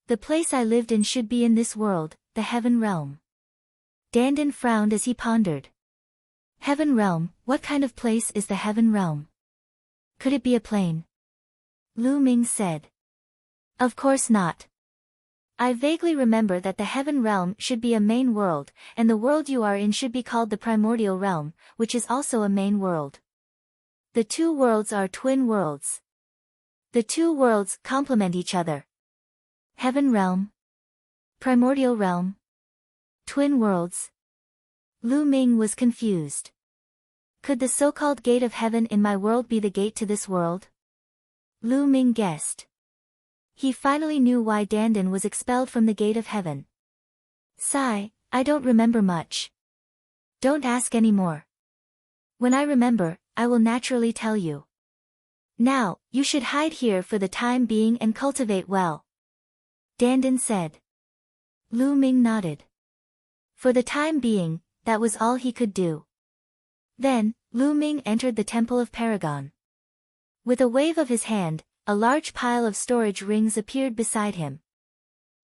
The place I lived in should be in this world, the heaven realm. Dandan frowned as he pondered. Heaven realm, what kind of place is the heaven realm? Could it be a plane? Lu Ming said. Of course not. I vaguely remember that the heaven realm should be a main world, and the world you are in should be called the primordial realm, which is also a main world. The two worlds are twin worlds. The two worlds complement each other. Heaven realm. Primordial realm. Twin worlds. Lu Ming was confused. Could the so-called gate of heaven in my world be the gate to this world? Lu Ming guessed. He finally knew why Dandan was expelled from the gate of heaven. Sigh, I don't remember much. Don't ask any more. When I remember, I will naturally tell you. Now, you should hide here for the time being and cultivate well. Dandan said. Lu Ming nodded. For the time being, that was all he could do. Then, Lu Ming entered the Temple of Paragon. With a wave of his hand, a large pile of storage rings appeared beside him.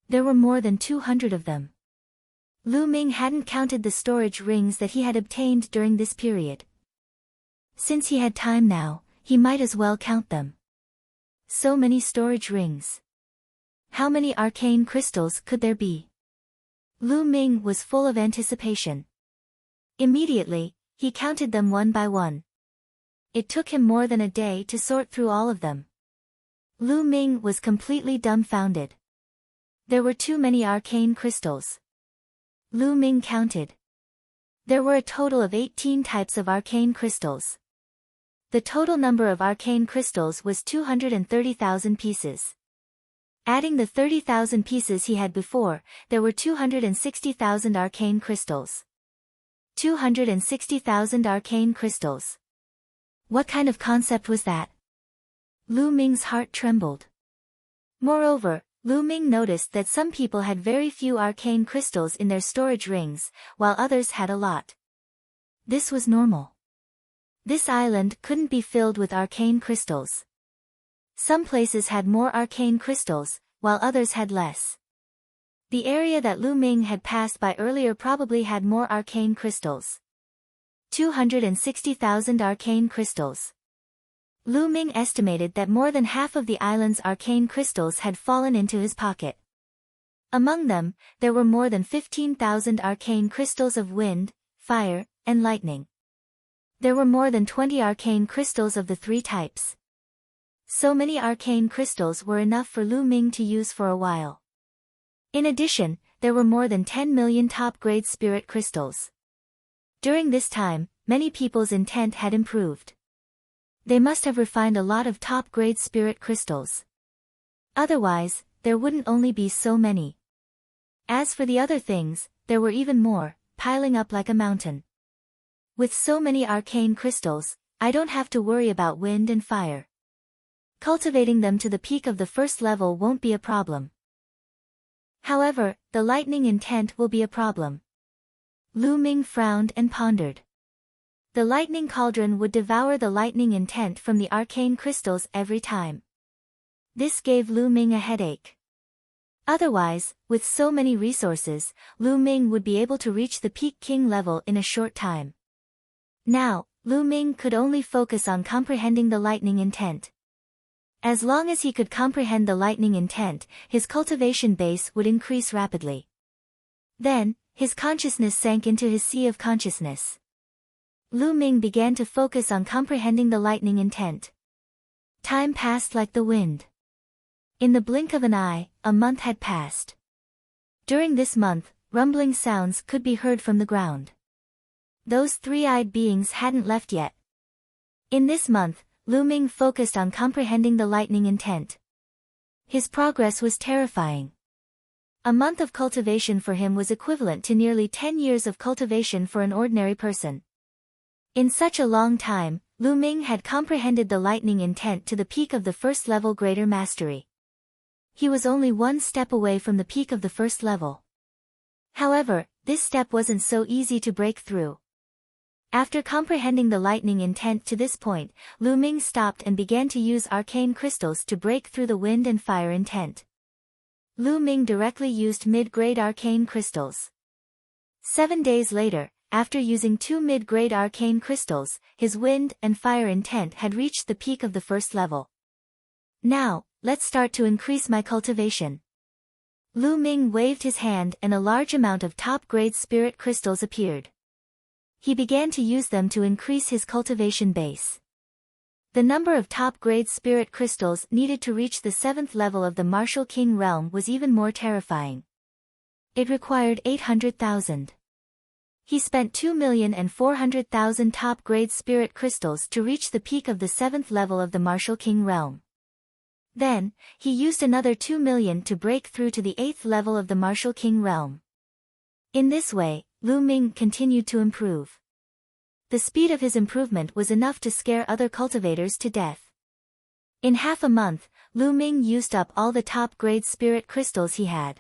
There were more than 200 of them. Lu Ming hadn't counted the storage rings that he had obtained during this period. Since he had time now, he might as well count them. So many storage rings. How many arcane crystals could there be? Lu Ming was full of anticipation. Immediately, he counted them one by one. It took him more than a day to sort through all of them. Lu Ming was completely dumbfounded. There were too many arcane crystals. Lu Ming counted. There were a total of 18 types of arcane crystals. The total number of arcane crystals was 230,000 pieces. Adding the 30,000 pieces he had before, there were 260,000 arcane crystals. 260,000 arcane crystals. What kind of concept was that? Lu Ming's heart trembled. Moreover, Lu Ming noticed that some people had very few arcane crystals in their storage rings, while others had a lot. This was normal. This island couldn't be filled with arcane crystals. Some places had more arcane crystals, while others had less. The area that Lu Ming had passed by earlier probably had more arcane crystals. 260,000 arcane crystals. Lu Ming estimated that more than half of the island's arcane crystals had fallen into his pocket. Among them, there were more than 15,000 arcane crystals of wind, fire, and lightning. There were more than 20 arcane crystals of the three types. So many arcane crystals were enough for Lu Ming to use for a while. In addition, there were more than 10 million top-grade spirit crystals. During this time, many people's intent had improved. They must have refined a lot of top-grade spirit crystals. Otherwise, there wouldn't only be so many. As for the other things, there were even more, piling up like a mountain. With so many arcane crystals, I don't have to worry about wind and fire. Cultivating them to the peak of the first level won't be a problem. However, the lightning intent will be a problem. Lu Ming frowned and pondered. The lightning cauldron would devour the lightning intent from the arcane crystals every time. This gave Lu Ming a headache. Otherwise, with so many resources, Lu Ming would be able to reach the peak king level in a short time. Now, Lu Ming could only focus on comprehending the lightning intent. As long as he could comprehend the lightning intent, his cultivation base would increase rapidly. Then, his consciousness sank into his sea of consciousness. Lu Ming began to focus on comprehending the lightning intent. Time passed like the wind. In the blink of an eye, a month had passed. During this month, rumbling sounds could be heard from the ground. Those three-eyed beings hadn't left yet. In this month, Lu Ming focused on comprehending the lightning intent. His progress was terrifying. A month of cultivation for him was equivalent to nearly 10 years of cultivation for an ordinary person. In such a long time, Lu Ming had comprehended the lightning intent to the peak of the first level greater mastery. He was only one step away from the peak of the first level. However, this step wasn't so easy to break through. After comprehending the lightning intent to this point, Lu Ming stopped and began to use arcane crystals to break through the wind and fire intent. Lu Ming directly used mid-grade arcane crystals. 7 days later, after using 2 mid-grade arcane crystals, his wind and fire intent had reached the peak of the first level. Now, let's start to increase my cultivation. Lu Ming waved his hand and a large amount of top-grade spirit crystals appeared. He began to use them to increase his cultivation base. The number of top-grade spirit crystals needed to reach the 7th level of the Martial King realm was even more terrifying. It required 800,000. He spent 2,400,000 top-grade spirit crystals to reach the peak of the 7th level of the Martial King realm. Then, he used another 2 million to break through to the 8th level of the Martial King realm. In this way, Lu Ming continued to improve. The speed of his improvement was enough to scare other cultivators to death. In half a month, Lu Ming used up all the top-grade spirit crystals he had.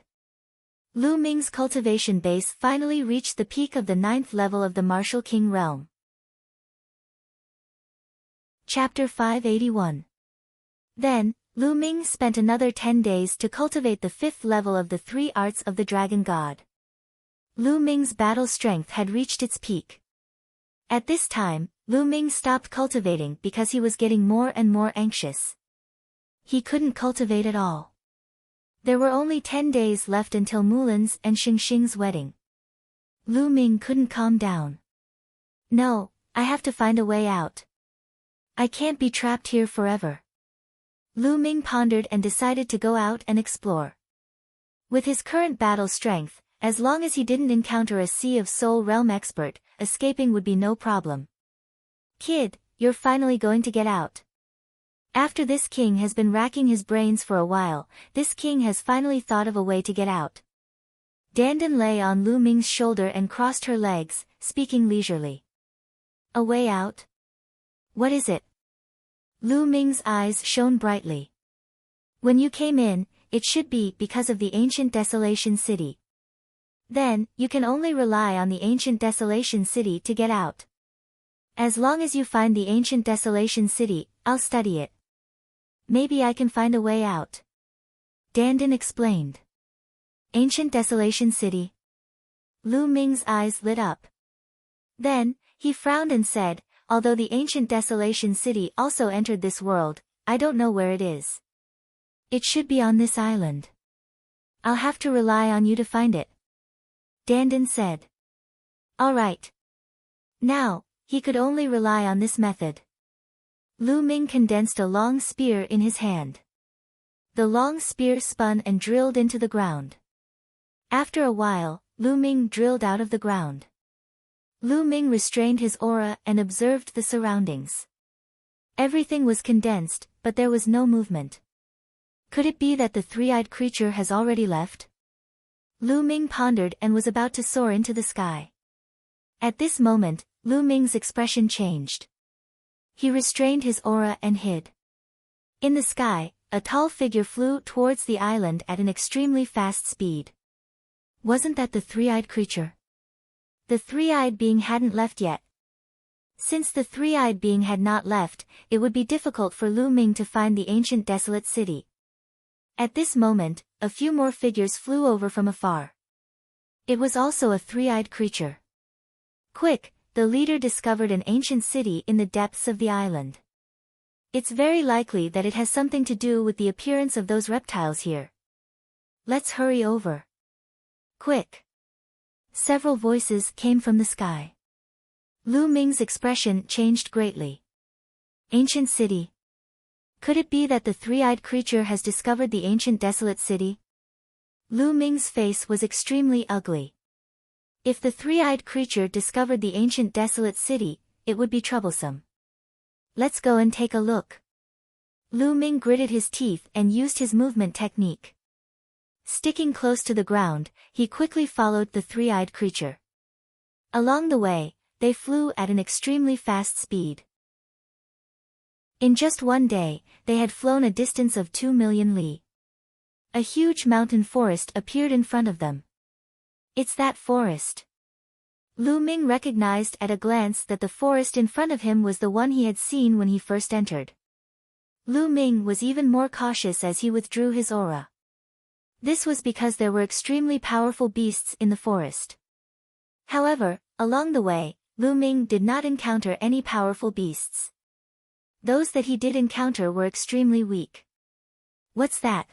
Lu Ming's cultivation base finally reached the peak of the 9th level of the Martial King realm. Chapter 581. Then, Lu Ming spent another 10 days to cultivate the 5th level of the 3 arts of the Dragon God. Lu Ming's battle strength had reached its peak. At this time, Lu Ming stopped cultivating because he was getting more and more anxious. He couldn't cultivate at all. There were only 10 days left until Mulan's and Xingxing's wedding. Lu Ming couldn't calm down. No, I have to find a way out. I can't be trapped here forever. Lu Ming pondered and decided to go out and explore. With his current battle strength, as long as he didn't encounter a Sea of Soul Realm expert, escaping would be no problem. Kid, you're finally going to get out. After this king has been racking his brains for a while, this king has finally thought of a way to get out. Dandan lay on Lu Ming's shoulder and crossed her legs, speaking leisurely. A way out? What is it? Lu Ming's eyes shone brightly. When you came in, it should be because of the ancient Desolation City. Then, you can only rely on the ancient Desolation City to get out. As long as you find the ancient Desolation City, I'll study it. Maybe I can find a way out. Dandan explained. Ancient Desolation City? Lu Ming's eyes lit up. Then, he frowned and said, although the ancient Desolation City also entered this world, I don't know where it is. It should be on this island. I'll have to rely on you to find it. Dandan said. All right. Now, he could only rely on this method. Lu Ming condensed a long spear in his hand. The long spear spun and drilled into the ground. After a while, Lu Ming drilled out of the ground. Lu Ming restrained his aura and observed the surroundings. Everything was condensed, but there was no movement. Could it be that the three-eyed creature has already left? Lu Ming pondered and was about to soar into the sky. At this moment, Lu Ming's expression changed. He restrained his aura and hid. In the sky, a tall figure flew towards the island at an extremely fast speed. Wasn't that the three-eyed creature? The three-eyed being hadn't left yet. Since the three-eyed being had not left, it would be difficult for Lu Ming to find the ancient desolate city. At this moment, a few more figures flew over from afar. It was also a three-eyed creature. Quick, the leader discovered an ancient city in the depths of the island. It's very likely that it has something to do with the appearance of those reptiles here. Let's hurry over. Quick. Several voices came from the sky. Lu Ming's expression changed greatly. Ancient city. Could it be that the three-eyed creature has discovered the ancient desolate city? Lu Ming's face was extremely ugly. If the three-eyed creature discovered the ancient desolate city, it would be troublesome. Let's go and take a look. Lu Ming gritted his teeth and used his movement technique. Sticking close to the ground, he quickly followed the three-eyed creature. Along the way, they flew at an extremely fast speed. In just one day, they had flown a distance of 2 million li. A huge mountain forest appeared in front of them. It's that forest. Lu Ming recognized at a glance that the forest in front of him was the one he had seen when he first entered. Lu Ming was even more cautious as he withdrew his aura. This was because there were extremely powerful beasts in the forest. However, along the way, Lu Ming did not encounter any powerful beasts. Those that he did encounter were extremely weak. What's that?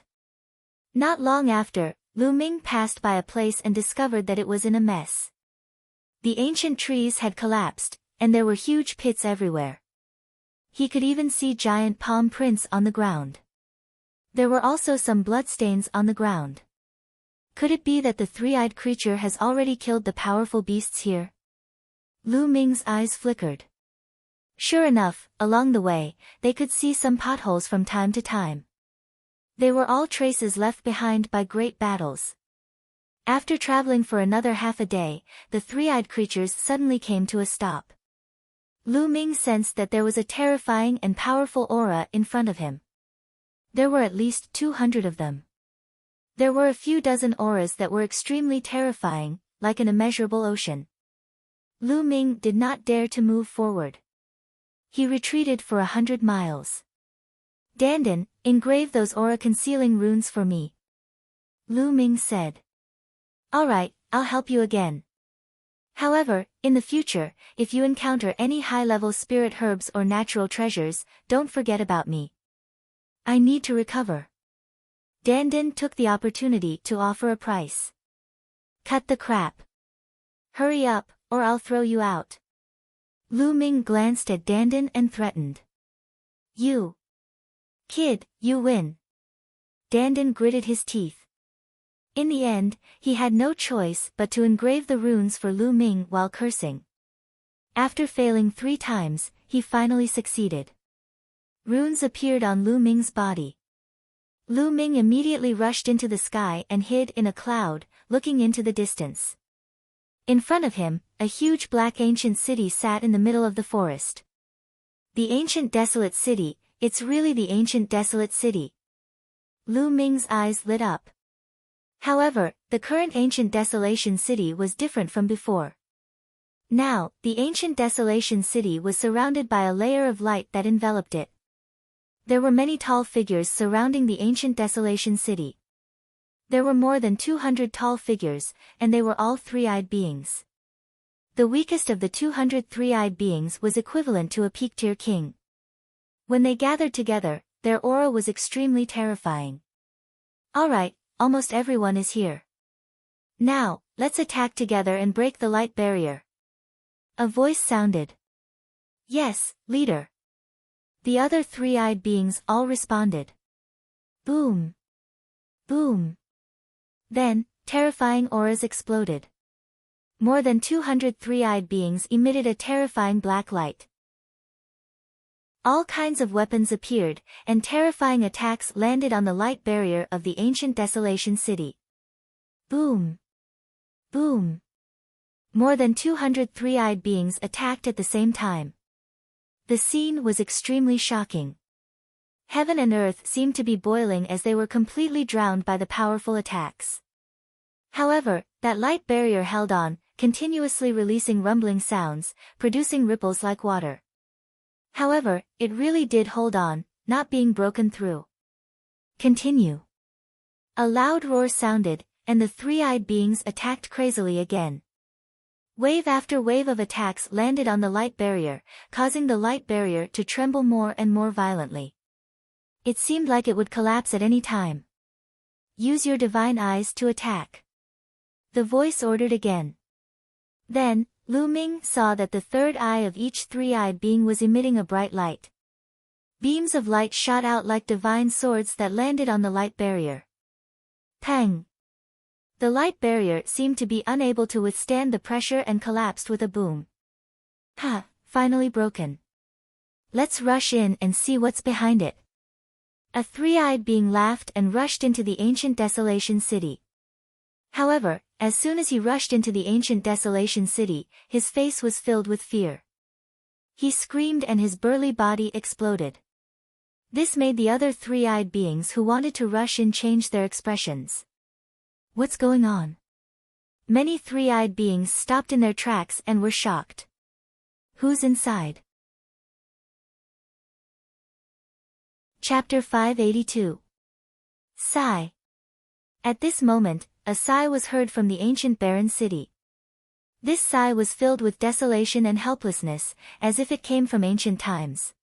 Not long after, Lu Ming passed by a place and discovered that it was in a mess. The ancient trees had collapsed, and there were huge pits everywhere. He could even see giant palm prints on the ground. There were also some bloodstains on the ground. Could it be that the three-eyed creature has already killed the powerful beasts here? Lu Ming's eyes flickered. Sure enough, along the way, they could see some potholes from time to time. They were all traces left behind by great battles. After traveling for another half a day, the three-eyed creatures suddenly came to a stop. Lu Ming sensed that there was a terrifying and powerful aura in front of him. There were at least 200 of them. There were a few dozen auras that were extremely terrifying, like an immeasurable ocean. Lu Ming did not dare to move forward. He retreated for 100 miles. Dandan, engrave those aura-concealing runes for me. Lu Ming said. Alright, I'll help you again. However, in the future, if you encounter any high-level spirit herbs or natural treasures, don't forget about me. I need to recover. Dandan took the opportunity to offer a price. Cut the crap. Hurry up, or I'll throw you out. Lu Ming glanced at Dandan and threatened. You. Kid, you win. Dandan gritted his teeth. In the end, he had no choice but to engrave the runes for Lu Ming while cursing. After failing 3 times, he finally succeeded. Runes appeared on Lu Ming's body. Lu Ming immediately rushed into the sky and hid in a cloud, looking into the distance. In front of him, a huge black ancient city sat in the middle of the forest. The ancient desolate city, it's really the ancient desolate city. Lu Ming's eyes lit up. However, the current ancient desolation city was different from before. Now, the ancient desolation city was surrounded by a layer of light that enveloped it. There were many tall figures surrounding the ancient desolation city. There were more than 200 tall figures, and they were all three-eyed beings. The weakest of the 200 three-eyed beings was equivalent to a peak-tier king. When they gathered together, their aura was extremely terrifying. Alright, almost everyone is here. Now, let's attack together and break the light barrier. A voice sounded. Yes, leader. The other three-eyed beings all responded. Boom. Boom. Then, terrifying auras exploded. More than 200 three-eyed beings emitted a terrifying black light. All kinds of weapons appeared, and terrifying attacks landed on the light barrier of the ancient desolation city. Boom. Boom. More than 200 three-eyed beings attacked at the same time. The scene was extremely shocking. Heaven and earth seemed to be boiling as they were completely drowned by the powerful attacks. However, that light barrier held on, continuously releasing rumbling sounds, producing ripples like water. However, it really did hold on, not being broken through. Continue. A loud roar sounded, and the three-eyed beings attacked crazily again. Wave after wave of attacks landed on the light barrier, causing the light barrier to tremble more and more violently. It seemed like it would collapse at any time. Use your divine eyes to attack. The voice ordered again. Then, Lu Ming saw that the third eye of each three-eyed being was emitting a bright light. Beams of light shot out like divine swords that landed on the light barrier. Pang! The light barrier seemed to be unable to withstand the pressure and collapsed with a boom. Ha! Finally broken. Let's rush in and see what's behind it. A three-eyed being laughed and rushed into the ancient desolation city. However, as soon as he rushed into the ancient desolation city, his face was filled with fear. He screamed and his burly body exploded. This made the other three-eyed beings who wanted to rush in change their expressions. What's going on? Many three-eyed beings stopped in their tracks and were shocked. Who's inside? Chapter 582. Sigh. At this moment, a sigh was heard from the ancient barren city. This sigh was filled with desolation and helplessness, as if it came from ancient times.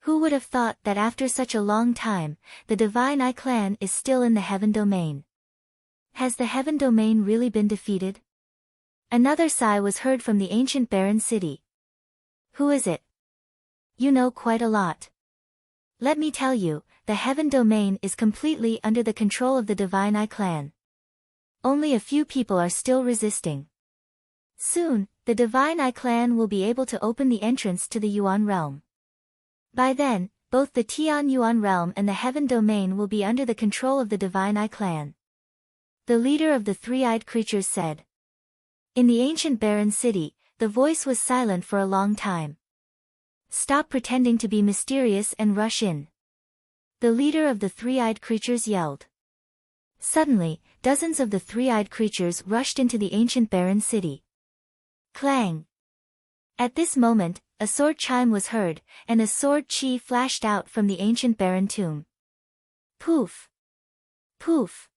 Who would have thought that after such a long time, the divine I clan is still in the heaven domain? Has the heaven domain really been defeated? Another sigh was heard from the ancient barren city. Who is it? You know quite a lot. Let me tell you, the heaven domain is completely under the control of the divine I clan. Only a few people are still resisting. Soon, the divine I clan will be able to open the entrance to the Yuan realm. By then, both the Tian Yuan realm and the heaven domain will be under the control of the divine I clan. The leader of the three-eyed creatures said. In the ancient barren city, the voice was silent for a long time. Stop pretending to be mysterious and rush in. The leader of the three-eyed creatures yelled. Suddenly, dozens of the three-eyed creatures rushed into the ancient barren city. Clang! At this moment, a sword chime was heard, and a sword chi flashed out from the ancient barren tomb. Poof! Poof!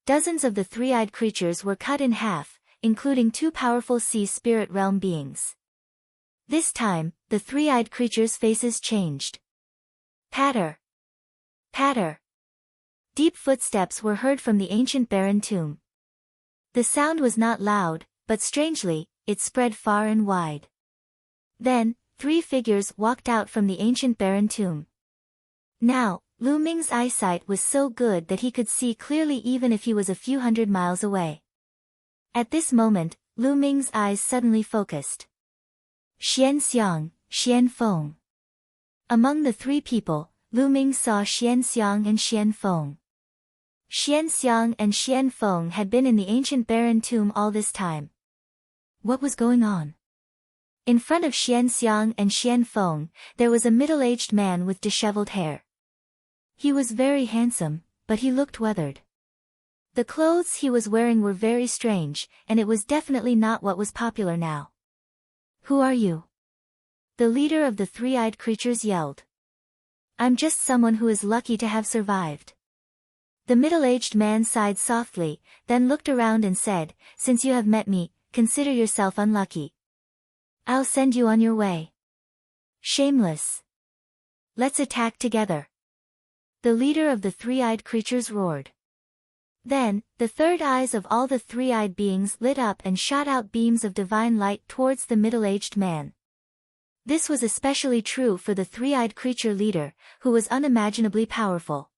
Dozens of the three-eyed creatures were cut in half, including two powerful sea spirit realm beings. This time, the three-eyed creatures' faces changed. Patter! Patter! Deep footsteps were heard from the ancient barren tomb. The sound was not loud, but strangely, it spread far and wide. Then, three figures walked out from the ancient barren tomb. Now, Lu Ming's eyesight was so good that he could see clearly even if he was a few hundred miles away. At this moment, Lu Ming's eyes suddenly focused. Xian Xiang, Xian Feng. Among the three people, Lu Ming saw Xian Xiang and Xian Feng. Xian Xiang and Xian Feng had been in the ancient barren tomb all this time. What was going on? In front of Xian Xiang and Xian Feng, there was a middle-aged man with disheveled hair. He was very handsome, but he looked weathered. The clothes he was wearing were very strange, and it was definitely not what was popular now. Who are you? The leader of the three-eyed creatures yelled. I'm just someone who is lucky to have survived. The middle-aged man sighed softly, then looked around and said, Since you have met me, consider yourself unlucky. I'll send you on your way. Shameless. Let's attack together. The leader of the three-eyed creatures roared. Then, the third eyes of all the three-eyed beings lit up and shot out beams of divine light towards the middle-aged man. This was especially true for the three-eyed creature leader, who was unimaginably powerful.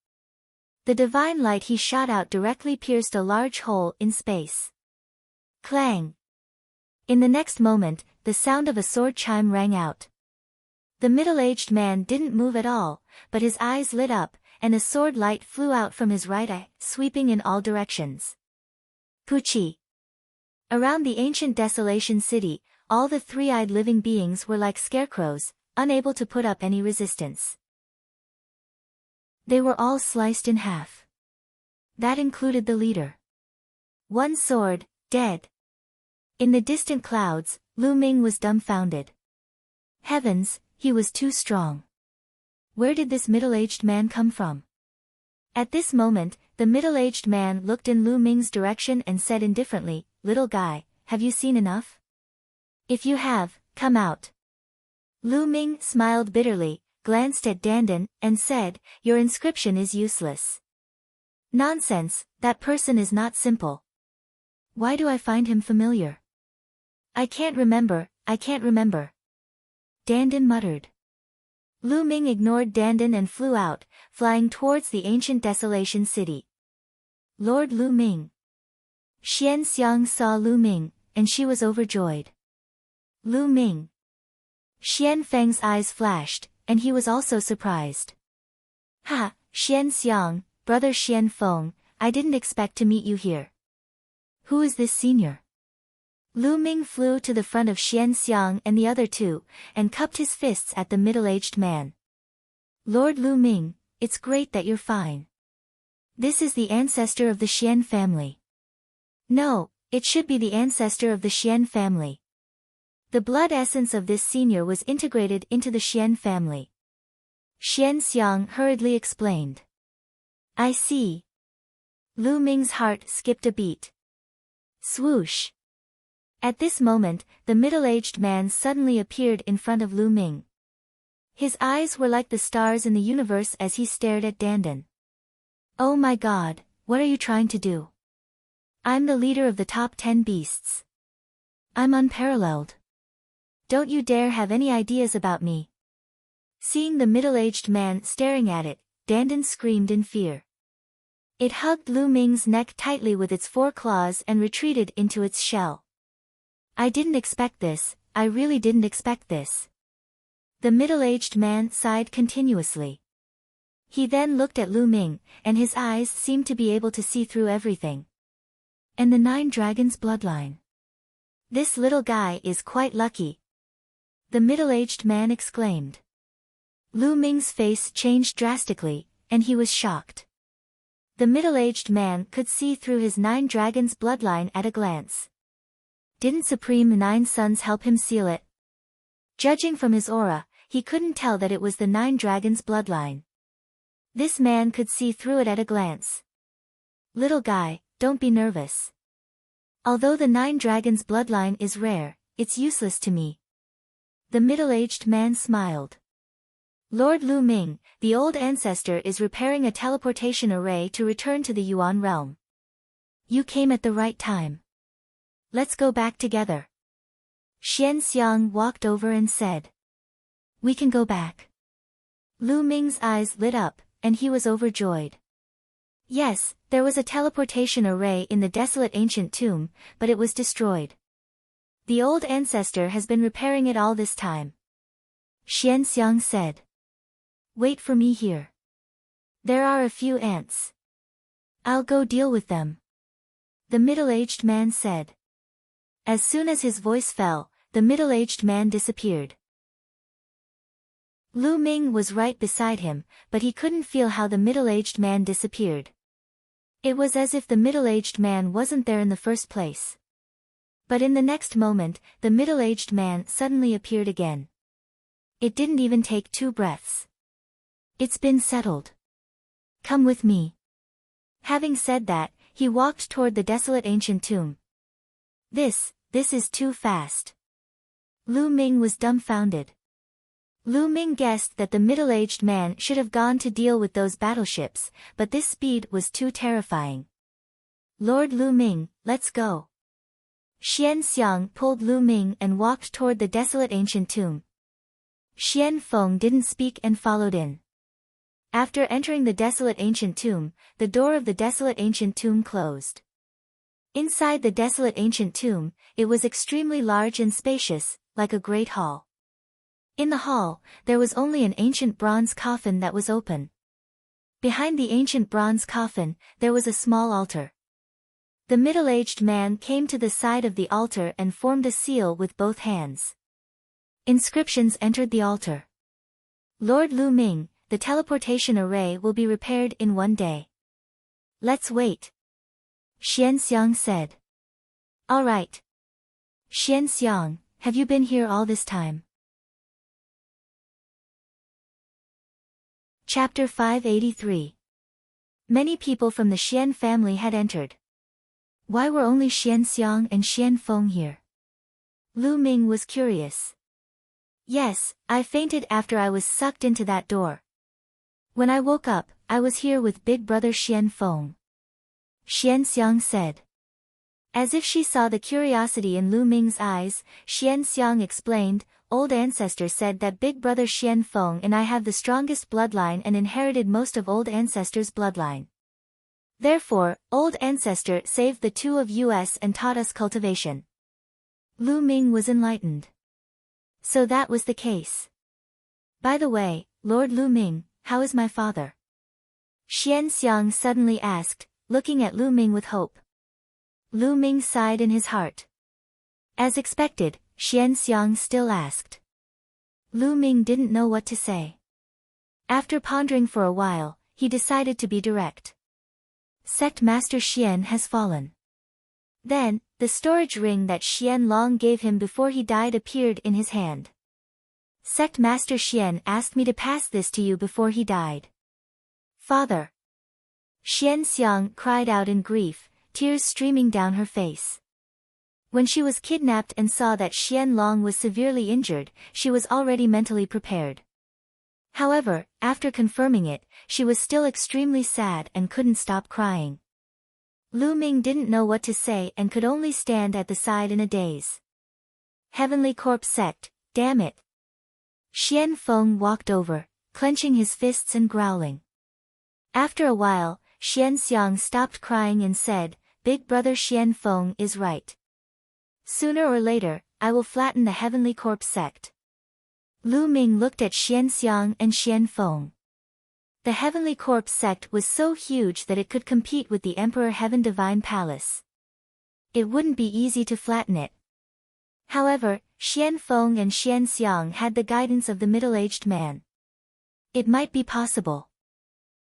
The divine light he shot out directly pierced a large hole in space. Clang! In the next moment, the sound of a sword chime rang out. The middle-aged man didn't move at all, but his eyes lit up, and a sword light flew out from his right eye, sweeping in all directions. Puchi! Around the ancient desolation city, all the three-eyed living beings were like scarecrows, unable to put up any resistance. They were all sliced in half. That included the leader. One sword, dead. In the distant clouds, Lu Ming was dumbfounded. Heavens, he was too strong. Where did this middle-aged man come from? At this moment, the middle-aged man looked in Lu Ming's direction and said indifferently, Little guy, have you seen enough? If you have, come out. Lu Ming smiled bitterly, glanced at Dandan, and said, Your inscription is useless. Nonsense, that person is not simple. Why do I find him familiar? I can't remember. Dandan muttered. Lu Ming ignored Dandan and flew out, flying towards the ancient desolation city. Lord Lu Ming. Xian Xiang saw Lu Ming, and she was overjoyed. Lu Ming. Xian Feng's eyes flashed, and he was also surprised. Ha, Xian Xiang, brother Xian Feng, I didn't expect to meet you here. Who is this senior? Lu Ming flew to the front of Xian Xiang and the other two, and cupped his fists at the middle-aged man. Lord Lu Ming, it's great that you're fine. This is the ancestor of the Xian family. No, it should be the ancestor of the Xian family. The blood essence of this senior was integrated into the Xian family. Xian Xiang hurriedly explained. I see. Lu Ming's heart skipped a beat. Swoosh! At this moment, the middle-aged man suddenly appeared in front of Lu Ming. His eyes were like the stars in the universe as he stared at Dandan. Oh my god, what are you trying to do? I'm the leader of the top 10 beasts. I'm unparalleled. Don't you dare have any ideas about me. Seeing the middle-aged man staring at it, Dandan screamed in fear. It hugged Lu Ming's neck tightly with its 4 claws and retreated into its shell. I didn't expect this, I really didn't expect this. The middle-aged man sighed continuously. He then looked at Lu Ming, and his eyes seemed to be able to see through everything. And the 9 dragons' bloodline. This little guy is quite lucky. The middle-aged man exclaimed. Lu Ming's face changed drastically, and he was shocked. The middle-aged man could see through his 9 dragons' bloodline at a glance. Didn't Supreme 9 Sons help him seal it? Judging from his aura, he couldn't tell that it was the 9 dragons' bloodline. This man could see through it at a glance. Little guy, don't be nervous. Although the 9 dragons' bloodline is rare, it's useless to me. The middle-aged man smiled. Lord Lu Ming, the old ancestor is repairing a teleportation array to return to the Yuan realm. You came at the right time. Let's go back together. Xian Xiang walked over and said. We can go back. Lu Ming's eyes lit up, and he was overjoyed. Yes, there was a teleportation array in the desolate ancient tomb, but it was destroyed. The old ancestor has been repairing it all this time. Xian Xiang said. Wait for me here. There are a few ants. I'll go deal with them. The middle-aged man said. As soon as his voice fell, the middle-aged man disappeared. Lu Ming was right beside him, but he couldn't feel how the middle-aged man disappeared. It was as if the middle-aged man wasn't there in the first place. But in the next moment, the middle-aged man suddenly appeared again. It didn't even take 2 breaths. It's been settled. Come with me. Having said that, he walked toward the desolate ancient tomb. This is too fast. Lu Ming was dumbfounded. Lu Ming guessed that the middle-aged man should have gone to deal with those battleships, but this speed was too terrifying. Lord Lu Ming, let's go. Xian Xiang pulled Lu Ming and walked toward the desolate ancient tomb. Xian Feng didn't speak and followed in. After entering the desolate ancient tomb, the door of the desolate ancient tomb closed. Inside the desolate ancient tomb, it was extremely large and spacious, like a great hall. In the hall, there was only an ancient bronze coffin that was open. Behind the ancient bronze coffin, there was a small altar. The middle-aged man came to the side of the altar and formed a seal with both hands. Inscriptions entered the altar. Lord Lu Ming, the teleportation array will be repaired in 1 day. Let's wait. Xian Xiang said. All right. Xian Xiang, have you been here all this time? Chapter 583. Many people from the Xian family had entered. Why were only Xian Xiang and Xian Feng here? Lu Ming was curious. Yes, I fainted after I was sucked into that door. When I woke up, I was here with big brother Xian Feng. Xian Xiang said. As if she saw the curiosity in Lu Ming's eyes, Xian Xiang explained, Old ancestor said that big brother Xian Feng and I have the strongest bloodline and inherited most of old ancestor's bloodline. Therefore, old ancestor saved the 2 of us and taught us cultivation. Lu Ming was enlightened. So that was the case. By the way, Lord Lu Ming, how is my father? Xian Xiang suddenly asked, looking at Lu Ming with hope. Lu Ming sighed in his heart. As expected, Xian Xiang still asked. Lu Ming didn't know what to say. After pondering for a while, he decided to be direct. Sect Master Xian has fallen. Then, the storage ring that Xian Long gave him before he died appeared in his hand. Sect Master Xian asked me to pass this to you before he died. Father. Xian Xiang cried out in grief, tears streaming down her face. When she was kidnapped and saw that Xian Long was severely injured, she was already mentally prepared. However, after confirming it, she was still extremely sad and couldn't stop crying. Lu Ming didn't know what to say and could only stand at the side in a daze. Heavenly Corpse Sect, damn it! Xian Feng walked over, clenching his fists and growling. After a while, Xian Xiang stopped crying and said, Big brother Xian Feng is right. Sooner or later, I will flatten the Heavenly Corpse Sect. Lu Ming looked at Xian Xiang and Xian Feng. The Heavenly Corpse Sect was so huge that it could compete with the Emperor Heaven Divine Palace. It wouldn't be easy to flatten it. However, Xian Feng and Xian Xiang had the guidance of the middle-aged man. It might be possible.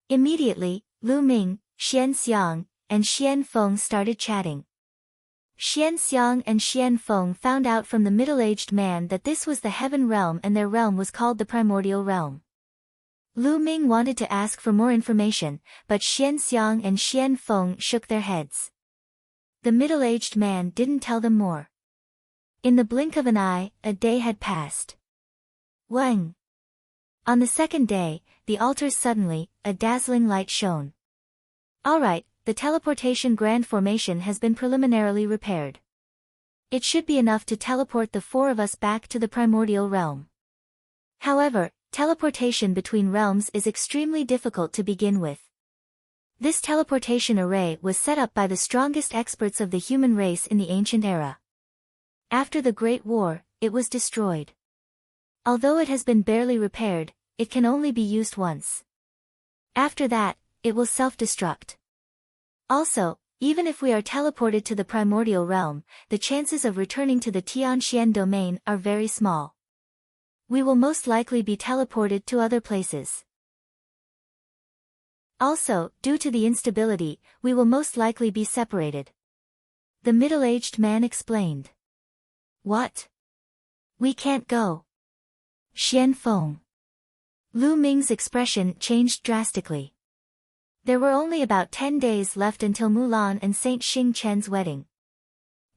Immediately, Lu Ming, Xian Xiang, and Xian Feng started chatting. Xian Xiang and Xian Feng found out from the middle-aged man that this was the Heaven Realm and their realm was called the Primordial Realm. Lu Ming wanted to ask for more information, but Xian Xiang and Xian Feng shook their heads. The middle-aged man didn't tell them more. In the blink of an eye, a day had passed. Wang! On the second day, the altars suddenly, a dazzling light shone. Alright, the teleportation grand formation has been preliminarily repaired. It should be enough to teleport the four of us back to the primordial realm. However, teleportation between realms is extremely difficult to begin with. This teleportation array was set up by the strongest experts of the human race in the ancient era. After the Great War, it was destroyed. Although it has been barely repaired, it can only be used once. After that, it will self-destruct. Also, even if we are teleported to the primordial realm, the chances of returning to the Tianxian domain are very small. We will most likely be teleported to other places. Also, due to the instability, we will most likely be separated. The middle-aged man explained. What? We can't go. Xian Feng. Lu Ming's expression changed drastically. There were only about 10 days left until Mulan and Saint Xing Chen's wedding.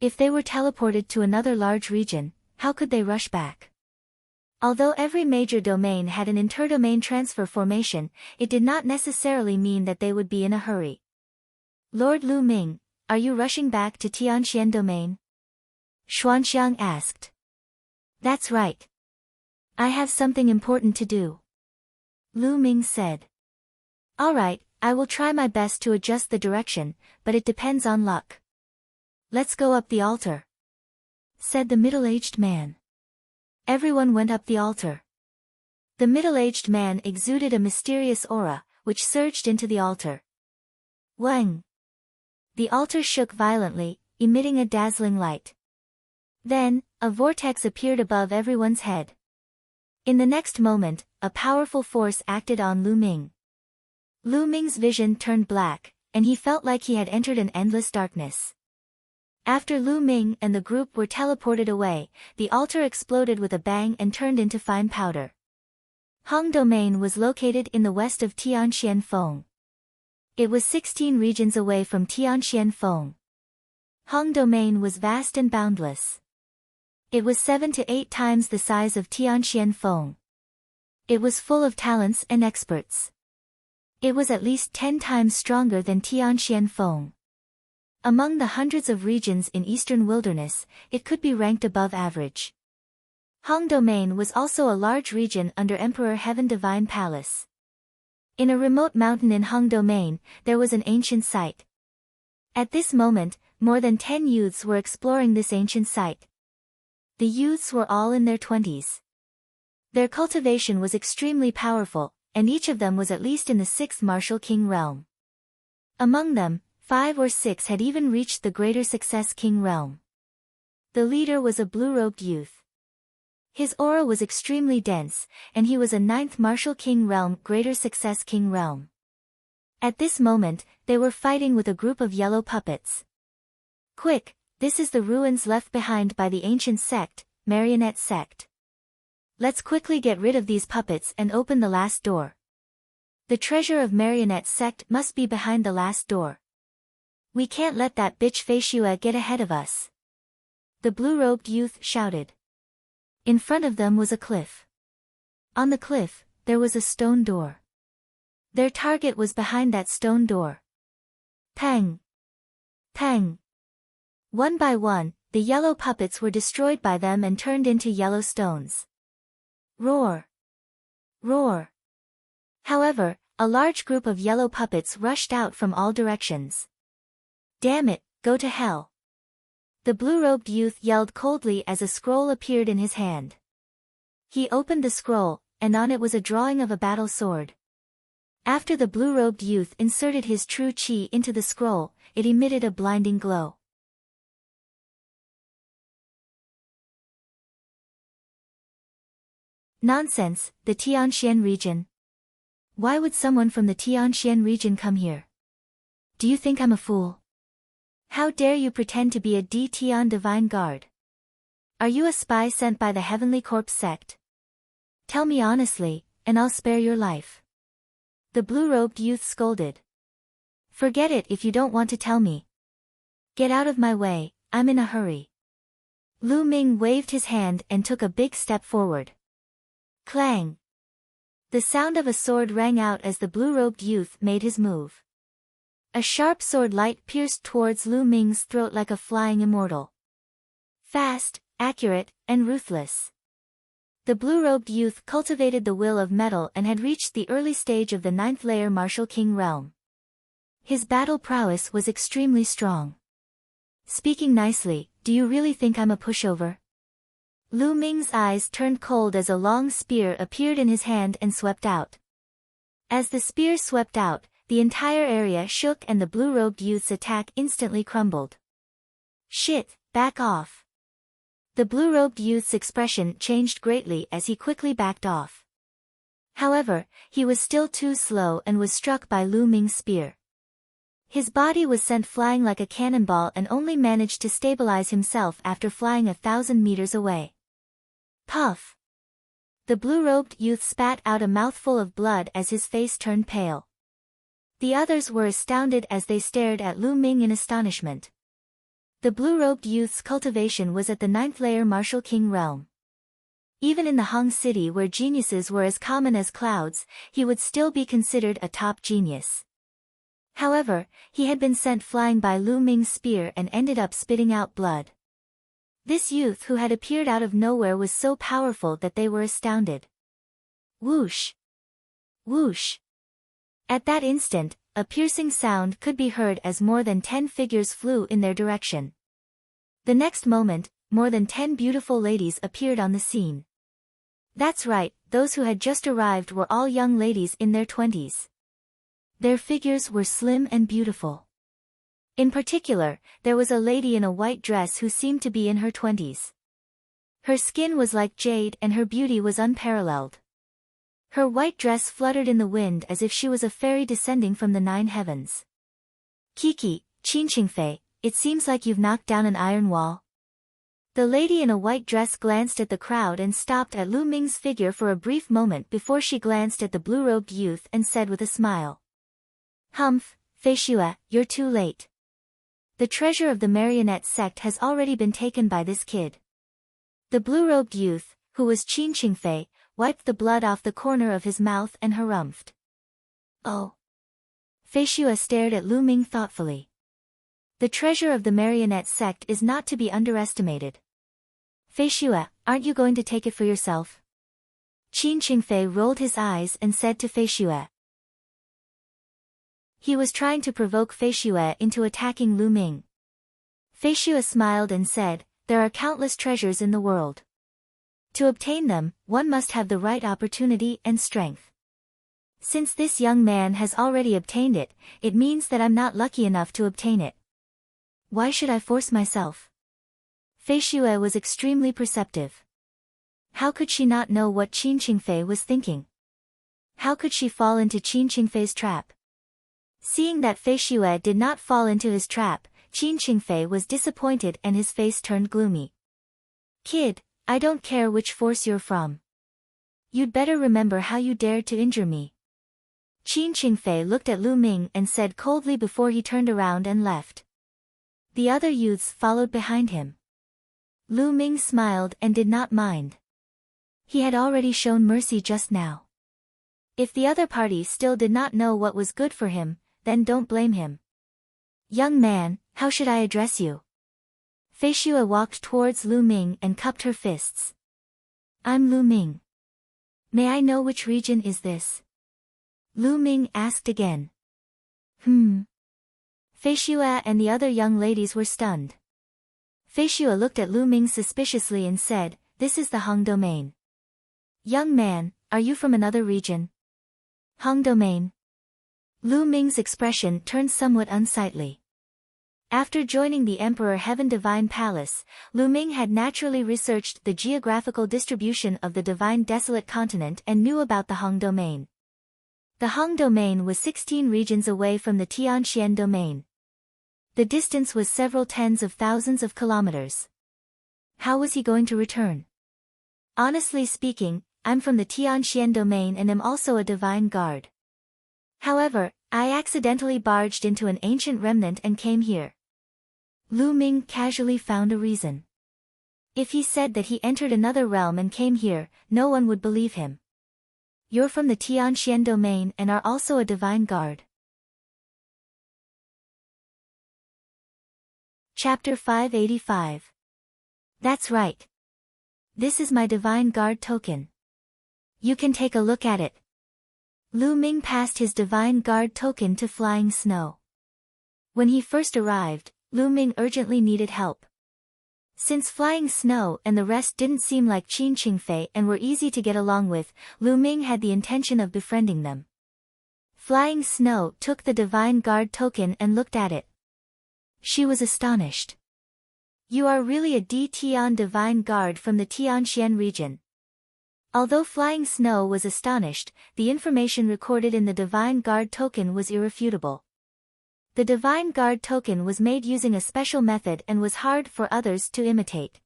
If they were teleported to another large region, how could they rush back? Although every major domain had an interdomain transfer formation, it did not necessarily mean that they would be in a hurry. Lord Lu Ming, are you rushing back to Tianxian domain? Xuanxiang asked. That's right. I have something important to do. Lu Ming said. Alright, I will try my best to adjust the direction, but it depends on luck. Let's go up the altar, said the middle-aged man. Everyone went up the altar. The middle-aged man exuded a mysterious aura, which surged into the altar. Wang! The altar shook violently, emitting a dazzling light. Then, a vortex appeared above everyone's head. In the next moment, a powerful force acted on Lu Ming. Lu Ming's vision turned black, and he felt like he had entered an endless darkness. After Lu Ming and the group were teleported away, the altar exploded with a bang and turned into fine powder. Hong Domain was located in the west of Tianxian Feng. It was 16 regions away from Tianxian Feng. Hong Domain was vast and boundless. It was 7 to 8 times the size of Tianxian Feng. It was full of talents and experts. It was at least 10 times stronger than Tianxian Feng. Among the hundreds of regions in Eastern Wilderness, it could be ranked above average. Hong Domain was also a large region under Emperor Heaven Divine Palace. In a remote mountain in Hong Domain, there was an ancient site. At this moment, more than 10 youths were exploring this ancient site. The youths were all in their 20s. Their cultivation was extremely powerful, and each of them was at least in the 6th Martial King realm. Among them, 5 or 6 had even reached the Greater Success King realm. The leader was a blue-robed youth. His aura was extremely dense, and he was a 9th Martial King realm Greater Success King realm. At this moment, they were fighting with a group of yellow puppets. Quick, this is the ruins left behind by the ancient sect, Marionette Sect. Let's quickly get rid of these puppets and open the last door. The treasure of Marionette sect must be behind the last door. We can't let that bitch Fei Shue get ahead of us. The blue-robed youth shouted. In front of them was a cliff. On the cliff, there was a stone door. Their target was behind that stone door. Pang! Pang! One by one, the yellow puppets were destroyed by them and turned into yellow stones. Roar! Roar! However, a large group of yellow puppets rushed out from all directions. Damn it, go to hell! The blue-robed youth yelled coldly as a scroll appeared in his hand. He opened the scroll, and on it was a drawing of a battle sword. After the blue-robed youth inserted his true chi into the scroll, it emitted a blinding glow. Nonsense, the Tianxian region. Why would someone from the Tianxian region come here? Do you think I'm a fool? How dare you pretend to be a Tian divine guard? Are you a spy sent by the Heavenly Corpse sect? Tell me honestly, and I'll spare your life. The blue-robed youth scolded. Forget it if you don't want to tell me. Get out of my way, I'm in a hurry. Lu Ming waved his hand and took a big step forward. Clang! The sound of a sword rang out as the blue-robed youth made his move. A sharp sword light pierced towards Lu Ming's throat like a flying immortal. Fast, accurate, and ruthless. The blue-robed youth cultivated the will of metal and had reached the early stage of the 9th layer Martial King realm. His battle prowess was extremely strong. Speaking nicely, do you really think I'm a pushover? Lu Ming's eyes turned cold as a long spear appeared in his hand and swept out. As the spear swept out, the entire area shook and the blue-robed youth's attack instantly crumbled. Shit, back off. The blue-robed youth's expression changed greatly as he quickly backed off. However, he was still too slow and was struck by Lu Ming's spear. His body was sent flying like a cannonball and only managed to stabilize himself after flying 1,000 meters away. Puff! The blue-robed youth spat out a mouthful of blood as his face turned pale. The others were astounded as they stared at Lu Ming in astonishment. The blue-robed youth's cultivation was at the 9th layer Martial King realm. Even in the Hong City where geniuses were as common as clouds, he would still be considered a top genius. However, he had been sent flying by Lu Ming's spear and ended up spitting out blood. This youth who had appeared out of nowhere was so powerful that they were astounded. Whoosh! Whoosh! At that instant, a piercing sound could be heard as more than 10 figures flew in their direction. The next moment, more than 10 beautiful ladies appeared on the scene. That's right, those who had just arrived were all young ladies in their 20s. Their figures were slim and beautiful. In particular, there was a lady in a white dress who seemed to be in her 20s. Her skin was like jade and her beauty was unparalleled. Her white dress fluttered in the wind as if she was a fairy descending from the 9 heavens. Kiki, Qingqingfei, it seems like you've knocked down an iron wall. The lady in a white dress glanced at the crowd and stopped at Lu Ming's figure for a brief moment before she glanced at the blue-robed youth and said with a smile. Humph, Fei Shue, you're too late. The treasure of the marionette sect has already been taken by this kid. The blue-robed youth, who was Qingqingfei, wiped the blood off the corner of his mouth and harumphed. Oh. Fei Shue stared at Lu Ming thoughtfully. The treasure of the marionette sect is not to be underestimated. Fei Shue, aren't you going to take it for yourself? Qingqingfei rolled his eyes and said to Fei Shue. He was trying to provoke Fei Shue into attacking Lu Ming. Fei Shue smiled and said, there are countless treasures in the world. To obtain them, one must have the right opportunity and strength. Since this young man has already obtained it, it means that I'm not lucky enough to obtain it. Why should I force myself? Fei Shue was extremely perceptive. How could she not know what Qingqingfei was thinking? How could she fall into Qingqingfei's trap? Seeing that Fei Shue did not fall into his trap, Qingqingfei was disappointed and his face turned gloomy. Kid, I don't care which force you're from. You'd better remember how you dared to injure me. Qin Qingfei looked at Lu Ming and said coldly before he turned around and left. The other youths followed behind him. Lu Ming smiled and did not mind. He had already shown mercy just now. If the other party still did not know what was good for him, then don't blame him. Young man, how should I address you? Fei Xue walked towards Lu Ming and cupped her fists. I'm Lu Ming. May I know which region is this? Lu Ming asked again. Fei Xue and the other young ladies were stunned. Fei Xue looked at Lu Ming suspiciously and said, this is the Hong domain. Young man, are you from another region? Hong domain. Lu Ming's expression turned somewhat unsightly. After joining the Emperor Heaven Divine Palace, Lu Ming had naturally researched the geographical distribution of the Divine Desolate Continent and knew about the Hong domain. The Hong domain was 16 regions away from the Tianxian domain. The distance was several tens of thousands of kilometers. How was he going to return? Honestly speaking, I'm from the Tianxian domain and am also a divine guard. However, I accidentally barged into an ancient remnant and came here. Lu Ming casually found a reason. If he said that he entered another realm and came here, no one would believe him. You're from the Tianxian domain and are also a divine guard. Chapter 585. That's right. This is my divine guard token. You can take a look at it. Lu Ming passed his divine guard token to Flying Snow. When he first arrived, Lu Ming urgently needed help. Since Flying Snow and the rest didn't seem like Qin Qingfei and were easy to get along with, Lu Ming had the intention of befriending them. Flying Snow took the divine guard token and looked at it. She was astonished. You are really a Tian divine guard from the Tianxian region. Although Flying Snow was astonished, the information recorded in the divine guard token was irrefutable. The divine guard token was made using a special method and was hard for others to imitate.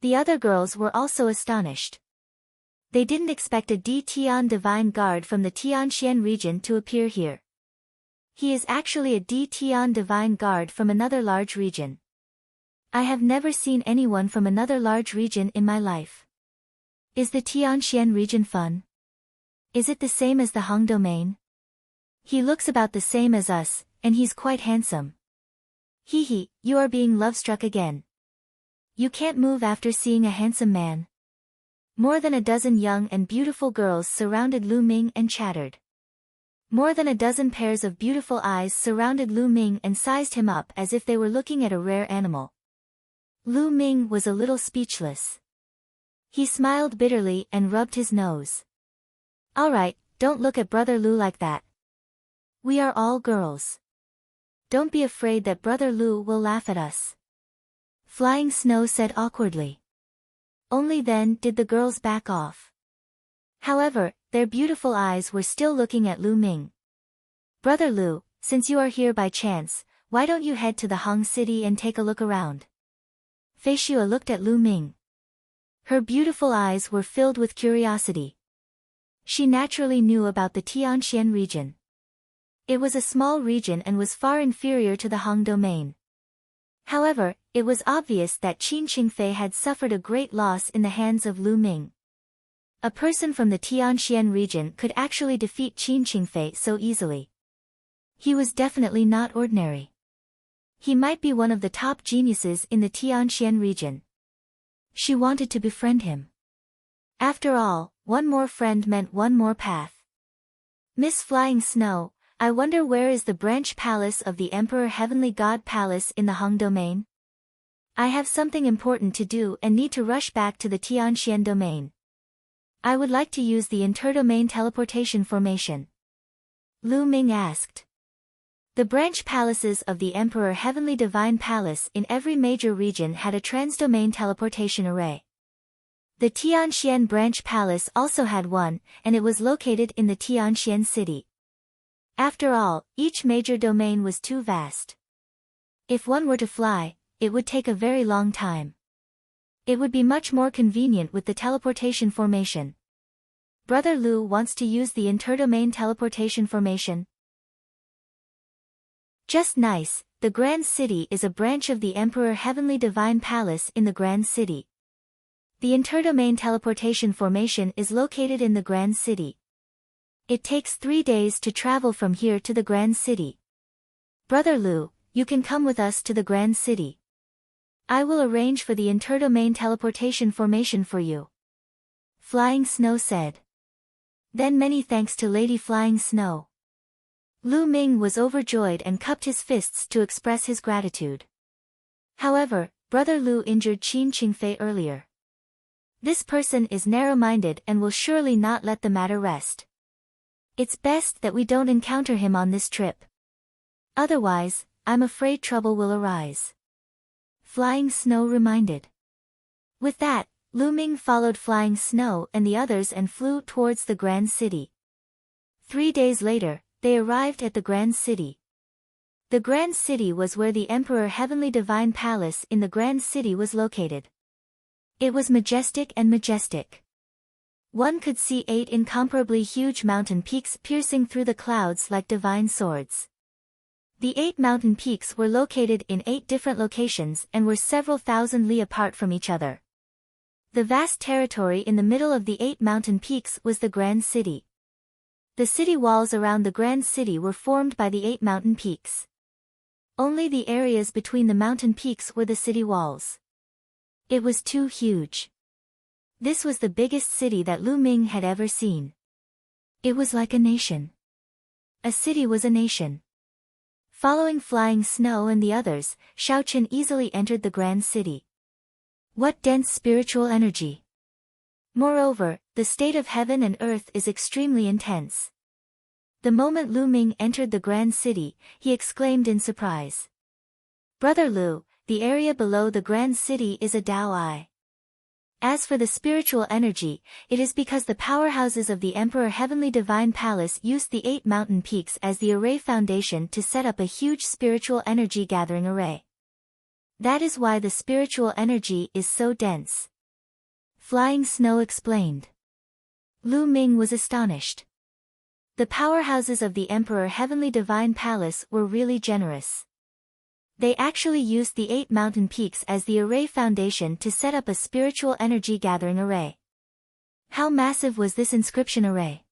The other girls were also astonished. They didn't expect a Tian divine guard from the Tianxian region to appear here. He is actually a Tian divine guard from another large region. I have never seen anyone from another large region in my life. Is the Tianxian region fun? Is it the same as the Hong domain? He looks about the same as us, and he's quite handsome. Hee, you are being love-struck again. You can't move after seeing a handsome man. More than a dozen young and beautiful girls surrounded Lu Ming and chattered. More than a dozen pairs of beautiful eyes surrounded Lu Ming and sized him up as if they were looking at a rare animal. Lu Ming was a little speechless. He smiled bitterly and rubbed his nose. Alright, don't look at Brother Lu like that. We are all girls. Don't be afraid that Brother Lu will laugh at us. Flying Snow said awkwardly. Only then did the girls back off. However, their beautiful eyes were still looking at Lu Ming. Brother Lu, since you are here by chance, why don't you head to the Hong city and take a look around? Fei Xue looked at Lu Ming. Her beautiful eyes were filled with curiosity. She naturally knew about the Tianxian region. It was a small region and was far inferior to the Hong domain. However, it was obvious that Qin Qingfei had suffered a great loss in the hands of Lu Ming. A person from the Tianxian region could actually defeat Qin Qingfei so easily. He was definitely not ordinary. He might be one of the top geniuses in the Tianxian region. She wanted to befriend him. After all, one more friend meant one more path. Miss Flying Snow, I wonder where is the branch palace of the Emperor Heavenly God Palace in the Hong domain? I have something important to do and need to rush back to the Tianxian domain. I would like to use the interdomain teleportation formation. Lu Ming asked. The branch palaces of the Emperor Heavenly Divine Palace in every major region had a transdomain teleportation array. The Tianxian branch palace also had one, and it was located in the Tianxian city. After all, each major domain was too vast. If one were to fly, it would take a very long time. It would be much more convenient with the teleportation formation. Brother Lu wants to use the interdomain teleportation formation. Just nice, the Grand City is a branch of the Emperor Heavenly Divine Palace in the Grand City. The interdomain teleportation formation is located in the Grand City. It takes 3 days to travel from here to the Grand City. Brother Lu, you can come with us to the Grand City. I will arrange for the interdomain teleportation formation for you. Flying Snow said. Then many thanks to Lady Flying Snow. Lu Ming was overjoyed and cupped his fists to express his gratitude. However, Brother Lu injured Qin Qingfei earlier. This person is narrow-minded and will surely not let the matter rest. It's best that we don't encounter him on this trip. Otherwise, I'm afraid trouble will arise. Flying Snow reminded. With that, Lu Ming followed Flying Snow and the others and flew towards the Grand City. 3 days later, they arrived at the Grand City. The Grand City was where the Emperor Heavenly Divine Palace in the Grand City was located. It was majestic and majestic. One could see 8 incomparably huge mountain peaks piercing through the clouds like divine swords. The 8 mountain peaks were located in 8 different locations and were several thousand li apart from each other. The vast territory in the middle of the 8 mountain peaks was the Grand City. The city walls around the Grand City were formed by the 8 mountain peaks. Only the areas between the mountain peaks were the city walls. It was too huge. This was the biggest city that Lu Ming had ever seen. It was like a nation. A city was a nation. Following Flying Snow and the others, Xiaochen easily entered the Grand City. What dense spiritual energy! Moreover, the state of heaven and earth is extremely intense. The moment Lu Ming entered the Grand City, he exclaimed in surprise. Brother Lu, the area below the Grand City is a Dao Eye. As for the spiritual energy, it is because the powerhouses of the Emperor Heavenly Divine Palace used the 8 mountain peaks as the array foundation to set up a huge spiritual energy gathering array. That is why the spiritual energy is so dense. Flying Snow explained. Lu Ming was astonished. The powerhouses of the Emperor Heavenly Divine Palace were really generous. They actually used the 8 mountain peaks as the array foundation to set up a spiritual energy gathering array. How massive was this inscription array?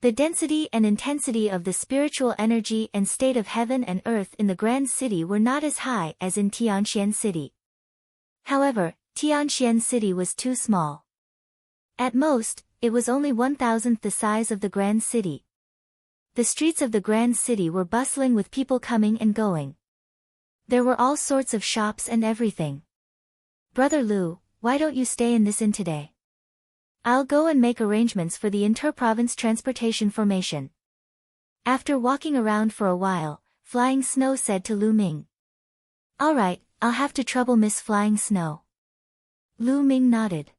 The density and intensity of the spiritual energy and state of heaven and earth in the Grand City were not as high as in Tianxian City. However, Tianxian City was too small. At most, it was only 1,000th the size of the Grand City. The streets of the Grand City were bustling with people coming and going. There were all sorts of shops and everything. Brother Lu, why don't you stay in this inn today? I'll go and make arrangements for the inter-province transportation formation. After walking around for a while, Flying Snow said to Lu Ming. Alright, I'll have to trouble Miss Flying Snow. Lu Ming nodded.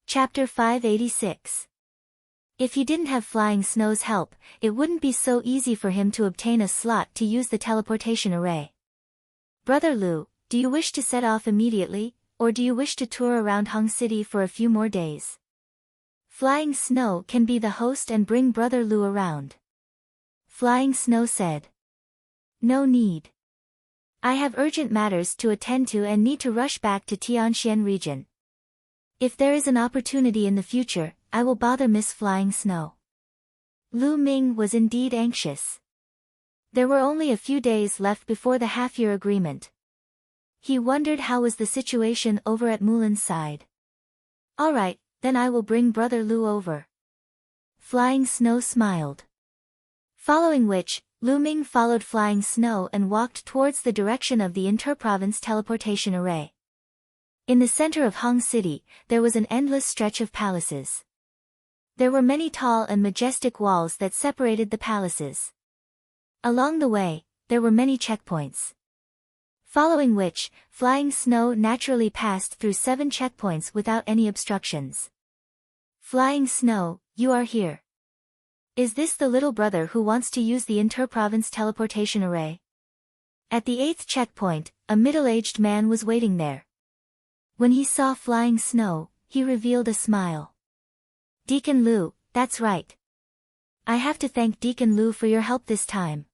Chapter 586. If he didn't have Flying Snow's help, it wouldn't be so easy for him to obtain a slot to use the teleportation array. Brother Lu, do you wish to set off immediately, or do you wish to tour around Hong City for a few more days? Flying Snow can be the host and bring Brother Lu around. Flying Snow said. No need. I have urgent matters to attend to and need to rush back to Tianxian region. If there is an opportunity in the future, I will bother Miss Flying Snow. Lu Ming was indeed anxious. There were only a few days left before the half-year agreement. He wondered how was the situation over at Mulan's side. Alright, then I will bring Brother Lu over. Flying Snow smiled. Following which, Lu Ming followed Flying Snow and walked towards the direction of the inter-province teleportation array. In the center of Hong City, there was an endless stretch of palaces. There were many tall and majestic walls that separated the palaces. Along the way, there were many checkpoints. Following which, Flying Snow naturally passed through 7 checkpoints without any obstructions. Flying Snow, you are here. Is this the little brother who wants to use the inter-province teleportation array? At the 8th checkpoint, a middle-aged man was waiting there. When he saw flying snow, he revealed a smile. Deacon Lu, that's right. I have to thank Deacon Lu for your help this time.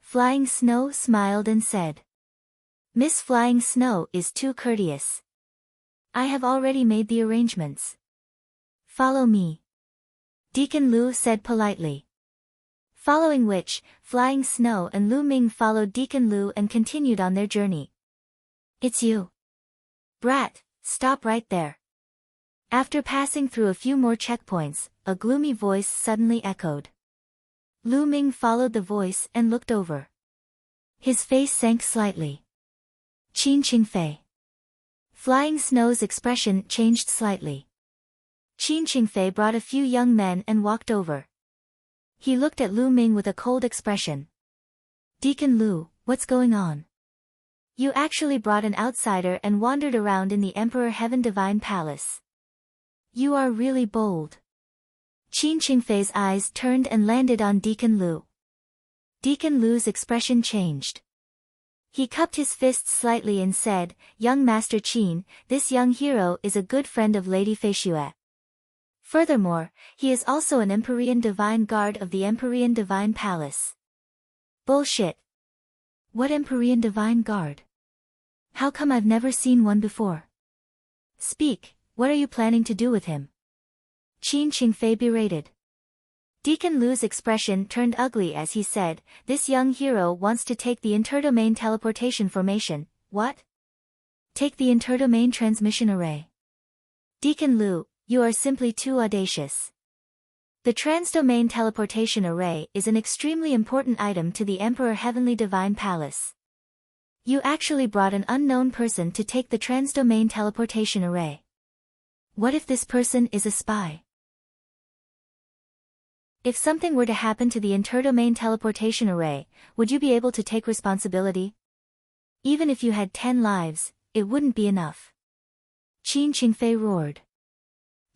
Flying Snow smiled and said. Miss Flying Snow is too courteous. I have already made the arrangements. Follow me. Deacon Lu said politely. Following which, Flying Snow and Lu Ming followed Deacon Lu and continued on their journey. It's you. Brat, stop right there. After passing through a few more checkpoints, a gloomy voice suddenly echoed. Lu Ming followed the voice and looked over. His face sank slightly. Qin Qingfei. Flying Snow's expression changed slightly. Qin Qingfei brought a few young men and walked over. He looked at Lu Ming with a cold expression. Deacon Lu, what's going on? You actually brought an outsider and wandered around in the Emperor Heaven Divine Palace. You are really bold. Qin Qingfei's eyes turned and landed on Deacon Lu. Deacon Lu's expression changed. He cupped his fists slightly and said, Young Master Qin, this young hero is a good friend of Lady Fei Xue. Furthermore, he is also an Empyrean Divine Guard of the Empyrean Divine Palace. Bullshit. What Empyrean Divine Guard? How come I've never seen one before? Speak, what are you planning to do with him? Qin Qingfei berated. Deacon Lu's expression turned ugly as he said, This young hero wants to take the interdomain teleportation formation. What? Take the interdomain transmission array. Deacon Lu, you are simply too audacious. The transdomain teleportation array is an extremely important item to the Emperor Heavenly Divine Palace. You actually brought an unknown person to take the transdomain teleportation array. What if this person is a spy? If something were to happen to the interdomain teleportation array, would you be able to take responsibility? Even if you had 10 lives, it wouldn't be enough. Qin Qingfei roared.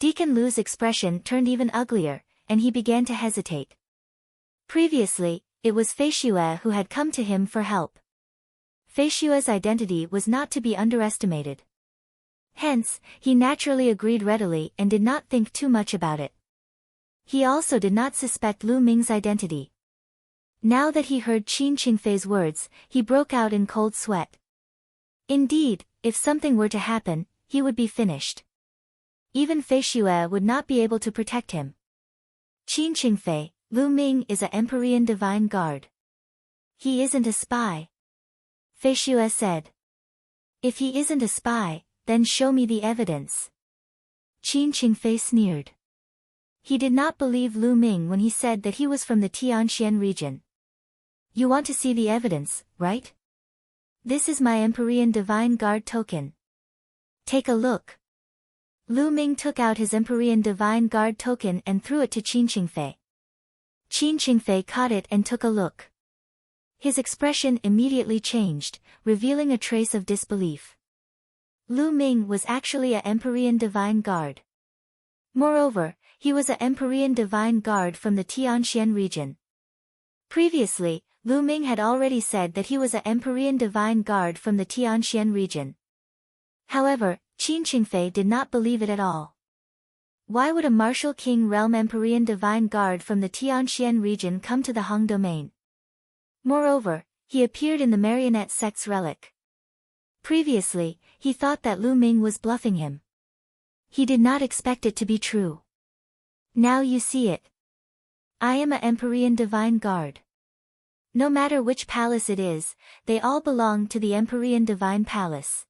Deacon Lu's expression turned even uglier, and he began to hesitate. Previously, it was Fei Xue who had come to him for help. Fei Xue's identity was not to be underestimated. Hence, he naturally agreed readily and did not think too much about it. He also did not suspect Lu Ming's identity. Now that he heard Qin Qingfei's words, he broke out in cold sweat. Indeed, if something were to happen, he would be finished. Even Fei Xue would not be able to protect him. Qin Qingfei, Lu Ming is a Empyrean Divine Guard. He isn't a spy. Fei Xue said. If he isn't a spy, then show me the evidence. Qin Qingfei sneered. He did not believe Lu Ming when he said that he was from the Tianxian region. You want to see the evidence, right? This is my Empyrean Divine Guard token. Take a look. Lu Ming took out his Empyrean Divine Guard token and threw it to Qin Qingfei. Qin Qingfei caught it and took a look. His expression immediately changed, revealing a trace of disbelief. Lu Ming was actually a Empyrean Divine Guard. Moreover, he was a Empyrean Divine Guard from the Tianxian region. Previously, Lu Ming had already said that he was a Empyrean Divine Guard from the Tianxian region. However, Qin Qingfei did not believe it at all. Why would a Martial King Realm Empyrean Divine Guard from the Tianxian region come to the Hong domain? Moreover, he appeared in the marionette sect's relic. Previously, he thought that Lu Ming was bluffing him. He did not expect it to be true. Now you see it. I am a Empyrean Divine Guard. No matter which palace it is, they all belong to the Empyrean Divine Palace.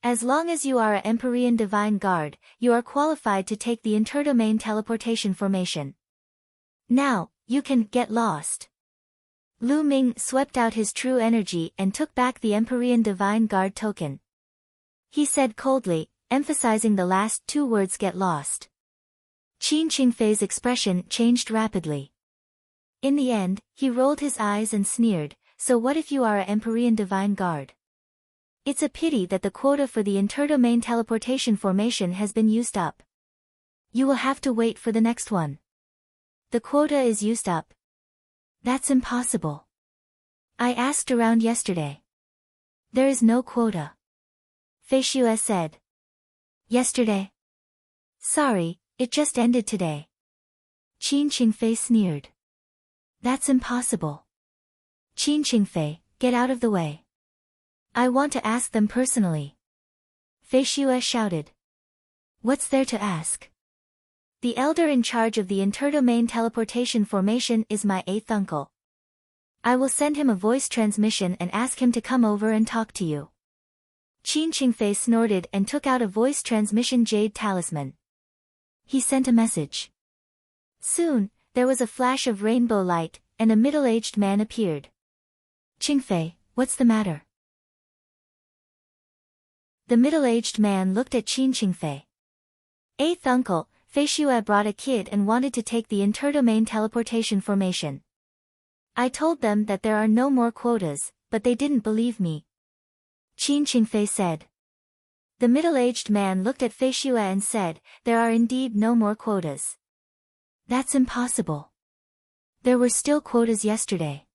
As long as you are a Empyrean Divine Guard, you are qualified to take the interdomain teleportation formation. Now, you can get lost. Lu Ming swept out his true energy and took back the Empyrean Divine Guard token. He said coldly, emphasizing the last two words get lost. Qin Qingfei's expression changed rapidly. In the end, he rolled his eyes and sneered, so what if you are a Empyrean Divine Guard? It's a pity that the quota for the interdomain teleportation formation has been used up. You will have to wait for the next one. The quota is used up. That's impossible. I asked around yesterday. There is no quota. Fei Xue said. Yesterday? Sorry, it just ended today. Qin Qingfei sneered. That's impossible. Qin Qingfei, get out of the way. I want to ask them personally. Fei Xue shouted. What's there to ask? The elder in charge of the interdomain teleportation formation is my 8th uncle. I will send him a voice transmission and ask him to come over and talk to you. Qin Qingfei snorted and took out a voice transmission jade talisman. He sent a message. Soon, there was a flash of rainbow light, and a middle-aged man appeared. Qingfei, what's the matter? The middle-aged man looked at Qin Qingfei. 8th uncle, Fei Xue brought a kid and wanted to take the interdomain teleportation formation. I told them that there are no more quotas, but they didn't believe me. Qin Qingfei said. The middle-aged man looked at Fei Xue and said, there are indeed no more quotas. That's impossible. There were still quotas yesterday.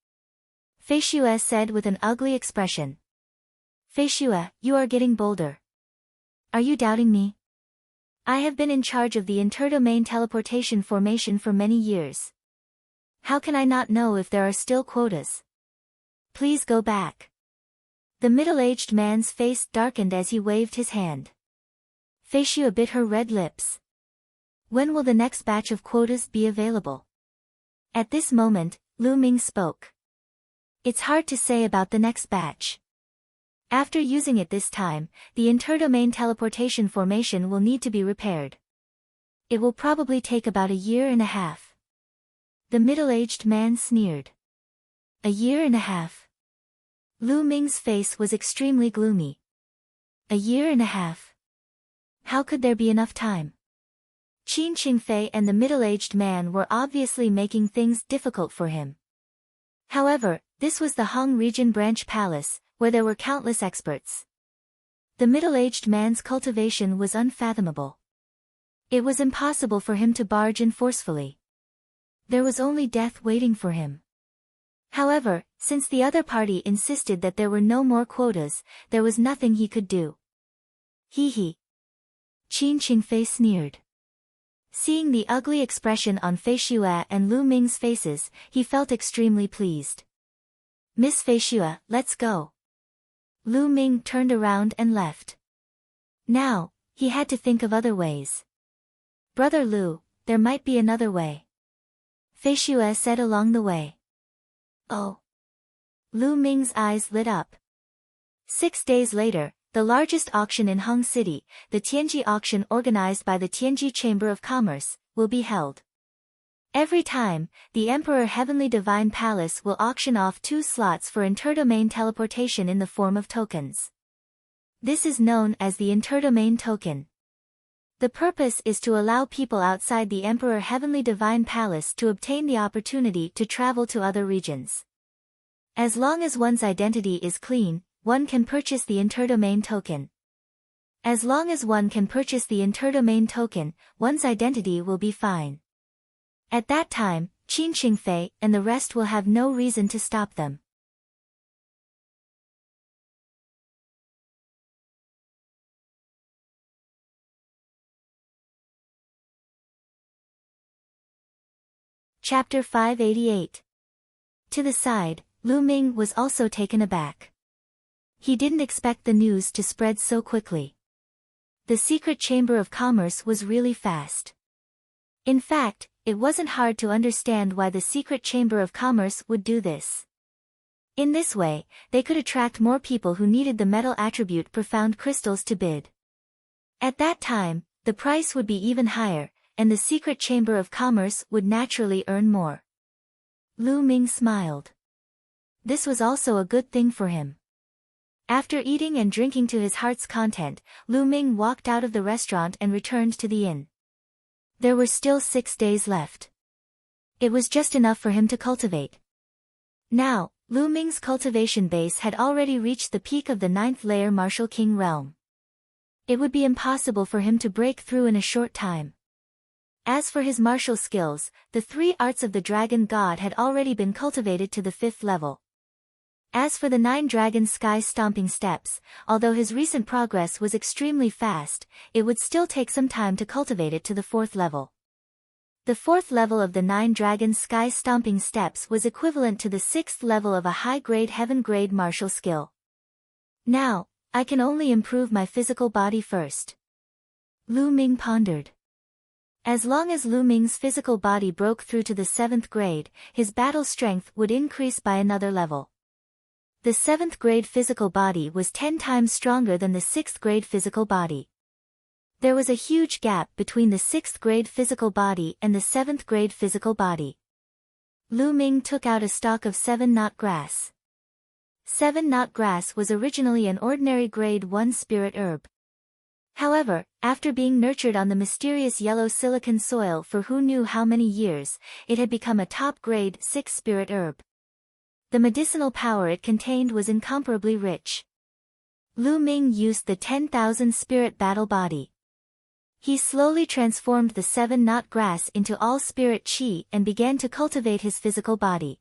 Fei Xue said with an ugly expression. Fei Xue, you are getting bolder. Are you doubting me? I have been in charge of the interdomain teleportation formation for many years. How can I not know if there are still quotas? Please go back. The middle-aged man's face darkened as he waved his hand. Fei Xue bit her red lips. When will the next batch of quotas be available? At this moment, Lu Ming spoke. It's hard to say about the next batch. After using it this time, the interdomain teleportation formation will need to be repaired. It will probably take about 1.5 years. The middle-aged man sneered. 1.5 years? Lu Ming's face was extremely gloomy. 1.5 years? How could there be enough time? Qin Qingfei and the middle-aged man were obviously making things difficult for him. However, this was the Hong Region Branch Palace, where there were countless experts. The middle-aged man's cultivation was unfathomable. It was impossible for him to barge in forcefully. There was only death waiting for him. However, since the other party insisted that there were no more quotas, there was nothing he could do. Hee hee. Qin Qingfei sneered. Seeing the ugly expression on Fei Xue and Lu Ming's faces, he felt extremely pleased. Miss Fei Xue, let's go. Lu Ming turned around and left. Now, he had to think of other ways. Brother Lu, there might be another way. Fei Xue said along the way. Oh. Lu Ming's eyes lit up. 6 days later, the largest auction in Hong City, the Tianji auction organized by the Tianji Chamber of Commerce, will be held. Every time, the Emperor Heavenly Divine Palace will auction off 2 slots for interdomain teleportation in the form of tokens. This is known as the interdomain token. The purpose is to allow people outside the Emperor Heavenly Divine Palace to obtain the opportunity to travel to other regions. As long as one's identity is clean, one can purchase the interdomain token. As long as one can purchase the interdomain token, one's identity will be fine. At that time, Qin Qingfei and the rest will have no reason to stop them. Chapter 588. To the side, Lu Ming was also taken aback. He didn't expect the news to spread so quickly. The secret chamber of commerce was really fast. In fact, it wasn't hard to understand why the secret chamber of commerce would do this. In this way, they could attract more people who needed the metal attribute profound crystals to bid. At that time, the price would be even higher, and the secret chamber of commerce would naturally earn more. Lu Ming smiled. This was also a good thing for him. After eating and drinking to his heart's content, Lu Ming walked out of the restaurant and returned to the inn. There were still 6 days left. It was just enough for him to cultivate. Now, Lu Ming's cultivation base had already reached the peak of the 9th layer Martial King realm. It would be impossible for him to break through in a short time. As for his martial skills, the 3 arts of the Dragon God had already been cultivated to the 5th level. As for the 9 dragon sky stomping steps, although his recent progress was extremely fast, it would still take some time to cultivate it to the 4th level. The 4th level of the 9 dragon sky stomping steps was equivalent to the 6th level of a high-grade heaven-grade martial skill. Now, I can only improve my physical body first. Lu Ming pondered. As long as Lu Ming's physical body broke through to the 7th grade, his battle strength would increase by another level. The 7th grade physical body was 10 times stronger than the 6th grade physical body. There was a huge gap between the 6th grade physical body and the 7th grade physical body. Lu Ming took out a stalk of 7-knot grass. 7-knot grass was originally an ordinary grade 1 spirit herb. However, after being nurtured on the mysterious yellow silicon soil for who knew how many years, it had become a top grade 6 spirit herb. The medicinal power it contained was incomparably rich. Lu Ming used the 10,000 spirit battle body. He slowly transformed the 7-knot grass into all spirit chi and began to cultivate his physical body.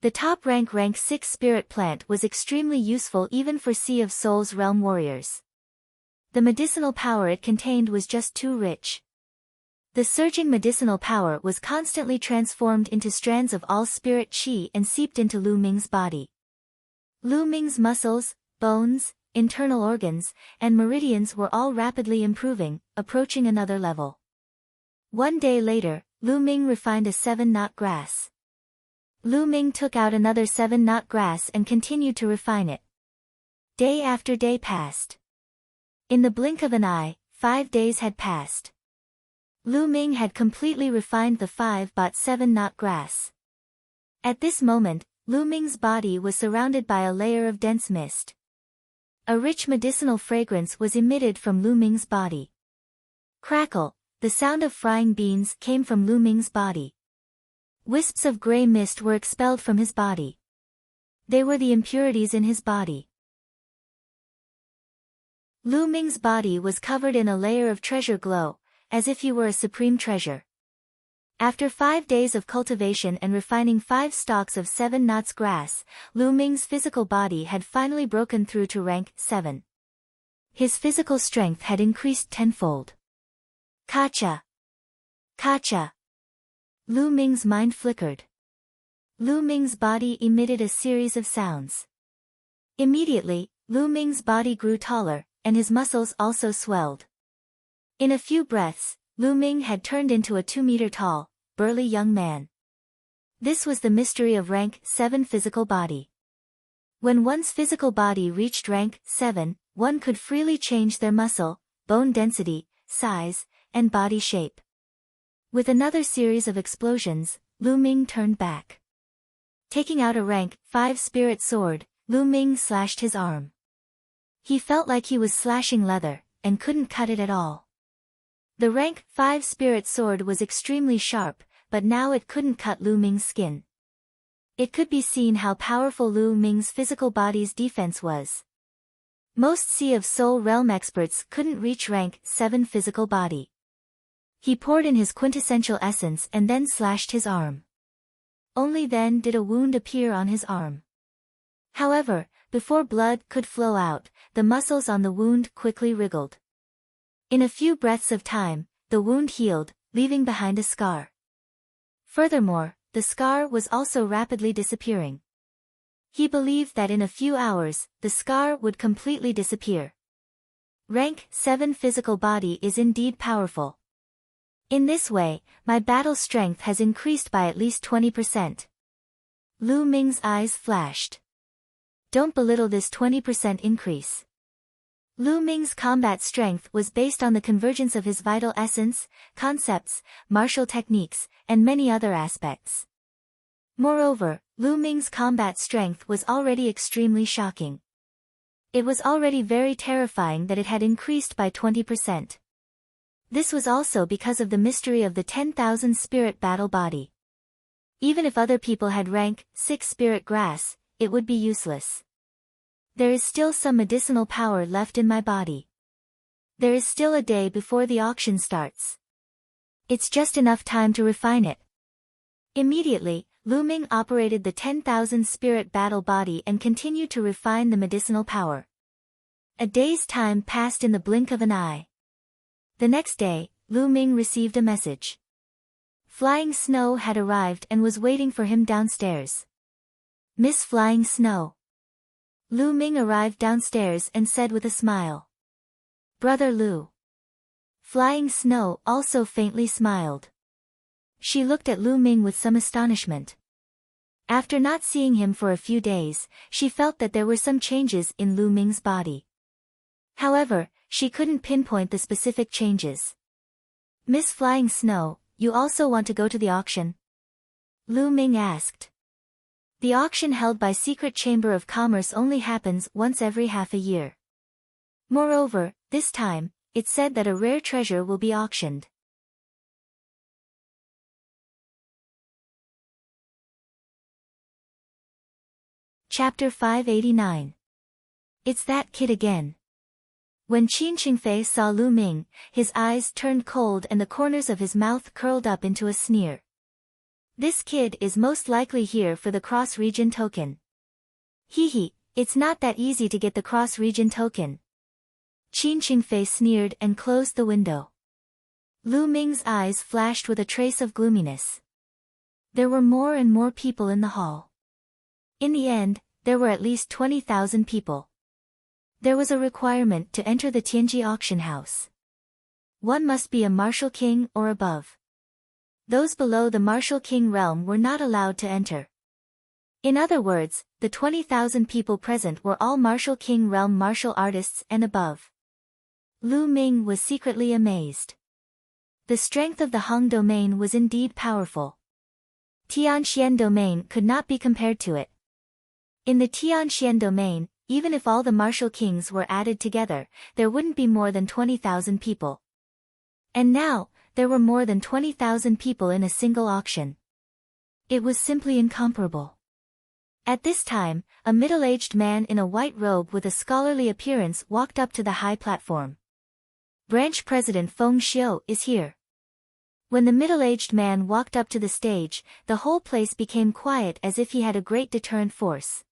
The top rank 6 spirit plant was extremely useful even for Sea of Souls realm warriors. The medicinal power it contained was just too rich. The surging medicinal power was constantly transformed into strands of all spirit chi and seeped into Lu Ming's body. Lu Ming's muscles, bones, internal organs, and meridians were all rapidly improving, approaching another level. One day later, Lu Ming refined a 7-knot grass. Lu Ming took out another 7-knot grass and continued to refine it. Day after day passed. In the blink of an eye, 5 days had passed. Lu Ming had completely refined the 5-7-knot grass. At this moment, Lu Ming's body was surrounded by a layer of dense mist. A rich medicinal fragrance was emitted from Lu Ming's body. Crackle, the sound of frying beans came from Lu Ming's body. Wisps of gray mist were expelled from his body. They were the impurities in his body. Lu Ming's body was covered in a layer of treasure glow, as if he were a supreme treasure. After 5 days of cultivation and refining 5 stalks of 7 knots grass, Lu Ming's physical body had finally broken through to rank 7. His physical strength had increased tenfold. Kacha! Kacha! Lu Ming's mind flickered. Lu Ming's body emitted a series of sounds. Immediately, Lu Ming's body grew taller, and his muscles also swelled. In a few breaths, Lu Ming had turned into a 2-meter-tall, burly young man. This was the mystery of rank 7 physical body. When one's physical body reached rank 7, one could freely change their muscle, bone density, size, and body shape. With another series of explosions, Lu Ming turned back. Taking out a rank 5 spirit sword, Lu Ming slashed his arm. He felt like he was slashing leather, and couldn't cut it at all. The rank 5 spirit sword was extremely sharp, but now it couldn't cut Lu Ming's skin. It could be seen how powerful Lu Ming's physical body's defense was. Most Sea of Soul realm experts couldn't reach rank 7 physical body. He poured in his quintessential essence and then slashed his arm. Only then did a wound appear on his arm. However, before blood could flow out, the muscles on the wound quickly wriggled. In a few breaths of time, the wound healed, leaving behind a scar. Furthermore, the scar was also rapidly disappearing. He believed that in a few hours, the scar would completely disappear. Rank 7 physical body is indeed powerful. In this way, my battle strength has increased by at least 20%. Lu Ming's eyes flashed. Don't belittle this 20% increase. Lu Ming's combat strength was based on the convergence of his vital essence, concepts, martial techniques, and many other aspects. Moreover, Lu Ming's combat strength was already extremely shocking. It was already very terrifying that it had increased by 20%. This was also because of the mystery of the 10,000 spirit battle body. Even if other people had rank 6 spirit grass, it would be useless. There is still some medicinal power left in my body. There is still a day before the auction starts. It's just enough time to refine it. Immediately, Lu Ming operated the 10,000 spirit battle body and continued to refine the medicinal power. A day's time passed in the blink of an eye. The next day, Lu Ming received a message. Flying Snow had arrived and was waiting for him downstairs. Miss Flying Snow. Lu Ming arrived downstairs and said with a smile. Brother Lu. Flying Snow also faintly smiled. She looked at Lu Ming with some astonishment. After not seeing him for a few days, she felt that there were some changes in Lu Ming's body. However, she couldn't pinpoint the specific changes. Miss Flying Snow, you also want to go to the auction? Lu Ming asked. The auction held by Secret Chamber of Commerce only happens once every half a year. Moreover, this time, it's said that a rare treasure will be auctioned. Chapter 589. It's that kid again. When Qin Qingfei saw Lu Ming, his eyes turned cold and the corners of his mouth curled up into a sneer. This kid is most likely here for the cross-region token. Hee, it's not that easy to get the cross-region token. Qin Qingfei sneered and closed the window. Lu Ming's eyes flashed with a trace of gloominess. There were more and more people in the hall. In the end, there were at least 20,000 people. There was a requirement to enter the Tianji auction house. One must be a martial king or above. Those below the martial king realm were not allowed to enter. In other words, the 20,000 people present were all martial king realm martial artists and above. Lu Ming was secretly amazed. The strength of the Hong domain was indeed powerful. Tianxian domain could not be compared to it. In the Tianxian domain, even if all the martial kings were added together, there wouldn't be more than 20,000 people. And now, there were more than 20,000 people in a single auction. It was simply incomparable. At this time, a middle-aged man in a white robe with a scholarly appearance walked up to the high platform. Branch President Feng Xiu is here. When the middle-aged man walked up to the stage, the whole place became quiet as if he had a great deterrent force.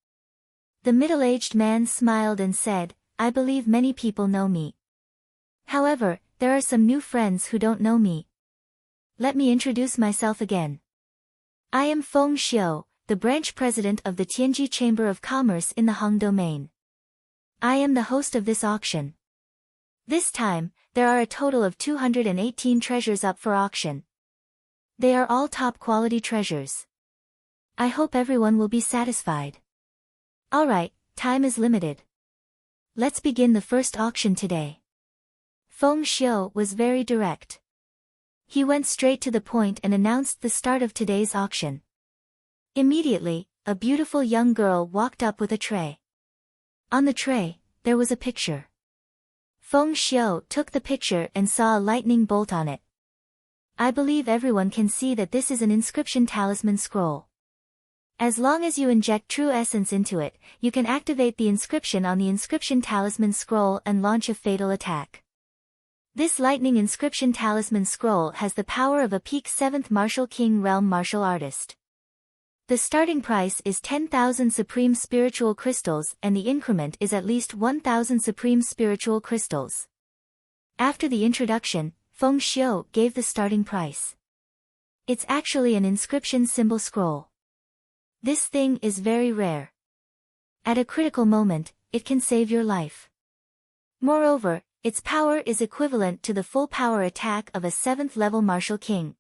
The middle-aged man smiled and said, I believe many people know me. However, there are some new friends who don't know me. Let me introduce myself again. I am Feng Xiu, the branch president of the Tianji Chamber of Commerce in the Hong domain. I am the host of this auction. This time, there are a total of 218 treasures up for auction. They are all top-quality treasures. I hope everyone will be satisfied. Alright, time is limited. Let's begin the first auction today. Feng Xiu was very direct. He went straight to the point and announced the start of today's auction. Immediately, a beautiful young girl walked up with a tray. On the tray, there was a picture. Feng Xiu took the picture and saw a lightning bolt on it. I believe everyone can see that this is an inscription talisman scroll. As long as you inject true essence into it, you can activate the inscription on the inscription talisman scroll and launch a fatal attack. This lightning inscription talisman scroll has the power of a peak 7th martial king realm martial artist. The starting price is 10,000 supreme spiritual crystals and the increment is at least 1,000 supreme spiritual crystals. After the introduction, Feng Xiu gave the starting price. It's actually an inscription symbol scroll. This thing is very rare. At a critical moment, it can save your life. Moreover, its power is equivalent to the full power attack of a 7th level martial king.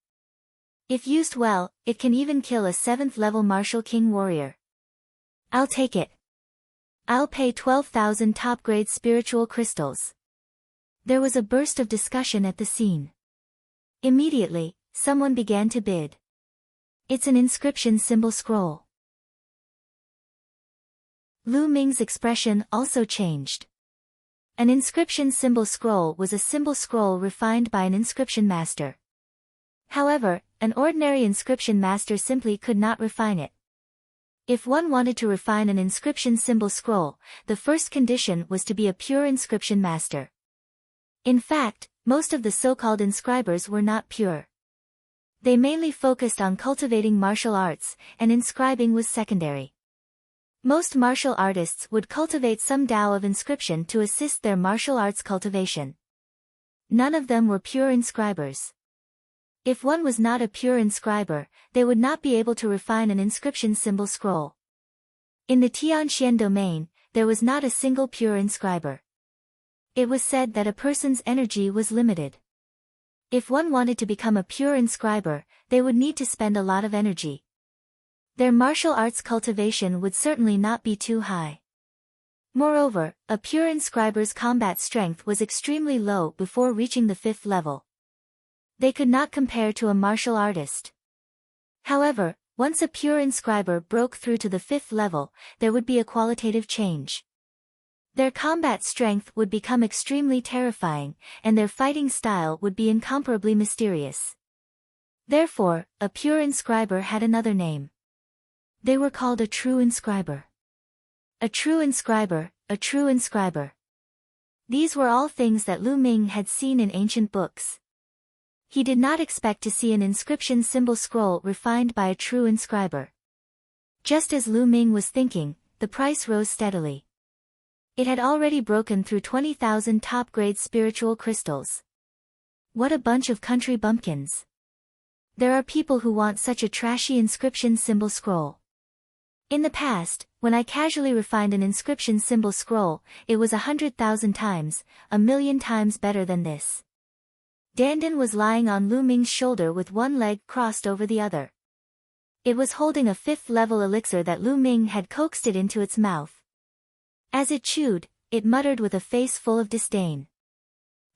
If used well, it can even kill a 7th level martial king warrior. I'll take it. I'll pay 12,000 top-grade spiritual crystals. There was a burst of discussion at the scene. Immediately, someone began to bid. It's an inscription symbol scroll. Lu Ming's expression also changed. An inscription symbol scroll was a symbol scroll refined by an inscription master. However, an ordinary inscription master simply could not refine it. If one wanted to refine an inscription symbol scroll, the first condition was to be a pure inscription master. In fact, most of the so-called inscribers were not pure. They mainly focused on cultivating martial arts, and inscribing was secondary. Most martial artists would cultivate some Tao of inscription to assist their martial arts cultivation. None of them were pure inscribers. If one was not a pure inscriber, they would not be able to refine an inscription symbol scroll. In the Tianxian domain, there was not a single pure inscriber. It was said that a person's energy was limited. If one wanted to become a pure inscriber, they would need to spend a lot of energy. Their martial arts cultivation would certainly not be too high. Moreover, a pure inscriber's combat strength was extremely low before reaching the 5th level. They could not compare to a martial artist. However, once a pure inscriber broke through to the 5th level, there would be a qualitative change. Their combat strength would become extremely terrifying, and their fighting style would be incomparably mysterious. Therefore, a pure inscriber had another name. They were called a true inscriber. A true inscriber, a true inscriber. These were all things that Lu Ming had seen in ancient books. He did not expect to see an inscription symbol scroll refined by a true inscriber. Just as Lu Ming was thinking, the price rose steadily. It had already broken through 20,000 top-grade spiritual crystals. What a bunch of country bumpkins. There are people who want such a trashy inscription symbol scroll. In the past, when I casually refined an inscription symbol scroll, it was 100,000 times, 1,000,000 times better than this. Dandan was lying on Lu Ming's shoulder with one leg crossed over the other. It was holding a 5th-level elixir that Lu Ming had coaxed it into its mouth. As it chewed, it muttered with a face full of disdain.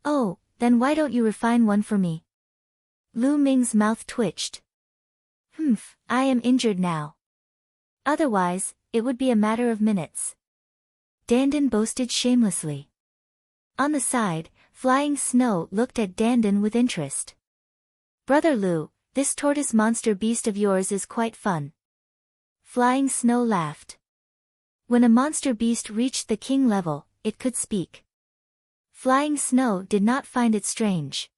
"Oh, then why don't you refine one for me?" Lu Ming's mouth twitched. I am injured now. Otherwise, it would be a matter of minutes." Dandan boasted shamelessly. On the side, Flying Snow looked at Dandan with interest. "Brother Lu, this tortoise monster beast of yours is quite fun." Flying Snow laughed. When a monster beast reached the king level, it could speak. Flying Snow did not find it strange.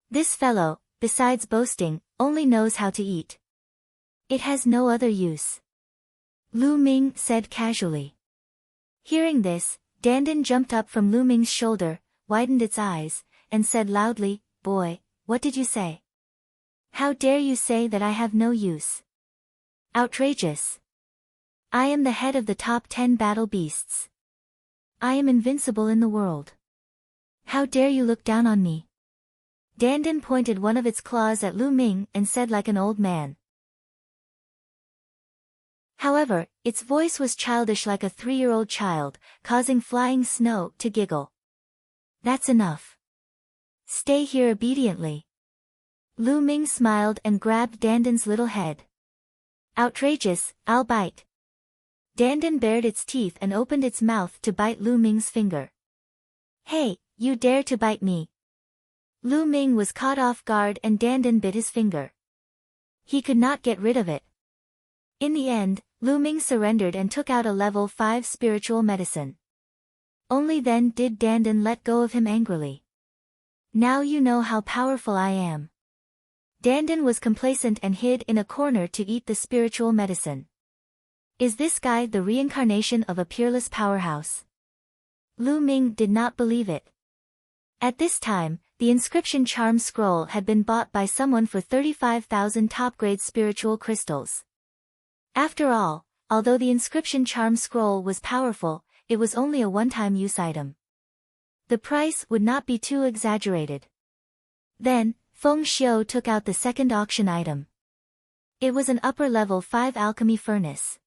This fellow, besides boasting, only knows how to eat. It has no other use. Lu Ming said casually. Hearing this, Dandan jumped up from Lu Ming's shoulder, widened its eyes, and said loudly, "Boy, what did you say? How dare you say that I have no use? Outrageous! I am the head of the top 10 battle beasts. I am invincible in the world. How dare you look down on me?" Dandan pointed one of its claws at Lu Ming and said like an old man. However, its voice was childish like a 3-year-old child, causing Flying Snow to giggle. "That's enough. Stay here obediently." Lu Ming smiled and grabbed Dandan's little head. "Outrageous, I'll bite." Dandan bared its teeth and opened its mouth to bite Lu Ming's finger. "Hey, you dare to bite me!" Lu Ming was caught off guard and Dandan bit his finger. He could not get rid of it. In the end, Lu Ming surrendered and took out a level 5 spiritual medicine. Only then did Dandan let go of him angrily. "Now you know how powerful I am." Dandan was complacent and hid in a corner to eat the spiritual medicine. Is this guy the reincarnation of a peerless powerhouse? Lu Ming did not believe it. At this time, the inscription charm scroll had been bought by someone for 35,000 top-grade spiritual crystals. After all, although the inscription charm scroll was powerful, it was only a one-time use item. The price would not be too exaggerated. Then, Feng Xiu took out the second auction item. It was an upper-level 5 alchemy furnace.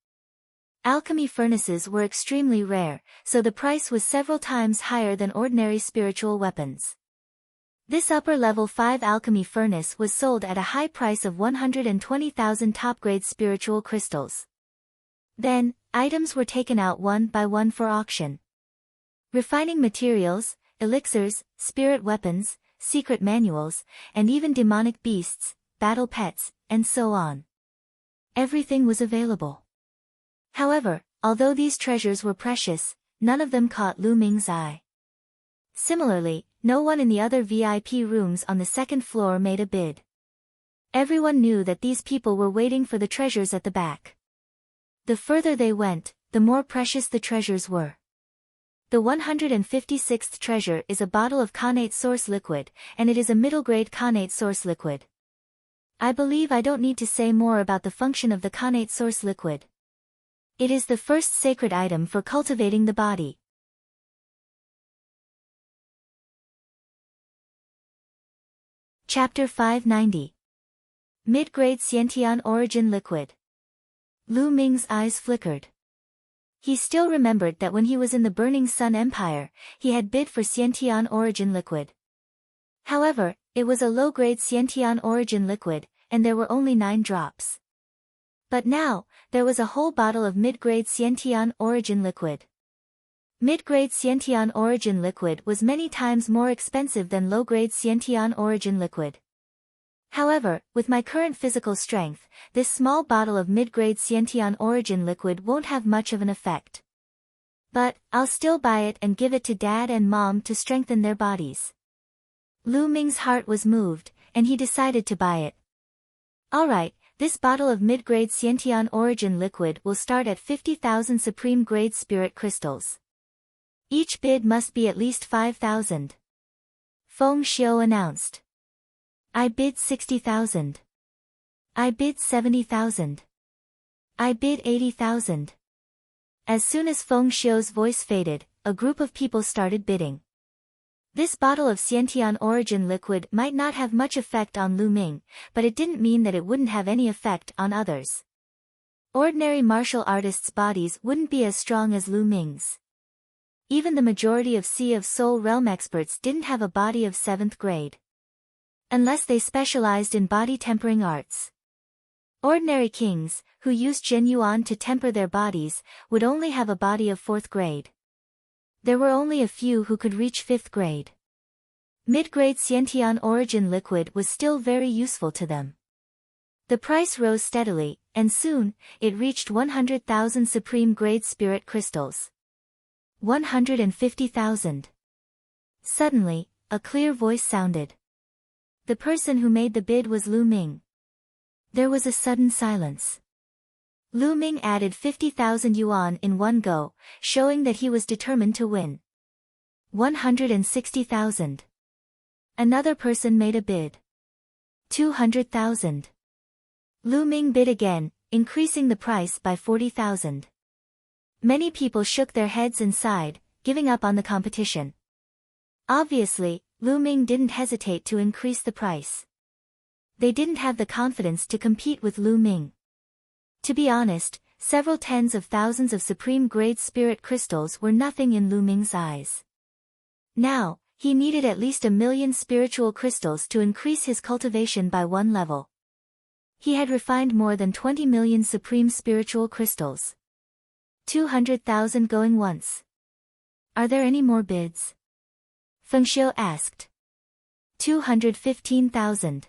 Alchemy furnaces were extremely rare, so the price was several times higher than ordinary spiritual weapons. This upper-level 5 alchemy furnace was sold at a high price of 120,000 top-grade spiritual crystals. Then, items were taken out one by one for auction. Refining materials, elixirs, spirit weapons, secret manuals, and even demonic beasts, battle pets, and so on. Everything was available. However, although these treasures were precious, none of them caught Lu Ming's eye. Similarly, no one in the other VIP rooms on the second floor made a bid. Everyone knew that these people were waiting for the treasures at the back. The further they went, the more precious the treasures were. The 156th treasure is a bottle of connate source liquid, and it is a middle-grade connate source liquid. I believe I don't need to say more about the function of the connate source liquid. It is the first sacred item for cultivating the body. Chapter 590. Mid-grade Xiantian origin liquid. Lu Ming's eyes flickered. He still remembered that when he was in the Burning Sun Empire, he had bid for Xiantian origin liquid. However, it was a low-grade Xiantian origin liquid, and there were only 9 drops. But now, there was a whole bottle of mid-grade Xiantian origin liquid. Mid-grade Xiantian origin liquid was many times more expensive than low-grade Xiantian origin liquid. However, with my current physical strength, this small bottle of mid-grade Xiantian origin liquid won't have much of an effect. But, I'll still buy it and give it to Dad and Mom to strengthen their bodies. Lu Ming's heart was moved, and he decided to buy it. Alright, this bottle of mid-grade Xiantian origin liquid will start at 50,000 supreme-grade spirit crystals. Each bid must be at least 5,000. Feng Xiu announced. I bid 60,000. I bid 70,000. I bid 80,000. As soon as Feng Xiu's voice faded, a group of people started bidding. This bottle of Xiantian origin liquid might not have much effect on Lu Ming, but it didn't mean that it wouldn't have any effect on others. Ordinary martial artists' bodies wouldn't be as strong as Lu Ming's. Even the majority of Sea of Soul Realm experts didn't have a body of 7th grade. Unless they specialized in body tempering arts. Ordinary kings, who used Zhen Yuan to temper their bodies, would only have a body of 4th grade. There were only a few who could reach 5th grade. Mid-grade Xiantian origin liquid was still very useful to them. The price rose steadily, and soon, it reached 100,000 supreme-grade spirit crystals. 150,000. Suddenly, a clear voice sounded. The person who made the bid was Lu Ming. There was a sudden silence. Lu Ming added 50,000 yuan in one go, showing that he was determined to win. 160,000. Another person made a bid. 200,000. Lu Ming bid again, increasing the price by 40,000. Many people shook their heads and sighed, giving up on the competition. Obviously, Lu Ming didn't hesitate to increase the price. They didn't have the confidence to compete with Lu Ming. To be honest, several tens of thousands of supreme-grade spirit crystals were nothing in Lu Ming's eyes. Now, he needed at least 1,000,000 spiritual crystals to increase his cultivation by 1 level. He had refined more than 20 million supreme spiritual crystals. 200,000 going once. Are there any more bids? Feng Xiu asked. 215,000.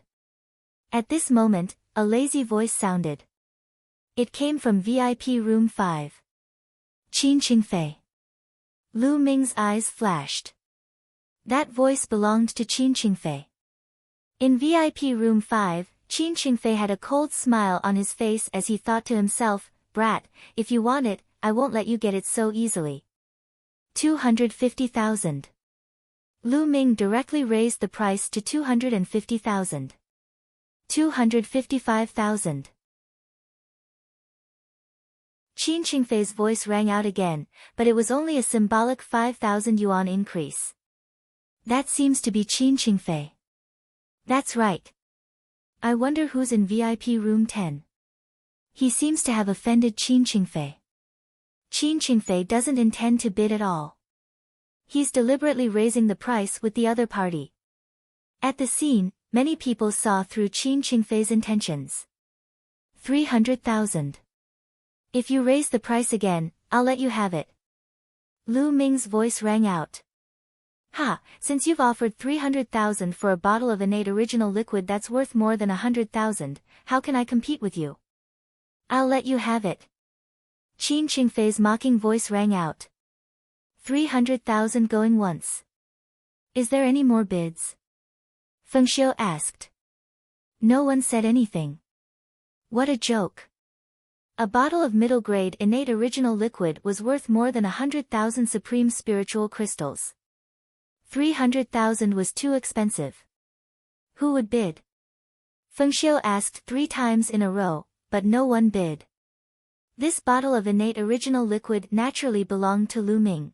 At this moment, a lazy voice sounded. It came from VIP room 5. Qin Qingfei. Lu Ming's eyes flashed. That voice belonged to Qin Qingfei. In VIP room 5, Qin Qingfei had a cold smile on his face as he thought to himself, "Brat, if you want it, I won't let you get it so easily." 250,000. Lu Ming directly raised the price to 250,000. 255,000. Qin Qingfei's voice rang out again, but it was only a symbolic 5,000 yuan increase. That seems to be Qin Qingfei. That's right. I wonder who's in VIP room 10. He seems to have offended Qin Qingfei. Qin Qingfei doesn't intend to bid at all. He's deliberately raising the price with the other party. At the scene, many people saw through Qin Qingfei's intentions. 300,000. If you raise the price again, I'll let you have it. Lu Ming's voice rang out. Ha, since you've offered 300,000 for a bottle of innate original liquid that's worth more than 100,000, how can I compete with you? I'll let you have it. Qin Qingfei's mocking voice rang out. 300,000 going once. Is there any more bids? Feng Xiu asked. No one said anything. What a joke. A bottle of middle-grade innate original liquid was worth more than 100,000 supreme spiritual crystals. 300,000 was too expensive. Who would bid? Fengxiu asked 3 times in a row, but no one bid. This bottle of innate original liquid naturally belonged to Lu Ming.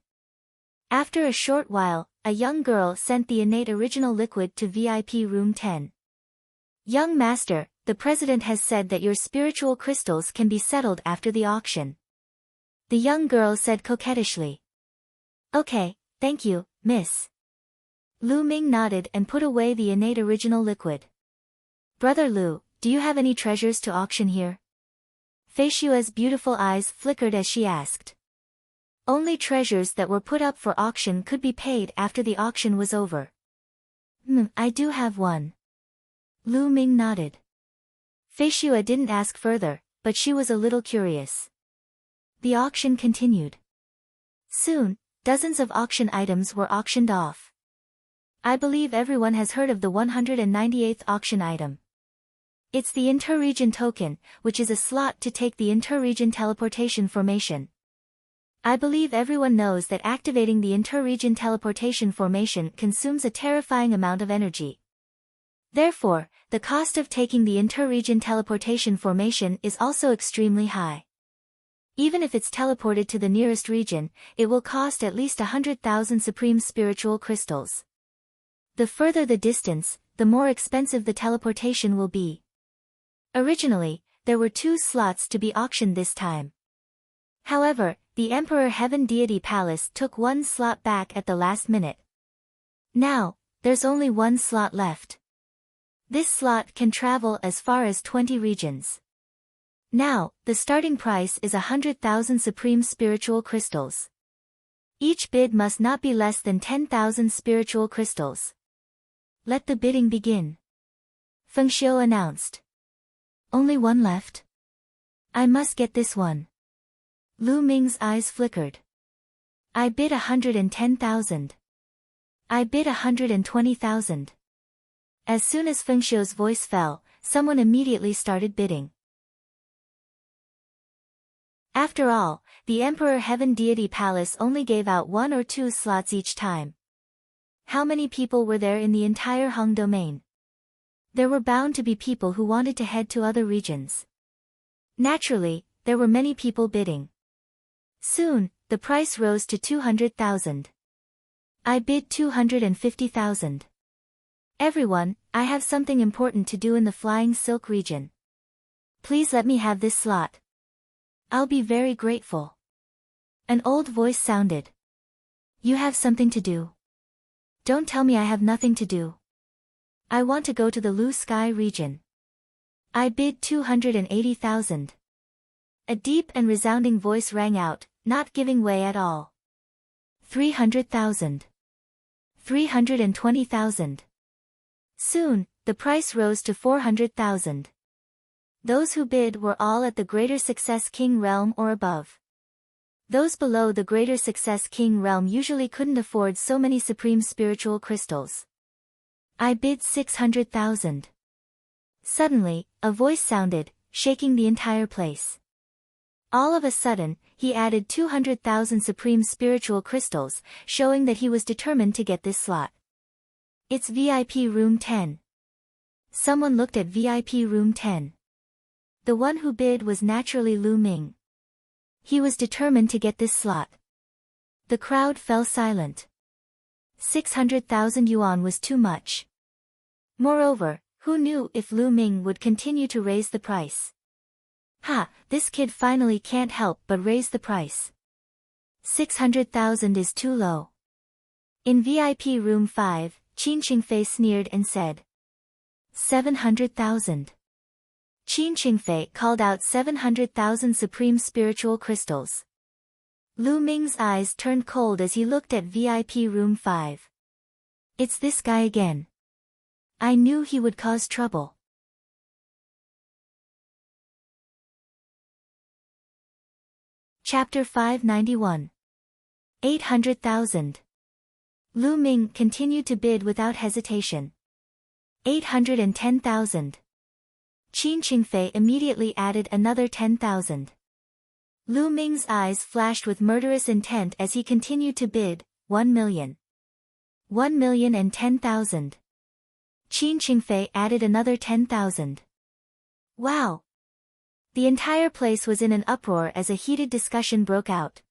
After a short while, a young girl sent the innate original liquid to VIP room 10. Young master, the president has said that your spiritual crystals can be settled after the auction. The young girl said coquettishly. Okay, thank you, miss. Lu Ming nodded and put away the innate original liquid. Brother Lu, do you have any treasures to auction here? Fei Xue's beautiful eyes flickered as she asked. Only treasures that were put up for auction could be paid after the auction was over. I do have one. Lu Ming nodded. Fei Xue didn't ask further, but she was a little curious. The auction continued. Soon, dozens of auction items were auctioned off. I believe everyone has heard of the 198th auction item. It's the inter-region token, which is a slot to take the inter-region teleportation formation. I believe everyone knows that activating the inter-region teleportation formation consumes a terrifying amount of energy. Therefore, the cost of taking the inter-region teleportation formation is also extremely high. Even if it's teleported to the nearest region, it will cost at least 100,000 supreme spiritual crystals. The further the distance, the more expensive the teleportation will be. Originally, there were 2 slots to be auctioned this time. However, the Emperor Heaven Deity Palace took 1 slot back at the last minute. Now, there's only 1 slot left. This slot can travel as far as 20 regions. Now, the starting price is 100,000 supreme spiritual crystals. Each bid must not be less than 10,000 spiritual crystals. Let the bidding begin. Fengxiu announced. Only 1 left? I must get this one. Lu Ming's eyes flickered. I bid 110,000. I bid 120,000. As soon as Fengxiu's voice fell, someone immediately started bidding. After all, the Emperor Heaven Deity Palace only gave out 1 or 2 slots each time. How many people were there in the entire Hong domain? There were bound to be people who wanted to head to other regions. Naturally, there were many people bidding. Soon, the price rose to 200,000. I bid 250,000. Everyone, I have something important to do in the Flying Silk region. Please let me have this slot. I'll be very grateful. An old voice sounded. You have something to do. Don't tell me I have nothing to do. I want to go to the Lu Sky region. I bid 280,000. A deep and resounding voice rang out, not giving way at all. 300,000. 320,000. Soon, the price rose to 400,000. Those who bid were all at the Greater Success King realm or above. Those below the Greater Success King realm usually couldn't afford so many supreme spiritual crystals. I bid 600,000. Suddenly, a voice sounded, shaking the entire place. All of a sudden, he added 200,000 supreme spiritual crystals, showing that he was determined to get this slot. It's VIP room 10. Someone looked at VIP room 10. The one who bid was naturally Lu Ming. He was determined to get this slot. The crowd fell silent. 600,000 yuan was too much. Moreover, who knew if Lu Ming would continue to raise the price? This kid finally can't help but raise the price. 600,000 is too low. In VIP room 5, Qin Qingfei sneered and said. 700,000. Qin Qingfei called out 700,000 supreme spiritual crystals. Lu Ming's eyes turned cold as he looked at VIP room 5. It's this guy again. I knew he would cause trouble. Chapter 591. 800,000. Lu Ming continued to bid without hesitation. 810,000. Qin Qingfei immediately added another 10,000. Lu Ming's eyes flashed with murderous intent as he continued to bid, 1 million. 1,010,000. Qin Qingfei added another 10,000. Wow! The entire place was in an uproar as a heated discussion broke out.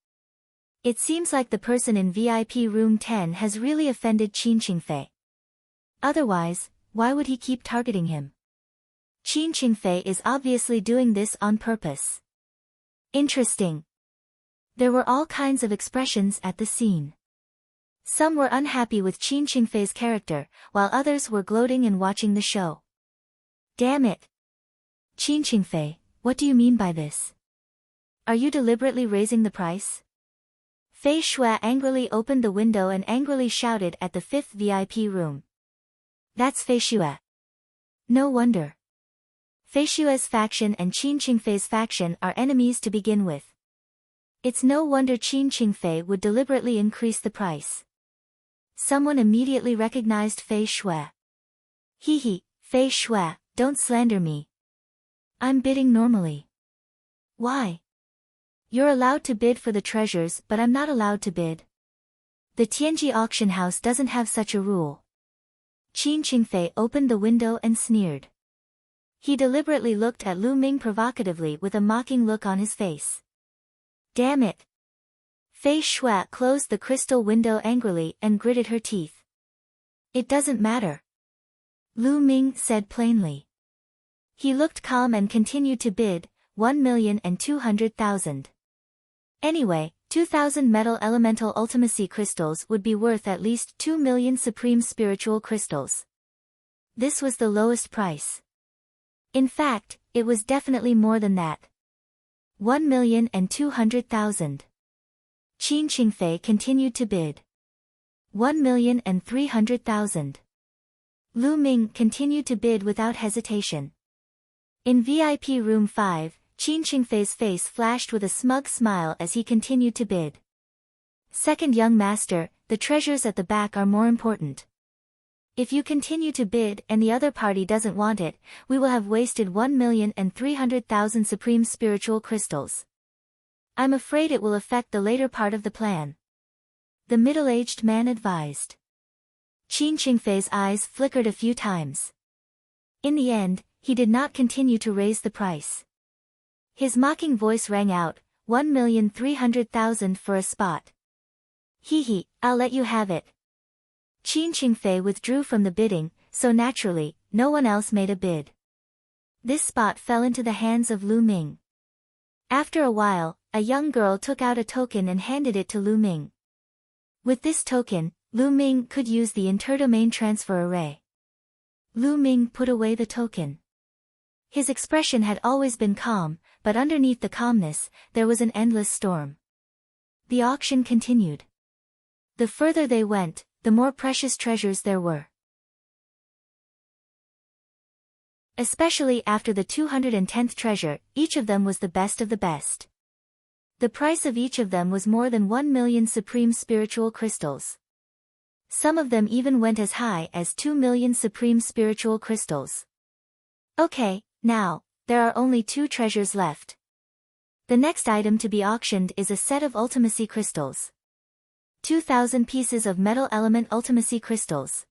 It seems like the person in VIP room 10 has really offended Qin Qingfei. Otherwise, why would he keep targeting him? Qin Qingfei is obviously doing this on purpose. Interesting. There were all kinds of expressions at the scene. Some were unhappy with Qin Qingfei's character, while others were gloating and watching the show. Damn it! Qin Qingfei, what do you mean by this? Are you deliberately raising the price? Fei Shui angrily opened the window and angrily shouted at the 5th VIP room. That's Fei Shui. No wonder. Fei Shui's faction and Qin Qingfei's faction are enemies to begin with. It's no wonder Qin Qingfei would deliberately increase the price. Someone immediately recognized Fei Shui. Hee, Fei Shui, don't slander me. I'm bidding normally. Why? You're allowed to bid for the treasures, but I'm not allowed to bid. The Tianji auction house doesn't have such a rule. Qin Qingfei opened the window and sneered. He deliberately looked at Lu Ming provocatively with a mocking look on his face. Damn it! Fei Shui closed the crystal window angrily and gritted her teeth. It doesn't matter. Lu Ming said plainly. He looked calm and continued to bid, 1,200,000. Anyway, 2,000 metal elemental ultimacy crystals would be worth at least 2 million supreme spiritual crystals. This was the lowest price. In fact, it was definitely more than that. 1,200,000. Qin Qingfei continued to bid. 1,300,000. Lu Ming continued to bid without hesitation. In VIP room 5, Qin Qingfei's face flashed with a smug smile as he continued to bid. Second young master, the treasures at the back are more important. If you continue to bid and the other party doesn't want it, we will have wasted 1,300,000 supreme spiritual crystals. I'm afraid it will affect the later part of the plan. The middle-aged man advised. Qin Qingfei's eyes flickered a few times. In the end, he did not continue to raise the price. His mocking voice rang out, 1,300,000 for a spot. Hee, I'll let you have it. Qin Qingfei withdrew from the bidding, so naturally, no one else made a bid. This spot fell into the hands of Lu Ming. After a while, a young girl took out a token and handed it to Lu Ming. With this token, Lu Ming could use the interdomain transfer array. Lu Ming put away the token. His expression had always been calm, but underneath the calmness, there was an endless storm. The auction continued. The further they went, the more precious treasures there were. Especially after the 210th treasure, each of them was the best of the best. The price of each of them was more than 1 million supreme spiritual crystals. Some of them even went as high as 2 million supreme spiritual crystals. Okay, now, there are only 2 treasures left. The next item to be auctioned is a set of ultimacy crystals. 2,000 pieces of metal element ultimacy crystals.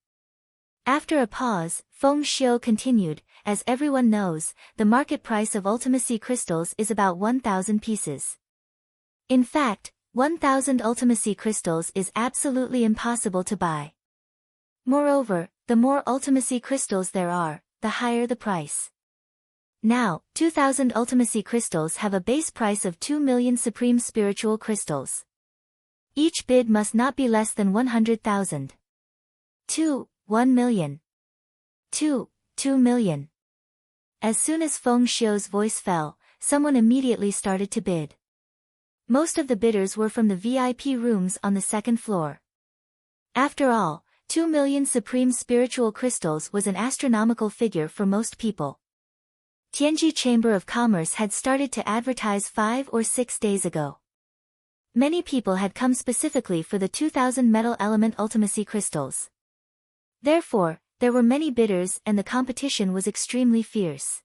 After a pause, Feng Xiu continued, as everyone knows, the market price of ultimacy crystals is about 1,000 pieces. In fact, 1,000 ultimacy crystals is absolutely impossible to buy. Moreover, the more ultimacy crystals there are, the higher the price. Now, 2,000 ultimacy crystals have a base price of 2 million supreme spiritual crystals. Each bid must not be less than 100,000. 1 million. 2 million. As soon as Feng Xiu's voice fell, someone immediately started to bid. Most of the bidders were from the VIP rooms on the second floor. After all, 2 million supreme spiritual crystals was an astronomical figure for most people. Tianji Chamber of Commerce had started to advertise 5 or 6 days ago. Many people had come specifically for the 2,000 metal element ultimacy crystals. Therefore, there were many bidders and the competition was extremely fierce.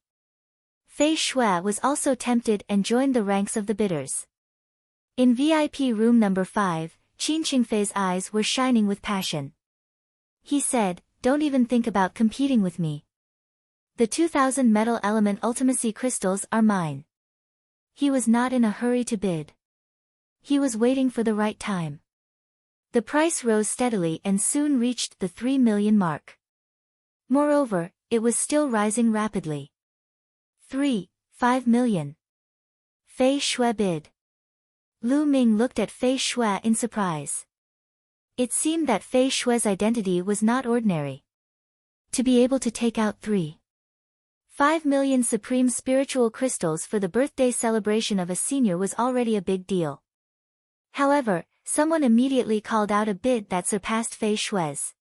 Fei Shui was also tempted and joined the ranks of the bidders. In VIP room number 5, Qin Qingfei's eyes were shining with passion. He said, "Don't even think about competing with me. The 2000 metal element ultimacy crystals are mine." He was not in a hurry to bid. He was waiting for the right time. The price rose steadily and soon reached the 3 million mark. Moreover, it was still rising rapidly. 5 million. Fei Shui bid. Lu Ming looked at Fei Shui in surprise. It seemed that Fei Shui's identity was not ordinary. To be able to take out 5 million supreme spiritual crystals for the birthday celebration of a senior was already a big deal. However, someone immediately called out a bid that surpassed Fei Shui's.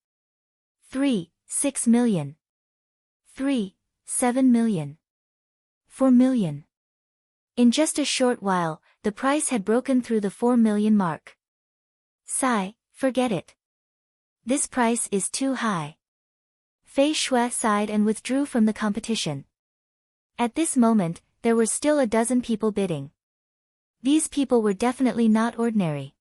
6 million. 7 million. 4 million. In just a short while, the price had broken through the 4 million mark. Sigh, forget it. This price is too high. Fei Shui sighed and withdrew from the competition. At this moment, there were still a dozen people bidding. These people were definitely not ordinary.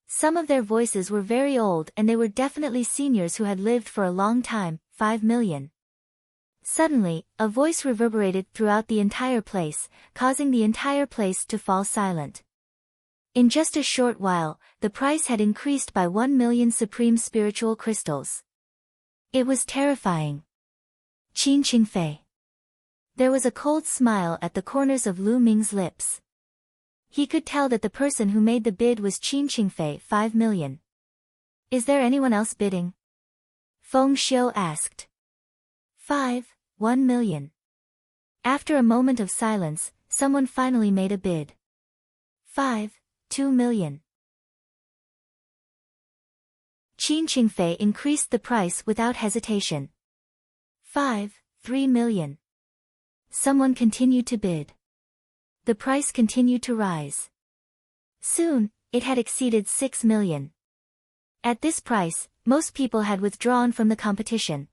Some of their voices were very old and they were definitely seniors who had lived for a long time. 5 million. Suddenly, a voice reverberated throughout the entire place, causing the entire place to fall silent. In just a short while, the price had increased by 1 million supreme spiritual crystals. It was terrifying. Qin Qingfei. There was a cold smile at the corners of Lu Ming's lips. He could tell that the person who made the bid was Qin Qingfei. 5 million. Is there anyone else bidding? Feng Xiu asked. 1 million. After a moment of silence, someone finally made a bid. 2 million. Qin Qingfei increased the price without hesitation. 3 million. Someone continued to bid. The price continued to rise. Soon, it had exceeded 6 million. At this price, most people had withdrawn from the competition.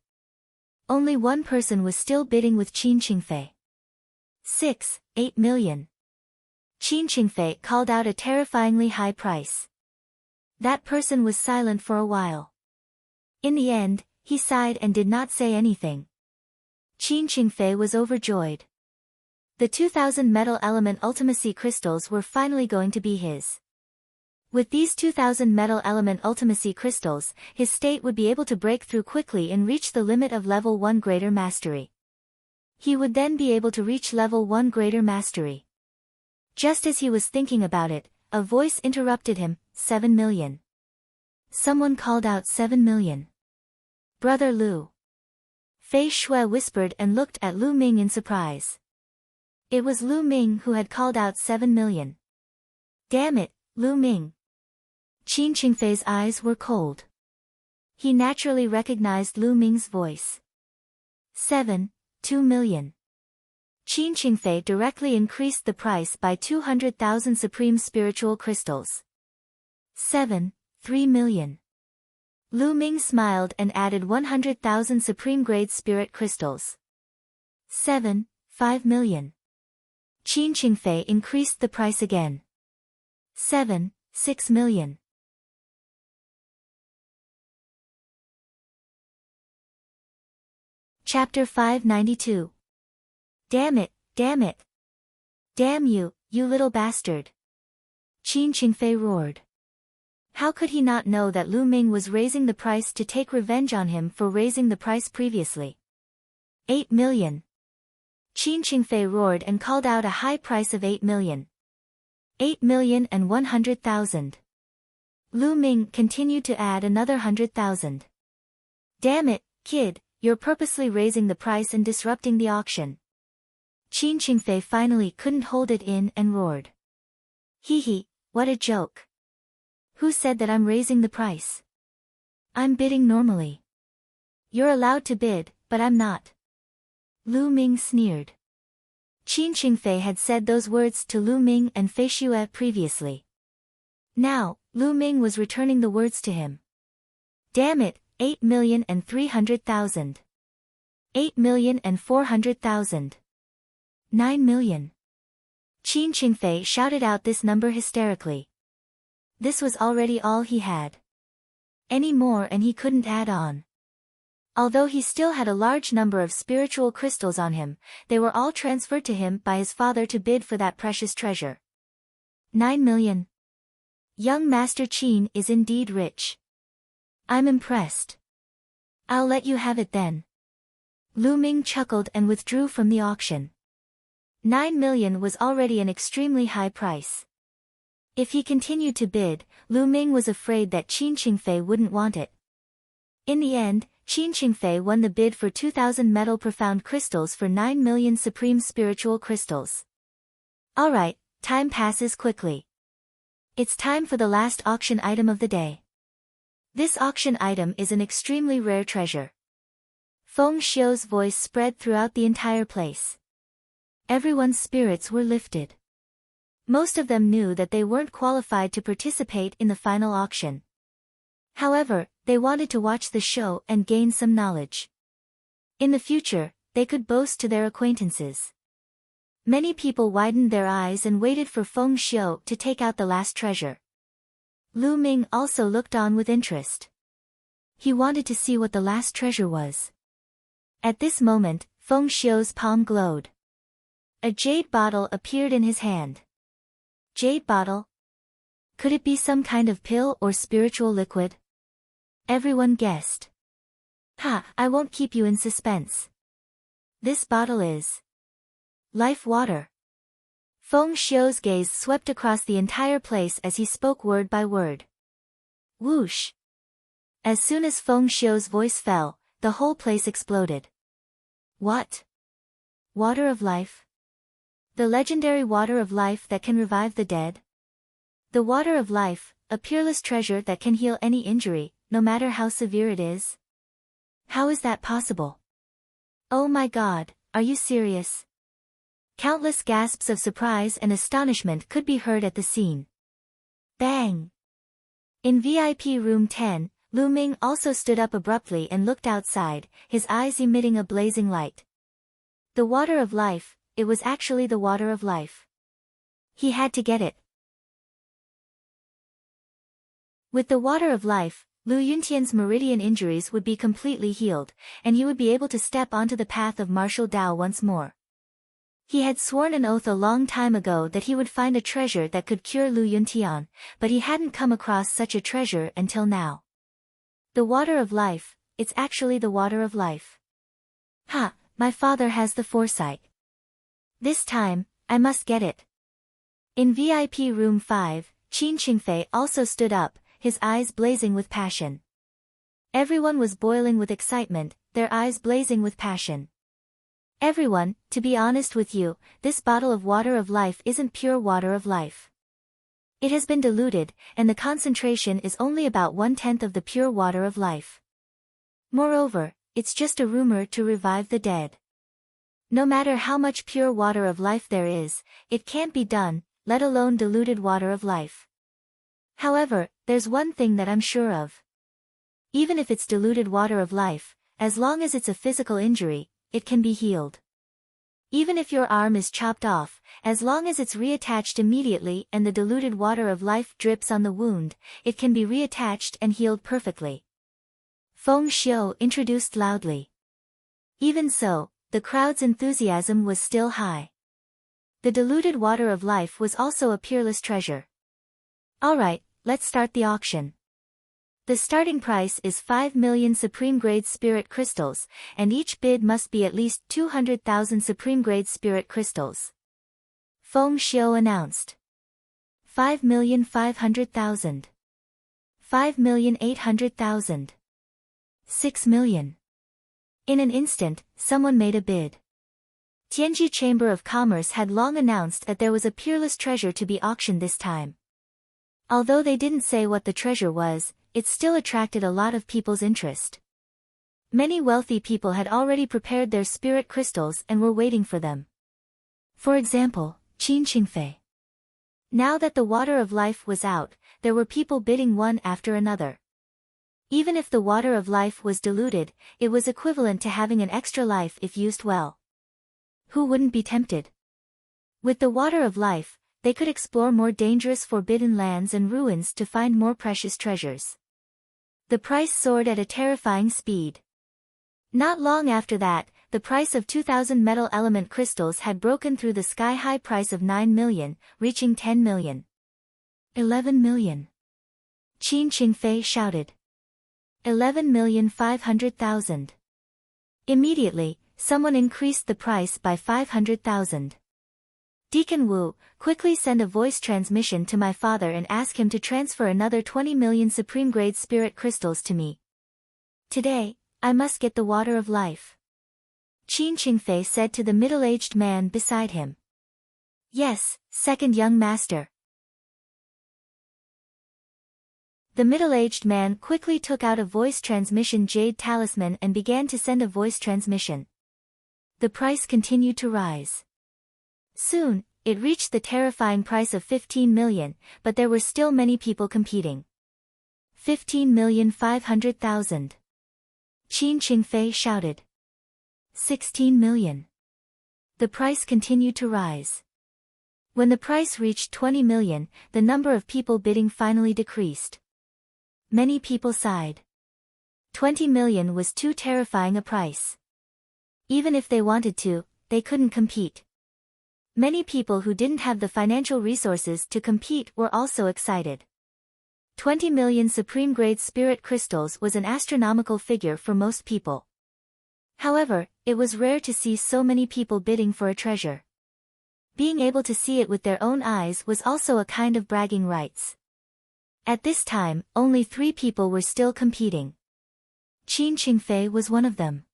Only one person was still bidding with Qin Qingfei. 8 million. Qin Qingfei called out a terrifyingly high price. That person was silent for a while. In the end, he sighed and did not say anything. Qin Qingfei was overjoyed. The 2000 metal element ultimacy crystals were finally going to be his. With these 2000 metal element ultimacy crystals, his state would be able to break through quickly and reach the limit of level 1 greater mastery. He would then be able to reach level 1 greater mastery. Just as he was thinking about it, a voice interrupted him. 7 million. Someone called out 7 million. Brother Lu. Fei Shui whispered and looked at Lu Ming in surprise. It was Lu Ming who had called out 7 million. Damn it, Lu Ming. Qin Qingfei's eyes were cold. He naturally recognized Lu Ming's voice. 2 million. Qin Qingfei directly increased the price by 200,000 supreme spiritual crystals. 3 million. Lu Ming smiled and added 100,000 supreme grade spirit crystals. 5 million. Qin Qingfei increased the price again. 6 million. Chapter 592. Damn it, damn it. Damn you, you little bastard. Qin Qingfei roared. How could he not know that Lu Ming was raising the price to take revenge on him for raising the price previously? 8 million. Qin Qingfei roared and called out a high price of 8 million. 8,100,000. Lu Ming continued to add another 100,000. Damn it, kid, you're purposely raising the price and disrupting the auction. Qin Qingfei finally couldn't hold it in and roared. Hee hee, what a joke. Who said that I'm raising the price? I'm bidding normally. You're allowed to bid, but I'm not. Lu Ming sneered. Qin Qingfei had said those words to Lu Ming and Fei Shui previously. Now, Lu Ming was returning the words to him. Damn it, 8,300,000. 8,400,000. 9 million. Qin Qingfei shouted out this number hysterically. This was already all he had. Any more and he couldn't add on. Although he still had a large number of spiritual crystals on him, they were all transferred to him by his father to bid for that precious treasure. 9 million. Young Master Qin is indeed rich. I'm impressed. I'll let you have it then. Lu Ming chuckled and withdrew from the auction. 9 million was already an extremely high price. If he continued to bid, Lu Ming was afraid that Qin Qingfei wouldn't want it. In the end, Qin Qingfei won the bid for 2,000 metal profound crystals for 9 million supreme spiritual crystals. Alright, time passes quickly. It's time for the last auction item of the day. This auction item is an extremely rare treasure. Feng Xiu's voice spread throughout the entire place. Everyone's spirits were lifted. Most of them knew that they weren't qualified to participate in the final auction. However, they wanted to watch the show and gain some knowledge. In the future, they could boast to their acquaintances. Many people widened their eyes and waited for Feng Xiu to take out the last treasure. Lu Ming also looked on with interest. He wanted to see what the last treasure was. At this moment, Feng Xiu's palm glowed. A jade bottle appeared in his hand. Jade bottle? Could it be some kind of pill or spiritual liquid? Everyone guessed. Ha, I won't keep you in suspense. This bottle is life water. Feng Xiu's gaze swept across the entire place as he spoke word by word. Whoosh! As soon as Feng Xiu's voice fell, the whole place exploded. What? Water of life? The legendary water of life that can revive the dead? The water of life, a peerless treasure that can heal any injury, no matter how severe it is? How is that possible? Oh my God, are you serious? Countless gasps of surprise and astonishment could be heard at the scene. Bang! In VIP room 10, Lu Ming also stood up abruptly and looked outside, his eyes emitting a blazing light. The water of life, it was actually the water of life. He had to get it. With the water of life, Lu Yuntian's meridian injuries would be completely healed, and he would be able to step onto the path of martial Dao once more. He had sworn an oath a long time ago that he would find a treasure that could cure Lu Yuntian, but he hadn't come across such a treasure until now. The water of life, it's actually the water of life. Ha, my father has the foresight. This time, I must get it. In VIP room 5, Qin Qingfei also stood up, his eyes blazing with passion. Everyone was boiling with excitement, their eyes blazing with passion. Everyone, to be honest with you, this bottle of water of life isn't pure water of life. It has been diluted, and the concentration is only about 1/10 of the pure water of life. Moreover, it's just a rumor to revive the dead. No matter how much pure water of life there is, it can't be done, let alone diluted water of life. However, there's one thing that I'm sure of. Even if it's diluted water of life, as long as it's a physical injury, it can be healed. Even if your arm is chopped off, as long as it's reattached immediately and the diluted water of life drips on the wound, it can be reattached and healed perfectly. Feng Xiu introduced loudly. Even so, the crowd's enthusiasm was still high. The diluted water of life was also a peerless treasure. Alright, let's start the auction. The starting price is 5 million Supreme Grade Spirit Crystals, and each bid must be at least 200,000 Supreme Grade Spirit Crystals. Feng Xiu announced. 5,500,000. 5,800,000. 6 million. In an instant, someone made a bid. Tianji Chamber of Commerce had long announced that there was a peerless treasure to be auctioned this time. Although they didn't say what the treasure was, it still attracted a lot of people's interest. Many wealthy people had already prepared their spirit crystals and were waiting for them. For example, Qin Qingfei. Now that the water of life was out, there were people bidding one after another. Even if the water of life was diluted, it was equivalent to having an extra life if used well. Who wouldn't be tempted? With the water of life, they could explore more dangerous forbidden lands and ruins to find more precious treasures. The price soared at a terrifying speed. Not long after that, the price of 2,000 metal element crystals had broken through the sky-high price of 9 million, reaching 10 million. 11 million. Qin Qingfei shouted. 11,500,000. Immediately, someone increased the price by 500,000. Deacon Wu, quickly send a voice transmission to my father and ask him to transfer another 20 million supreme-grade spirit crystals to me. Today, I must get the water of life. Qin Qingfei said to the middle-aged man beside him. Yes, second young master. The middle-aged man quickly took out a voice transmission jade talisman and began to send a voice transmission. The price continued to rise. Soon, it reached the terrifying price of 15 million, but there were still many people competing. 15,500,000. Qin Qingfei shouted. 16 million. The price continued to rise. When the price reached 20 million, the number of people bidding finally decreased. Many people sighed. 20 million was too terrifying a price. Even if they wanted to, they couldn't compete. Many people who didn't have the financial resources to compete were also excited. 20 million supreme-grade spirit crystals was an astronomical figure for most people. However, it was rare to see so many people bidding for a treasure. Being able to see it with their own eyes was also a kind of bragging rights. At this time, only 3 people were still competing. Qin Qingfei was one of them.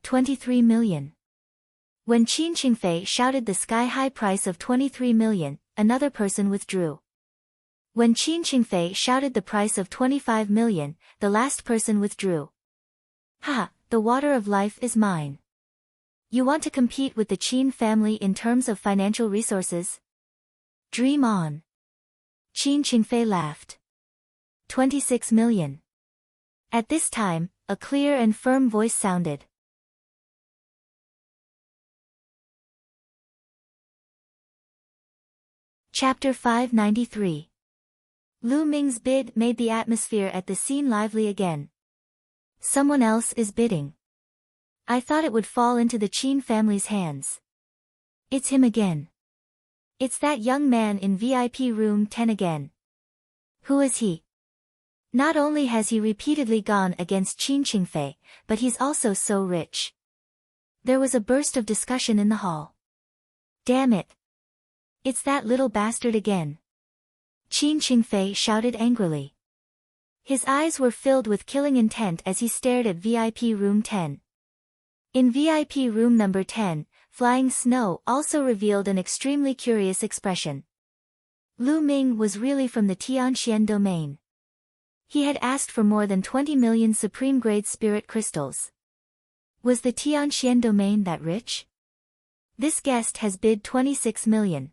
23 million. When Qin Qingfei shouted the sky-high price of 23 million, another person withdrew. When Qin Qingfei shouted the price of 25 million, the last person withdrew. Ha, the water of life is mine. You want to compete with the Qin family in terms of financial resources? Dream on. Qin Qingfei laughed. 26 million. At this time, a clear and firm voice sounded. Chapter 593. Lu Ming's bid made the atmosphere at the scene lively again. Someone else is bidding. I thought it would fall into the Qin family's hands. It's him again. It's that young man in VIP room 10 again. Who is he? Not only has he repeatedly gone against Qin Qingfei, but he's also so rich. There was a burst of discussion in the hall. Damn it. It's that little bastard again. Qin Qingfei shouted angrily. His eyes were filled with killing intent as he stared at VIP room 10. In VIP room number 10, flying snow also revealed an extremely curious expression. Lu Ming was really from the Tianxian domain. He had asked for more than 20 million supreme-grade spirit crystals. Was the Tianxian domain that rich? This guest has bid 26 million.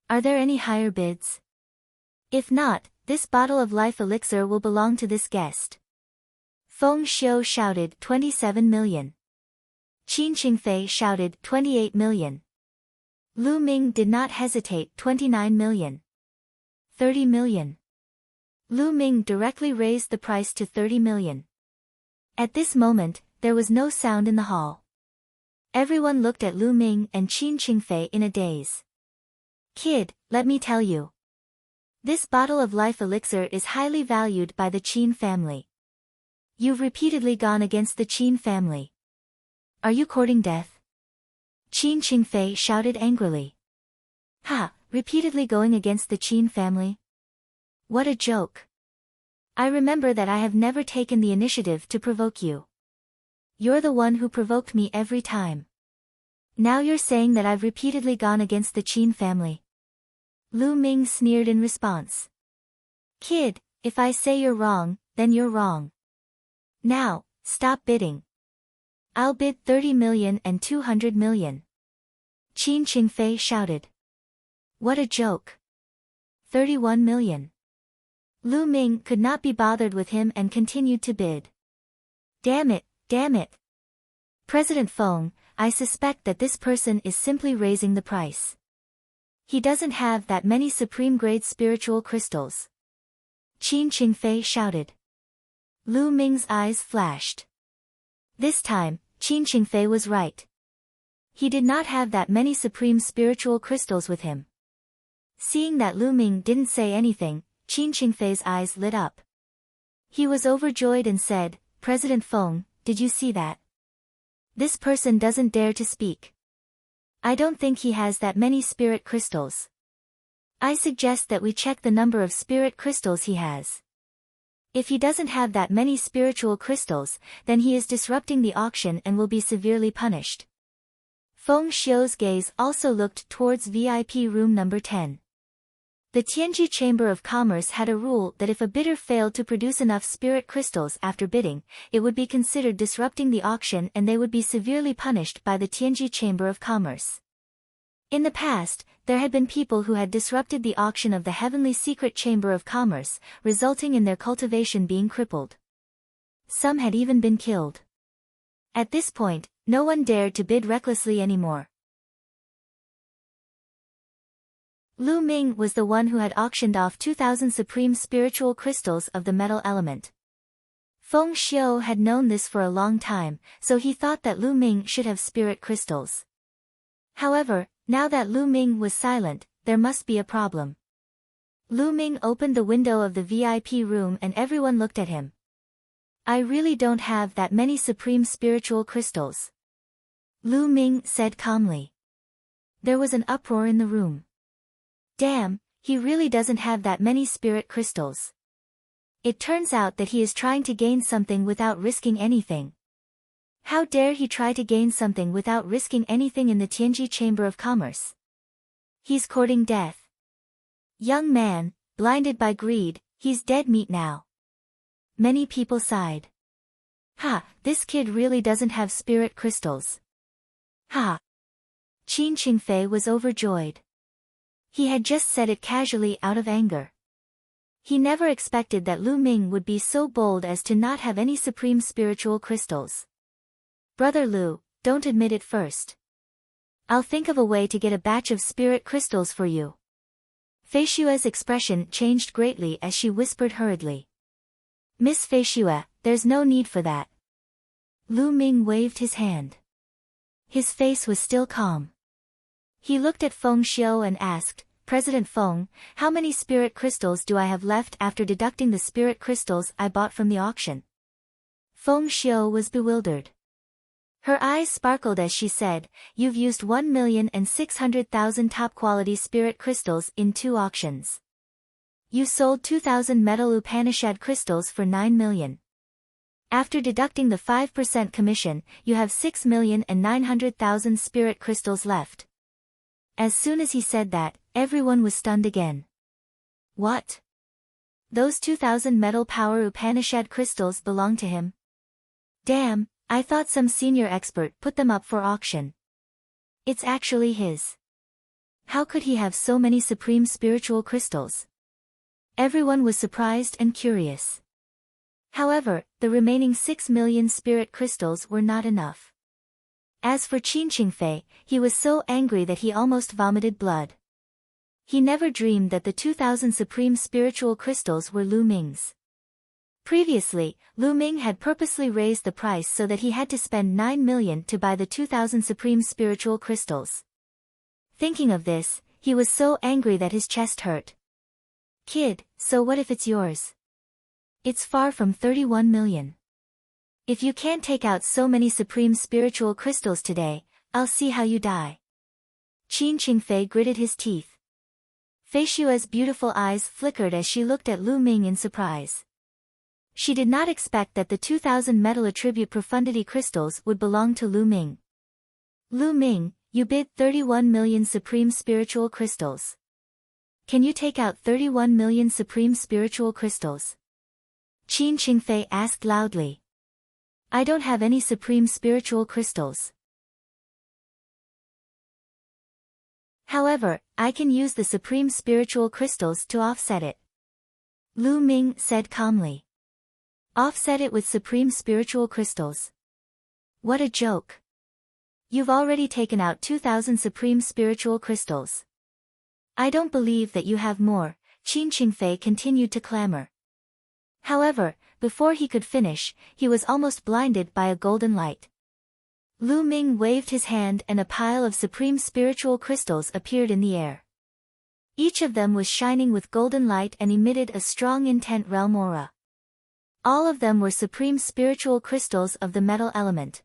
Are there any higher bids? If not, this bottle of life elixir will belong to this guest. Feng Xiu shouted 27 million. Qin Qingfei shouted 28 million. Lu Ming did not hesitate 29 million. 30 million. Lu Ming directly raised the price to 30 million. At this moment, there was no sound in the hall. Everyone looked at Lu Ming and Qin Qingfei in a daze. Kid, let me tell you. This bottle of life elixir is highly valued by the Qin family. You've repeatedly gone against the Qin family. Are you courting death? Qin Qingfei shouted angrily. Ha, repeatedly going against the Qin family? What a joke. I remember that I have never taken the initiative to provoke you. You're the one who provoked me every time. Now you're saying that I've repeatedly gone against the Qin family. Lu Ming sneered in response. Kid, if I say you're wrong, then you're wrong. Now, stop bidding. I'll bid 30 million and 200 million. Qin Qingfei shouted. What a joke. 31 million. Lu Ming could not be bothered with him and continued to bid. Damn it, damn it. President Feng, I suspect that this person is simply raising the price. He doesn't have that many supreme-grade spiritual crystals. Qin Qingfei shouted. Lu Ming's eyes flashed. This time, Qin Qingfei was right. He did not have that many supreme spiritual crystals with him. Seeing that Lu Ming didn't say anything, Qin Qingfei's eyes lit up. He was overjoyed and said, President Feng, did you see that? This person doesn't dare to speak. I don't think he has that many spirit crystals. I suggest that we check the number of spirit crystals he has. If he doesn't have that many spiritual crystals, then he is disrupting the auction and will be severely punished. Feng Xiu's gaze also looked towards VIP room number 10. The Tianji Chamber of Commerce had a rule that if a bidder failed to produce enough spirit crystals after bidding, it would be considered disrupting the auction and they would be severely punished by the Tianji Chamber of Commerce. In the past, there had been people who had disrupted the auction of the Heavenly Secret Chamber of Commerce, resulting in their cultivation being crippled. Some had even been killed. At this point, no one dared to bid recklessly anymore. Lu Ming was the one who had auctioned off 2,000 supreme spiritual crystals of the metal element. Feng Xiu had known this for a long time, so he thought that Lu Ming should have spirit crystals. However, now that Lu Ming was silent, there must be a problem. Lu Ming opened the window of the VIP room and everyone looked at him. I really don't have that many supreme spiritual crystals. Lu Ming said calmly. There was an uproar in the room. Damn, he really doesn't have that many spirit crystals. It turns out that he is trying to gain something without risking anything. How dare he try to gain something without risking anything in the Tianji Chamber of Commerce? He's courting death. Young man, blinded by greed, he's dead meat now. Many people sighed. Ha, this kid really doesn't have spirit crystals. Ha. Qin Qingfei was overjoyed. He had just said it casually out of anger. He never expected that Lu Ming would be so bold as to not have any supreme spiritual crystals. Brother Lu, don't admit it first. I'll think of a way to get a batch of spirit crystals for you. Fei Xue's expression changed greatly as she whispered hurriedly. Miss Fei Xue, there's no need for that. Lu Ming waved his hand. His face was still calm. He looked at Feng Xiu and asked, President Feng, how many spirit crystals do I have left after deducting the spirit crystals I bought from the auction? Feng Xiu was bewildered. Her eyes sparkled as she said, You've used 1,600,000 top-quality spirit crystals in 2 auctions. You sold 2,000 metal Upanishad crystals for 9 million. After deducting the 5% commission, you have 6,900,000 spirit crystals left. As soon as he said that, everyone was stunned again. What? Those 2,000 metal power Upanishad crystals belong to him? Damn, I thought some senior expert put them up for auction. It's actually his. How could he have so many supreme spiritual crystals? Everyone was surprised and curious. However, the remaining 6 million spirit crystals were not enough. As for Qin Qingfei, he was so angry that he almost vomited blood. He never dreamed that the 2,000 supreme spiritual crystals were Lu Ming's. Previously, Lu Ming had purposely raised the price so that he had to spend 9 million to buy the 2,000 supreme spiritual crystals. Thinking of this, he was so angry that his chest hurt. Kid, so what if it's yours? It's far from 31 million. If you can't take out so many supreme spiritual crystals today, I'll see how you die. Qin Qingfei gritted his teeth. Fei Xue's beautiful eyes flickered as she looked at Lu Ming in surprise. She did not expect that the 2,000 metal attribute profundity crystals would belong to Lu Ming. Lu Ming, you bid 31 million supreme spiritual crystals. Can you take out 31 million supreme spiritual crystals? Qin Qingfei asked loudly. I don't have any supreme spiritual crystals. However, I can use the supreme spiritual crystals to offset it. Lu Ming said calmly. Offset it with supreme spiritual crystals. What a joke. You've already taken out 2,000 supreme spiritual crystals. I don't believe that you have more, Qin Qingfei continued to clamor. However, before he could finish, he was almost blinded by a golden light. Lu Ming waved his hand and a pile of supreme spiritual crystals appeared in the air. Each of them was shining with golden light and emitted a strong intent realm aura. All of them were supreme spiritual crystals of the metal element.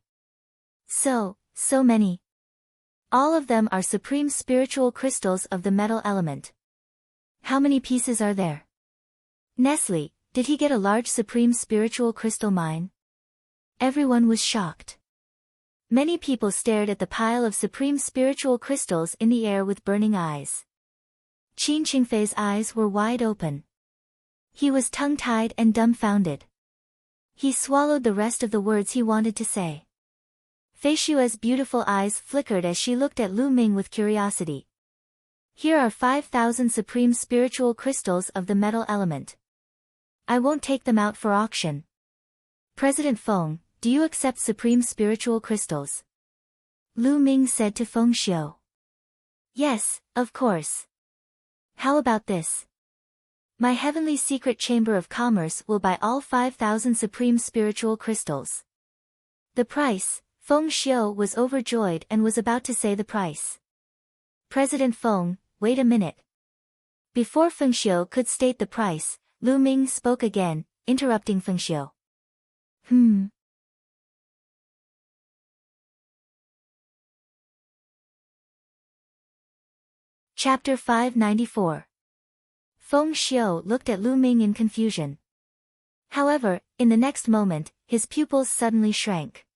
So many. All of them are supreme spiritual crystals of the metal element. How many pieces are there? Nestle, did he get a large supreme spiritual crystal mine? Everyone was shocked. Many people stared at the pile of supreme spiritual crystals in the air with burning eyes. Qin Qingfei's eyes were wide open. He was tongue-tied and dumbfounded. He swallowed the rest of the words he wanted to say. Fei Xue's beautiful eyes flickered as she looked at Lu Ming with curiosity. Here are 5,000 supreme spiritual crystals of the metal element. I won't take them out for auction. President Feng, do you accept supreme spiritual crystals? Lu Ming said to Feng Xiu. Yes, of course. How about this? My heavenly secret chamber of commerce will buy all 5,000 supreme spiritual crystals. The price, Feng Xiu was overjoyed and was about to say the price. President Feng, wait a minute. Before Feng Xiu could state the price, Lu Ming spoke again, interrupting Feng Xiu. Chapter 594. Feng Xiu looked at Lu Ming in confusion. However, in the next moment, his pupils suddenly shrank.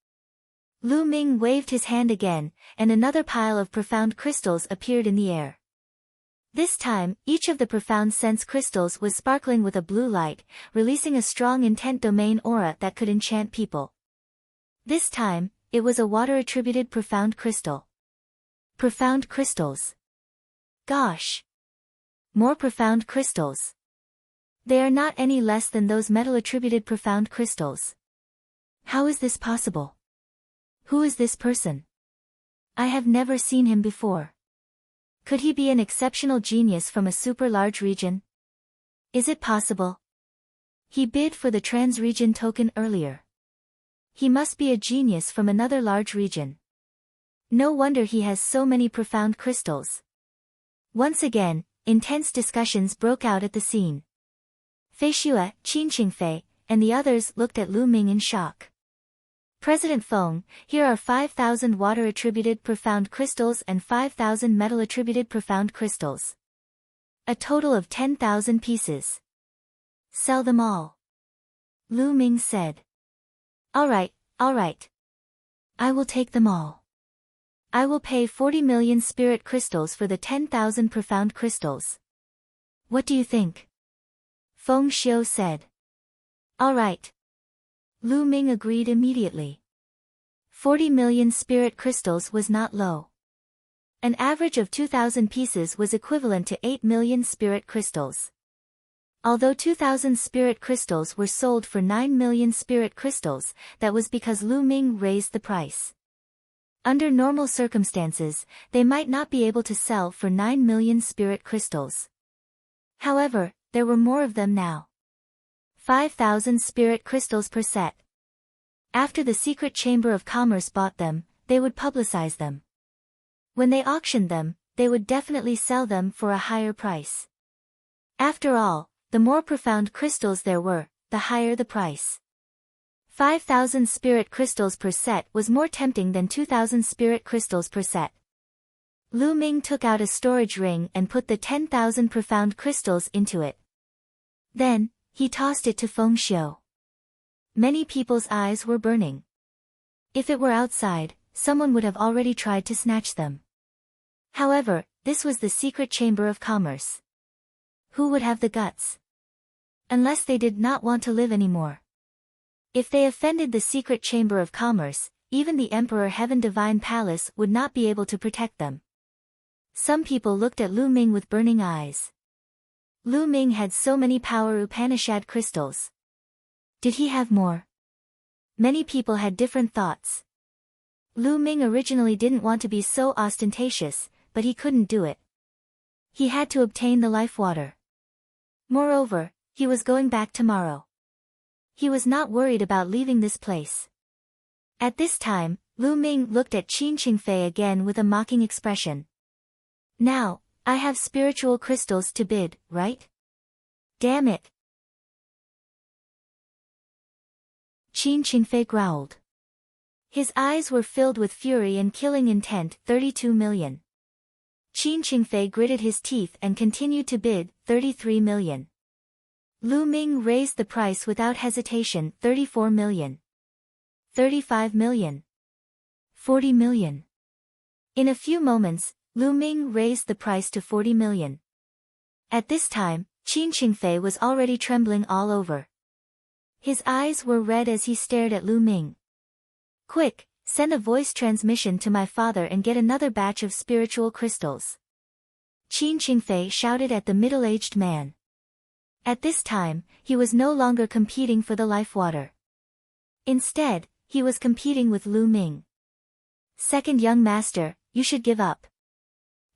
Lu Ming waved his hand again, and another pile of profound crystals appeared in the air. This time, each of the profound sense crystals was sparkling with a blue light, releasing a strong intent domain aura that could enchant people. This time, it was a water-attributed profound crystal. Profound crystals. Gosh! More profound crystals. They are not any less than those metal-attributed profound crystals. How is this possible? Who is this person? I have never seen him before. Could he be an exceptional genius from a super-large region? Is it possible? He bid for the trans-region token earlier. He must be a genius from another large region. No wonder he has so many profound crystals. Once again, intense discussions broke out at the scene. Fei Xue, Qin Qingfei, and the others looked at Lu Ming in shock. President Feng, here are 5,000 water-attributed profound crystals and 5,000 metal-attributed profound crystals. A total of 10,000 pieces. Sell them all. Lu Ming said. All right. I will take them all. I will pay 40 million spirit crystals for the 10,000 profound crystals. What do you think? Feng Xiu said. All right. Lu Ming agreed immediately. 40 million spirit crystals was not low. An average of 2,000 pieces was equivalent to 8 million spirit crystals. Although 2,000 spirit crystals were sold for 9 million spirit crystals, that was because Lu Ming raised the price. Under normal circumstances, they might not be able to sell for 9 million spirit crystals. However, there were more of them now. 5,000 spirit crystals per set. After the secret chamber of commerce bought them, they would publicize them. When they auctioned them, they would definitely sell them for a higher price. After all, the more profound crystals there were, the higher the price. 5,000 spirit crystals per set was more tempting than 2,000 spirit crystals per set. Lu Ming took out a storage ring and put the 10,000 profound crystals into it. Then, he tossed it to Feng Xiu. Many people's eyes were burning. If it were outside, someone would have already tried to snatch them. However, this was the secret chamber of commerce. Who would have the guts? Unless they did not want to live anymore. If they offended the secret chamber of commerce, even the Emperor Heaven Divine Palace would not be able to protect them. Some people looked at Lu Ming with burning eyes. Lu Ming had so many power Upanishad crystals. Did he have more? Many people had different thoughts. Lu Ming originally didn't want to be so ostentatious, but he couldn't do it. He had to obtain the life water. Moreover, he was going back tomorrow. He was not worried about leaving this place. At this time, Lu Ming looked at Qin Qingfei again with a mocking expression. Now, I have spiritual crystals to bid, right? Damn it. Qin Qingfei growled. His eyes were filled with fury and killing intent. 32 million. Qin Qingfei gritted his teeth and continued to bid. 33 million. Lu Ming raised the price without hesitation. 34 million. 35 million. 40 million. In a few moments, Lu Ming raised the price to 40 million. At this time, Qin Qingfei was already trembling all over. His eyes were red as he stared at Lu Ming. Quick, send a voice transmission to my father and get another batch of spiritual crystals. Qin Qingfei shouted at the middle-aged man. At this time, he was no longer competing for the life water. Instead, he was competing with Lu Ming. Second young master, you should give up.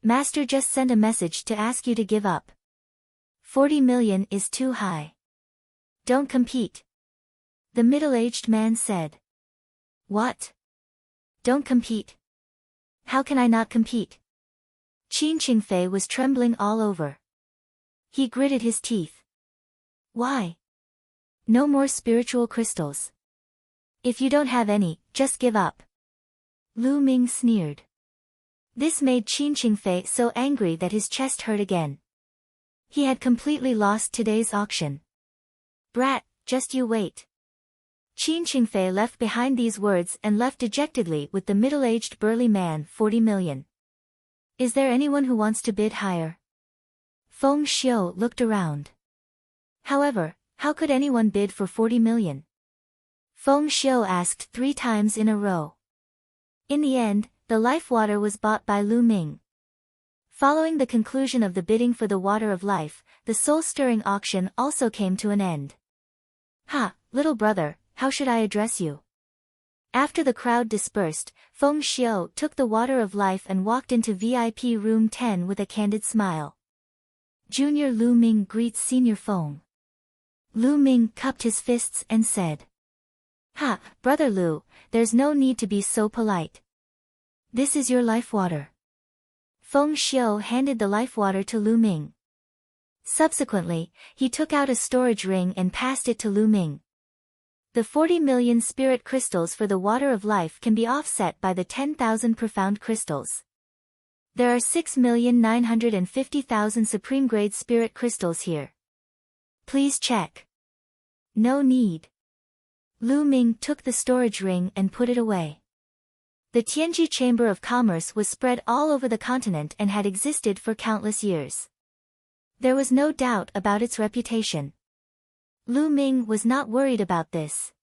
Master just sent a message to ask you to give up. 40 million is too high. Don't compete. The middle-aged man said. What? Don't compete. How can I not compete? Qin Qingfei was trembling all over. He gritted his teeth. Why? No more spiritual crystals. If you don't have any, just give up. Lu Ming sneered. This made Qin Qingfei so angry that his chest hurt again. He had completely lost today's auction. Brat, just you wait. Qin Qingfei left behind these words and left dejectedly with the middle-aged burly man. 40 million. Is there anyone who wants to bid higher? Feng Xiu looked around. However, how could anyone bid for 40 million? Feng Xiu asked 3 times in a row. In the end, the life water was bought by Lu Ming. Following the conclusion of the bidding for the water of life, the soul-stirring auction also came to an end. Ha, little brother, how should I address you? After the crowd dispersed, Feng Xiu took the water of life and walked into VIP room 10 with a candid smile. Junior Lu Ming greets Senior Feng. Lu Ming cupped his fists and said. Ha, brother Lu, there's no need to be so polite. This is your life water. Feng Xiu handed the life water to Lu Ming. Subsequently, he took out a storage ring and passed it to Lu Ming. The 40 million spirit crystals for the water of life can be offset by the 10,000 profound crystals. There are 6,950,000 supreme-grade spirit crystals here. Please check. No need. Lu Ming took the storage ring and put it away. The Tianji Chamber of Commerce was spread all over the continent and had existed for countless years. There was no doubt about its reputation. Lu Ming was not worried about this.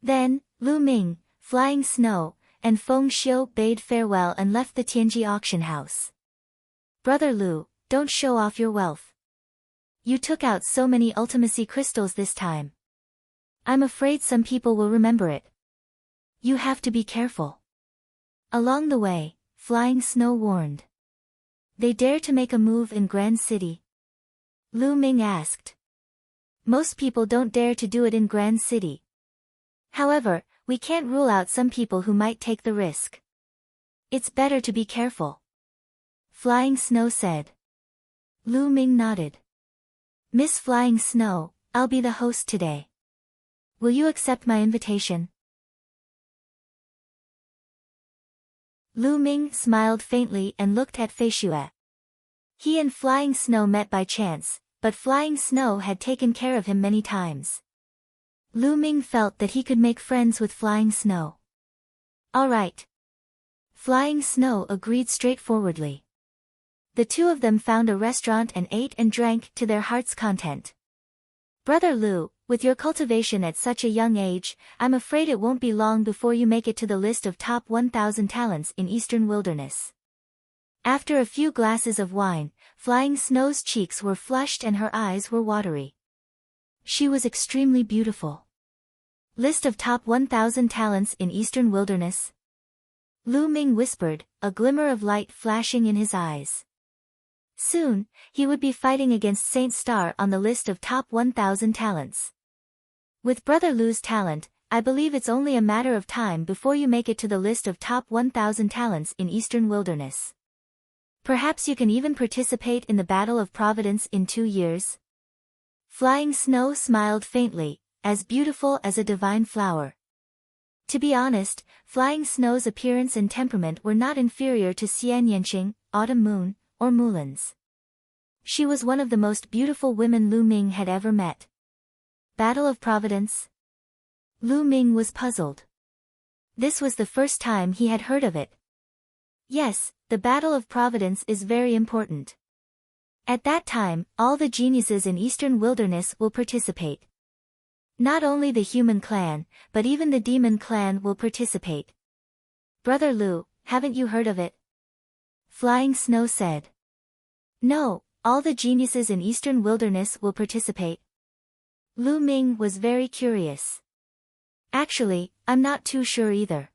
Then, Lu Ming, Flying Snow, and Feng Xiu bade farewell and left the Tianji auction house. Brother Lu, don't show off your wealth. You took out so many ultimacy crystals this time. I'm afraid some people will remember it. You have to be careful. Along the way, Flying Snow warned. They dare to make a move in Grand City? Lu Ming asked. Most people don't dare to do it in Grand City. However, we can't rule out some people who might take the risk. It's better to be careful. Flying Snow said. Lu Ming nodded. Miss Flying Snow, I'll be the host today. Will you accept my invitation? Lu Ming smiled faintly and looked at Fei Xue. He and Flying Snow met by chance, but Flying Snow had taken care of him many times. Lu Ming felt that he could make friends with Flying Snow. All right. Flying Snow agreed straightforwardly. The two of them found a restaurant and ate and drank to their heart's content. Brother Lu, with your cultivation at such a young age, I'm afraid it won't be long before you make it to the list of top 1,000 talents in Eastern Wilderness. After a few glasses of wine, Flying Snow's cheeks were flushed and her eyes were watery. She was extremely beautiful. List of top 1,000 talents in Eastern Wilderness? Lu Ming whispered, a glimmer of light flashing in his eyes. Soon, he would be fighting against Saint Star on the list of top 1,000 talents. With Brother Lu's talent, I believe it's only a matter of time before you make it to the list of top 1,000 talents in Eastern Wilderness. Perhaps you can even participate in the Battle of Providence in 2 years? Flying Snow smiled faintly, as beautiful as a divine flower. To be honest, Flying Snow's appearance and temperament were not inferior to Xian Yanqing, Autumn Moon, or Mulan's. She was one of the most beautiful women Lu Ming had ever met. Battle of Providence? Lu Ming was puzzled. This was the first time he had heard of it. Yes, the Battle of Providence is very important. At that time, all the geniuses in Eastern Wilderness will participate. Not only the human clan, but even the demon clan will participate. Brother Lu, haven't you heard of it? Flying Snow said. No, all the geniuses in Eastern Wilderness will participate. Lu Ming was very curious. Actually, I'm not too sure either.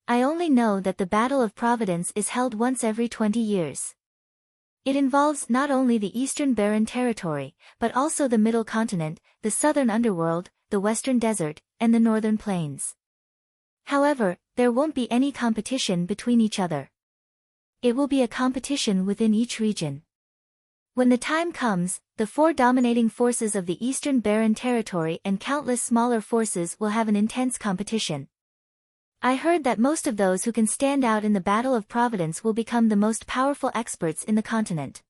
I only know that the Battle of Providence is held once every 20 years. It involves not only the Eastern Barren Territory, but also the Middle Continent, the Southern Underworld, the Western Desert, and the Northern Plains. However, there won't be any competition between each other. It will be a competition within each region. When the time comes, the 4 dominating forces of the Eastern Barren Territory and countless smaller forces will have an intense competition. I heard that most of those who can stand out in the Battle of Providence will become the most powerful experts in the continent.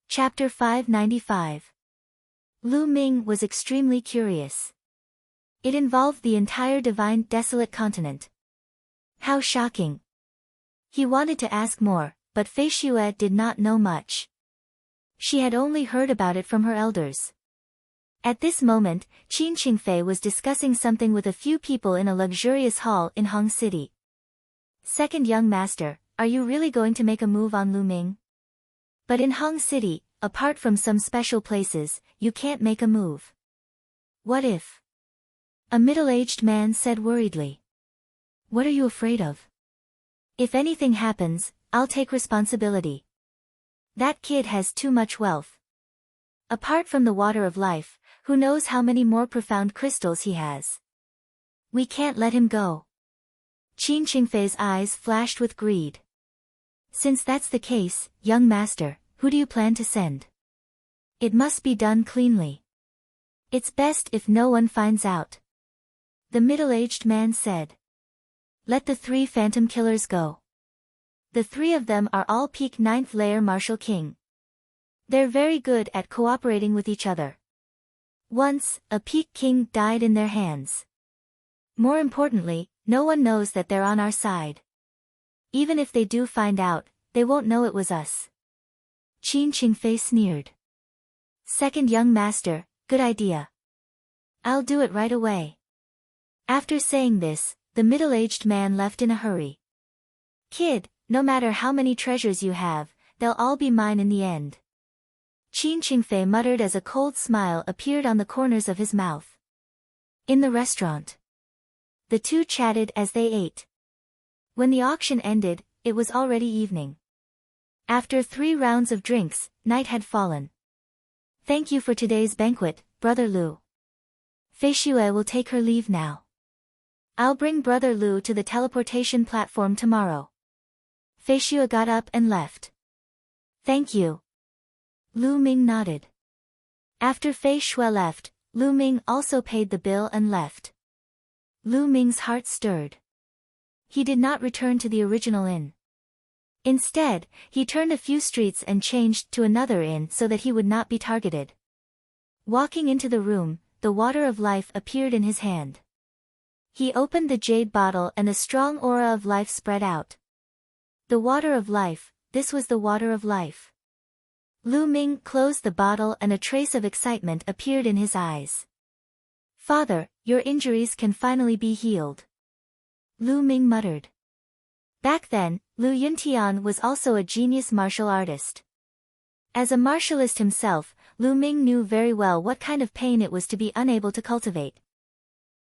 Chapter 595. Lu Ming was extremely curious. It involved the entire divine desolate continent. How shocking. He wanted to ask more, but Fei Xue did not know much. She had only heard about it from her elders. At this moment, Qin Qingfei was discussing something with a few people in a luxurious hall in Hong City. Second young master, are you really going to make a move on Lu Ming? But in Hong City, apart from some special places, you can't make a move. What if? A middle-aged man said worriedly. What are you afraid of? If anything happens, I'll take responsibility. That kid has too much wealth. Apart from the water of life, who knows how many more profound crystals he has. We can't let him go. Qin Qingfei's eyes flashed with greed. Since that's the case, young master, who do you plan to send? It must be done cleanly. It's best if no one finds out. The middle-aged man said. Let the 3 phantom killers go. The 3 of them are all peak 9th layer martial king. They're very good at cooperating with each other. Once, a peak king died in their hands. More importantly, no one knows that they're on our side. Even if they do find out, they won't know it was us. Qin Qingfei sneered. Second young master, good idea. I'll do it right away. After saying this, the middle-aged man left in a hurry. Kid, no matter how many treasures you have, they'll all be mine in the end. Qin Qingfei muttered as a cold smile appeared on the corners of his mouth. In the restaurant. The 2 chatted as they ate. When the auction ended, it was already evening. After 3 rounds of drinks, night had fallen. Thank you for today's banquet, Brother Lu. Fei Xue will take her leave now. I'll bring Brother Lu to the teleportation platform tomorrow. Fei Xue got up and left. Thank you. Lu Ming nodded. After Fei Xue left, Lu Ming also paid the bill and left. Lu Ming's heart stirred. He did not return to the original inn. Instead, he turned a few streets and changed to another inn so that he would not be targeted. Walking into the room, the water of life appeared in his hand. He opened the jade bottle and a strong aura of life spread out. The water of life, this was the water of life. Lu Ming closed the bottle and a trace of excitement appeared in his eyes. Father, your injuries can finally be healed. Lu Ming muttered. Back then, Lu Yuntian was also a genius martial artist. As a martialist himself, Lu Ming knew very well what kind of pain it was to be unable to cultivate.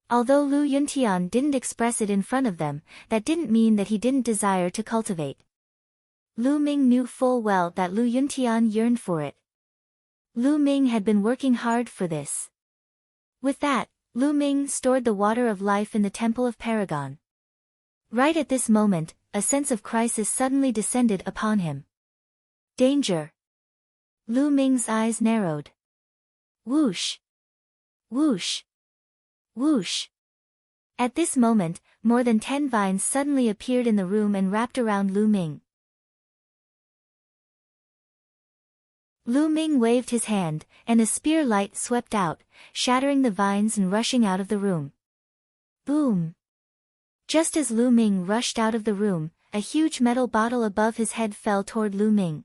Although Lu Yuntian didn't express it in front of them, that didn't mean that he didn't desire to cultivate. Lu Ming knew full well that Lu Yuntian yearned for it. Lu Ming had been working hard for this. With that, Lu Ming stored the water of life in the Temple of Paragon. Right at this moment, a sense of crisis suddenly descended upon him. Danger! Lu Ming's eyes narrowed. Whoosh! Whoosh! Whoosh! At this moment, more than 10 vines suddenly appeared in the room and wrapped around Lu Ming. Lu Ming waved his hand, and a spear light swept out, shattering the vines and rushing out of the room. Boom! Just as Lu Ming rushed out of the room, a huge metal bottle above his head fell toward Lu Ming.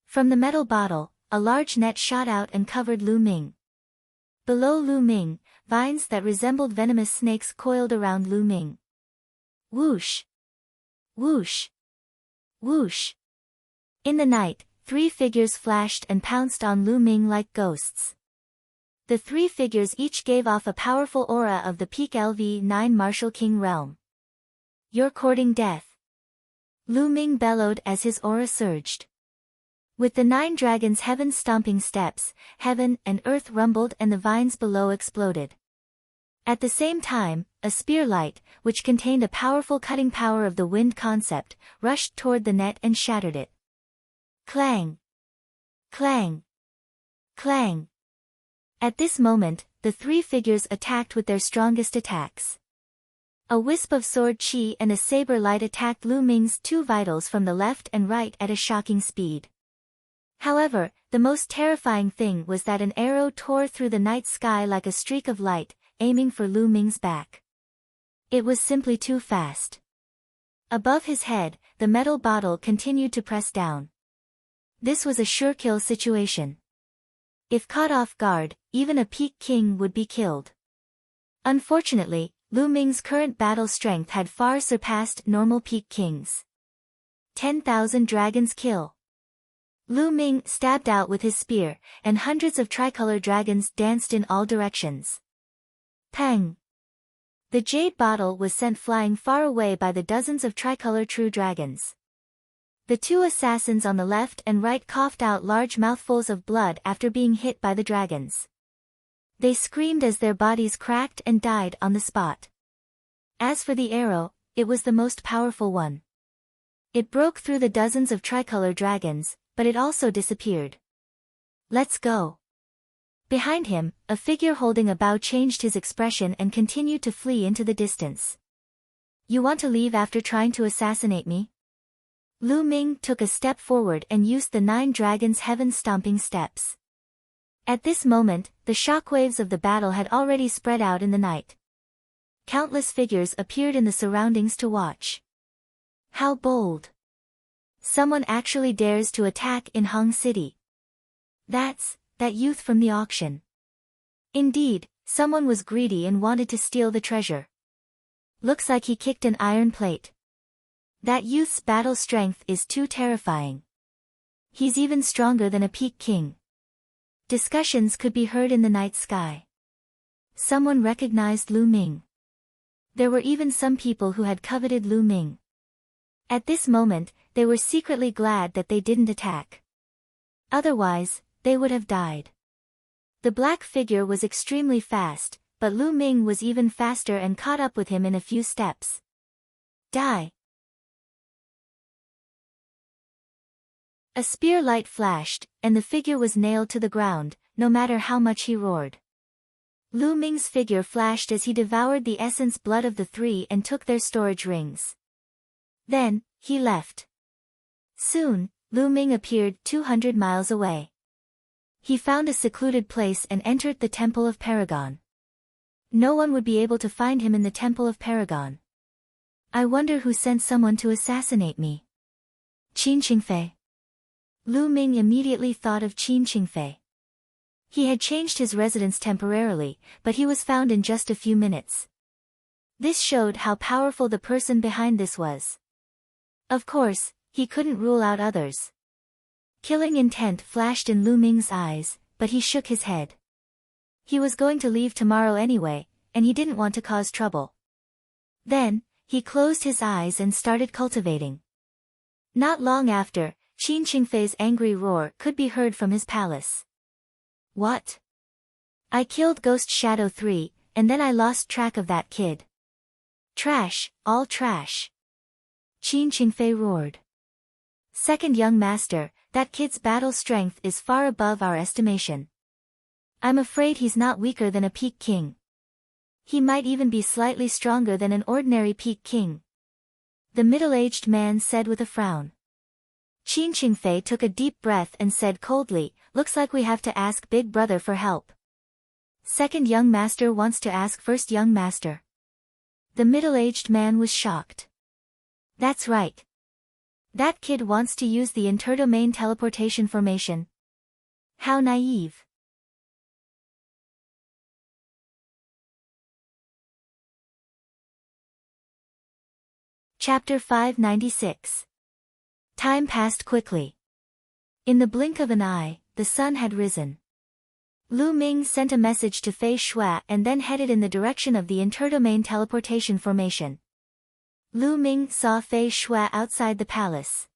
From the metal bottle, a large net shot out and covered Lu Ming. Below Lu Ming, vines that resembled venomous snakes coiled around Lu Ming. Whoosh! Whoosh! Whoosh! In the night, 3 figures flashed and pounced on Lu Ming like ghosts. The 3 figures each gave off a powerful aura of the peak LV9 Martial King realm. You're courting death. Lu Ming bellowed as his aura surged. With the 9 dragons' heaven-stomping steps, heaven and earth rumbled and the vines below exploded. At the same time, a spear light, which contained a powerful cutting power of the wind concept, rushed toward the net and shattered it. Clang! Clang! Clang! At this moment, the 3 figures attacked with their strongest attacks. A wisp of sword chi and a saber light attacked Lu Ming's 2 vitals from the left and right at a shocking speed. However, the most terrifying thing was that an arrow tore through the night sky like a streak of light, aiming for Lu Ming's back. It was simply too fast. Above his head, the metal bottle continued to press down. This was a sure kill situation. If caught off guard, even a peak king would be killed. Unfortunately, Lu Ming's current battle strength had far surpassed normal peak kings. 10,000 dragons kill. Lu Ming stabbed out with his spear, and hundreds of tricolor dragons danced in all directions. Pang! The jade bottle was sent flying far away by the dozens of tricolor true dragons. The 2 assassins on the left and right coughed out large mouthfuls of blood after being hit by the dragons. They screamed as their bodies cracked and died on the spot. As for the arrow, it was the most powerful one. It broke through the dozens of tricolor dragons, but it also disappeared. Let's go. Behind him, a figure holding a bow changed his expression and continued to flee into the distance. You want to leave after trying to assassinate me? Lu Ming took a step forward and used the 9 dragons' heaven-stomping steps. At this moment, the shockwaves of the battle had already spread out in the night. Countless figures appeared in the surroundings to watch. How bold! Someone actually dares to attack in Hong City. That's that youth from the auction. Indeed, someone was greedy and wanted to steal the treasure. Looks like he kicked an iron plate. That youth's battle strength is too terrifying. He's even stronger than a peak king. Discussions could be heard in the night sky. Someone recognized Lu Ming. There were even some people who had coveted Lu Ming. At this moment, they were secretly glad that they didn't attack. Otherwise, they would have died. The black figure was extremely fast, but Lu Ming was even faster and caught up with him in a few steps. Die! A spear light flashed, and the figure was nailed to the ground, no matter how much he roared. Lu Ming's figure flashed as he devoured the essence blood of the 3 and took their storage rings. Then, he left. Soon, Lu Ming appeared 200 miles away. He found a secluded place and entered the Temple of Paragon. No one would be able to find him in the Temple of Paragon. I wonder who sent someone to assassinate me. Qin Qingfei. Lu Ming immediately thought of Qin Qingfei. He had changed his residence temporarily, but he was found in just a few minutes. This showed how powerful the person behind this was. Of course, he couldn't rule out others. Killing intent flashed in Lu Ming's eyes, but he shook his head. He was going to leave tomorrow anyway, and he didn't want to cause trouble. Then, he closed his eyes and started cultivating. Not long after, Qin Qingfei's angry roar could be heard from his palace. What? I killed Ghost Shadow 3, and then I lost track of that kid. Trash, all trash. Qin Qingfei roared. Second young master, that kid's battle strength is far above our estimation. I'm afraid he's not weaker than a Peak King. He might even be slightly stronger than an ordinary Peak King. The middle-aged man said with a frown. Qin Qingfei took a deep breath and said coldly, looks like we have to ask Big Brother for help. Second young master wants to ask first young master. The middle-aged man was shocked. That's right. That kid wants to use the interdomain teleportation formation. How naive. Chapter 596. Time passed quickly. In the blink of an eye, the sun had risen. Lu Ming sent a message to Fei Shui and then headed in the direction of the interdomain teleportation formation. Lu Ming saw Fei Shui outside the palace.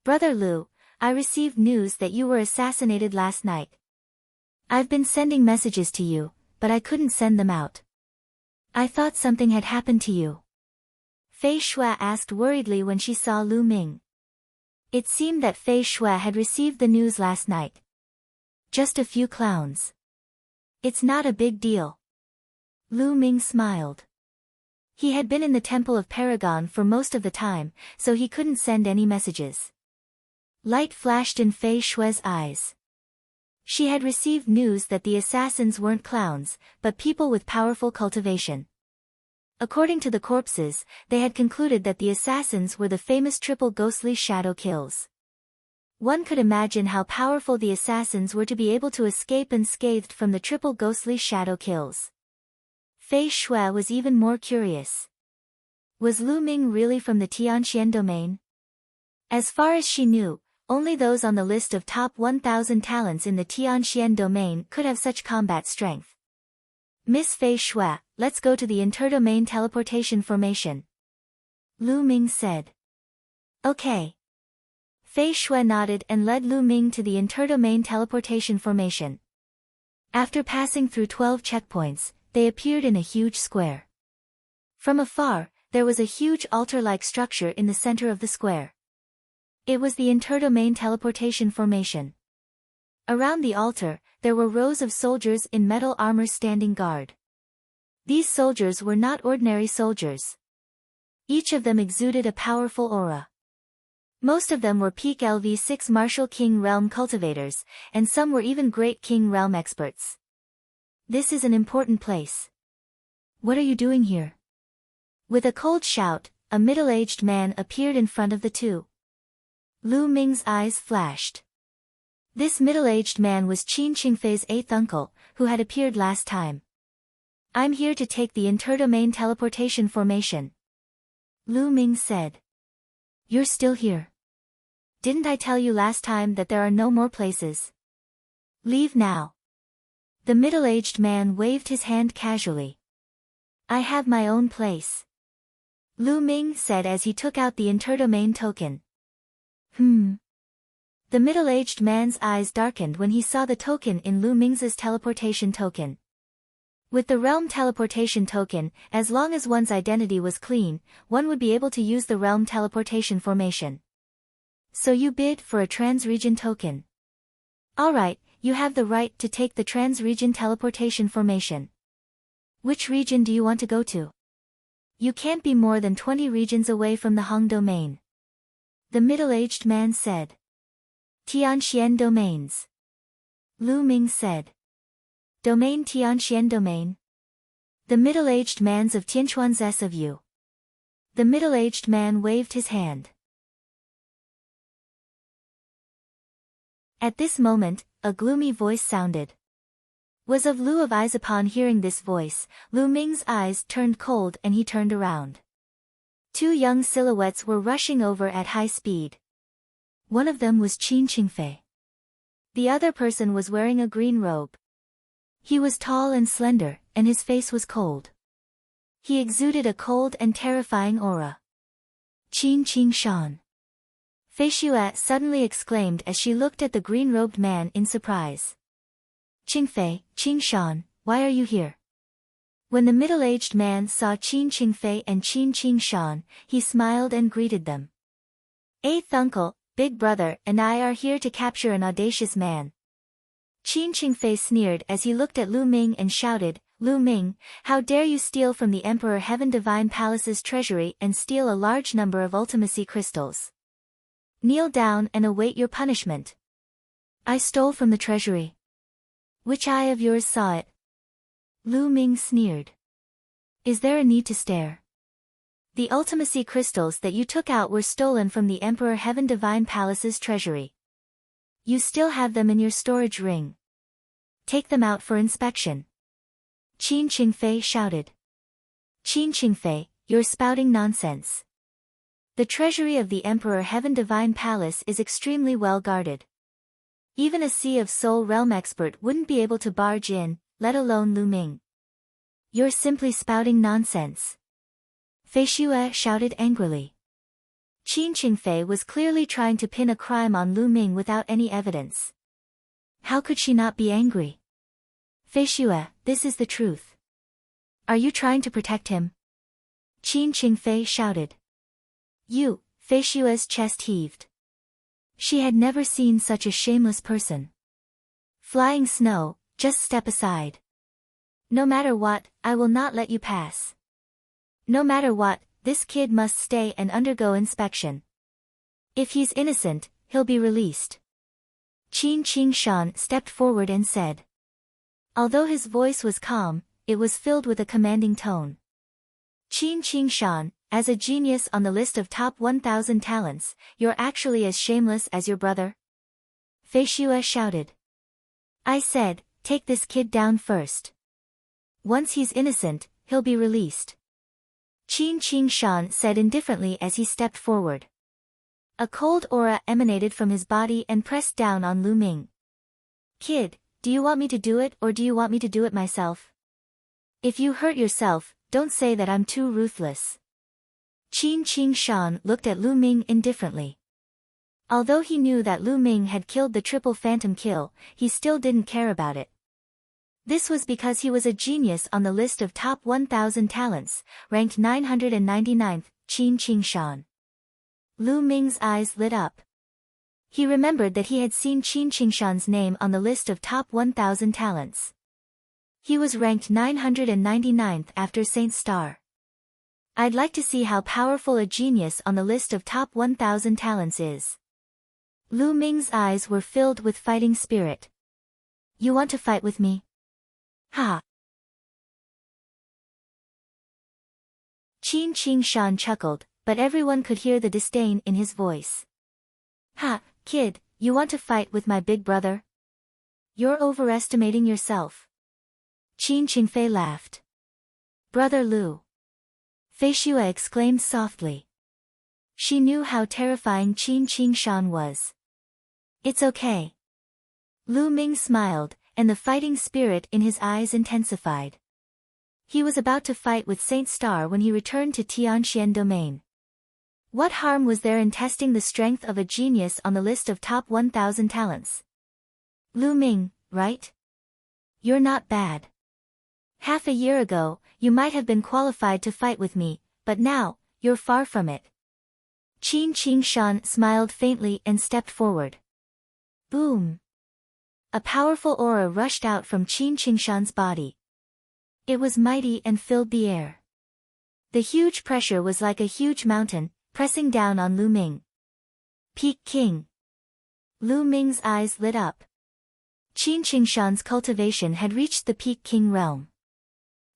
Brother Lu, I received news that you were assassinated last night. I've been sending messages to you, but I couldn't send them out. I thought something had happened to you. Fei Shui asked worriedly when she saw Lu Ming. It seemed that Fei Shui had received the news last night. Just a few clowns. It's not a big deal. Lu Ming smiled. He had been in the Temple of Paragon for most of the time, so he couldn't send any messages. Light flashed in Fei Shui's eyes. She had received news that the assassins weren't clowns, but people with powerful cultivation. According to the corpses, they had concluded that the assassins were the famous triple ghostly shadow kills. One could imagine how powerful the assassins were to be able to escape unscathed from the triple ghostly shadow kills. Fei Shui was even more curious. Was Lu Ming really from the Tianxian domain? As far as she knew, only those on the list of top 1,000 talents in the Tianxian domain could have such combat strength. Miss Fei Shui, let's go to the interdomain teleportation formation. Lu Ming said. Okay. Fei Shui nodded and led Lu Ming to the interdomain teleportation formation. After passing through 12 checkpoints, they appeared in a huge square. From afar, there was a huge altar-like structure in the center of the square. It was the interdomain teleportation formation. Around the altar, there were rows of soldiers in metal armor standing guard. These soldiers were not ordinary soldiers. Each of them exuded a powerful aura. Most of them were peak LV6 Martial King Realm cultivators, and some were even Great King Realm experts. This is an important place. What are you doing here? With a cold shout, a middle-aged man appeared in front of the two. Lu Ming's eyes flashed. This middle-aged man was Qin Qingfei's eighth uncle, who had appeared last time. I'm here to take the interdomain teleportation formation. Lu Ming said. You're still here. Didn't I tell you last time that there are no more places? Leave now. The middle-aged man waved his hand casually. I have my own place. Lu Ming said as he took out the interdomain token. The middle-aged man's eyes darkened when he saw the token in Lu Ming's teleportation token. With the realm teleportation token, as long as one's identity was clean, one would be able to use the realm teleportation formation. So you bid for a trans-region token. Alright, you have the right to take the trans-region teleportation formation. Which region do you want to go to? You can't be more than 20 regions away from the Hong domain. The middle-aged man said. Tianxian domains. Lu Ming said. Domain Tianxian domain. The middle-aged man's of Tianchuan's S of you. The middle-aged man waved his hand. At this moment, a gloomy voice sounded. Was of Lu of eyes. Upon hearing this voice, Lu Ming's eyes turned cold and he turned around. Two young silhouettes were rushing over at high speed. One of them was Qin Qingfei. The other person was wearing a green robe. He was tall and slender, and his face was cold. He exuded a cold and terrifying aura. Qin Qing Shan. Fei Xue suddenly exclaimed as she looked at the green-robed man in surprise. Qingfei, Qing Shan, why are you here? When the middle-aged man saw Qin Qingfei and Qin Qing Shan, he smiled and greeted them. Eighth uncle, big brother, and I are here to capture an audacious man. Qin Qingfei sneered as he looked at Lu Ming and shouted, Lu Ming, how dare you steal from the Emperor Heaven Divine Palace's treasury and steal a large number of ultimacy crystals? Kneel down and await your punishment. I stole from the treasury. Which eye of yours saw it? Lu Ming sneered. Is there a need to stare? The ultimacy crystals that you took out were stolen from the Emperor Heaven Divine Palace's treasury. You still have them in your storage ring. Take them out for inspection. Qin Qingfei shouted. Qin Qingfei, you're spouting nonsense. The treasury of the Emperor Heaven Divine Palace is extremely well guarded. Even a Sea of Soul Realm expert wouldn't be able to barge in, let alone Lu Ming. You're simply spouting nonsense. Fei Xue shouted angrily. Qin Qingfei was clearly trying to pin a crime on Lu Ming without any evidence. How could she not be angry? Fei Xue, this is the truth. Are you trying to protect him? Qin Qingfei shouted. You, Fei Xue's chest heaved. She had never seen such a shameless person. Flying snow, just step aside. No matter what, I will not let you pass. No matter what, this kid must stay and undergo inspection. If he's innocent, he'll be released. Qin Qing Shan stepped forward and said. Although his voice was calm, it was filled with a commanding tone. Qin Qing Shan, as a genius on the list of top 1,000 talents, you're actually as shameless as your brother? Fei Xue shouted. I said, take this kid down first. Once he's innocent, he'll be released. Qin Qing Shan said indifferently as he stepped forward. A cold aura emanated from his body and pressed down on Lu Ming. Kid, do you want me to do it or do you want me to do it myself? If you hurt yourself, don't say that I'm too ruthless. Qin Qing Shan looked at Lu Ming indifferently. Although he knew that Lu Ming had killed the triple phantom kill, he still didn't care about it. This was because he was a genius on the list of top 1,000 talents, ranked 999th, Qin Qing Shan. Lu Ming's eyes lit up. He remembered that he had seen Qin Qing Shan's name on the list of top 1,000 talents. He was ranked 999th after Saint Star. I'd like to see how powerful a genius on the list of top 1,000 talents is. Lu Ming's eyes were filled with fighting spirit. You want to fight with me? Ha! Qin Qing Shan chuckled, but everyone could hear the disdain in his voice. Ha, kid, you want to fight with my big brother? You're overestimating yourself. Qin Qingfei laughed. Brother Lu. Fei Xue exclaimed softly. She knew how terrifying Qin Qing Shan was. It's okay. Lu Ming smiled, and the fighting spirit in his eyes intensified. He was about to fight with Saint Star when he returned to Tianxian Domain. What harm was there in testing the strength of a genius on the list of top 1,000 talents? Lu Ming, right? You're not bad. Half a year ago, you might have been qualified to fight with me, but now, you're far from it. Qin Qing Shan smiled faintly and stepped forward. Boom! A powerful aura rushed out from Qin Qing Shan's body. It was mighty and filled the air. The huge pressure was like a huge mountain, pressing down on Lu Ming. Peak King. Lu Ming's eyes lit up. Qin Qing Shan's cultivation had reached the Peak King realm.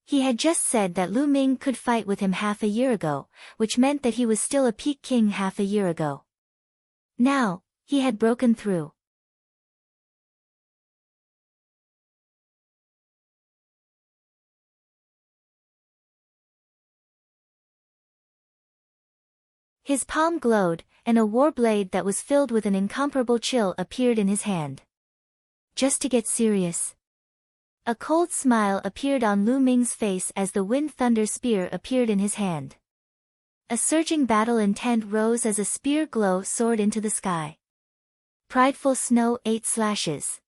He had just said that Lu Ming could fight with him half a year ago, which meant that he was still a Peak King half a year ago. Now, he had broken through. His palm glowed, and a war blade that was filled with an incomparable chill appeared in his hand. Just to get serious. A cold smile appeared on Lu Ming's face as the wind thunder spear appeared in his hand. A surging battle intent rose as a spear glow soared into the sky. Prideful snow 8 slashes.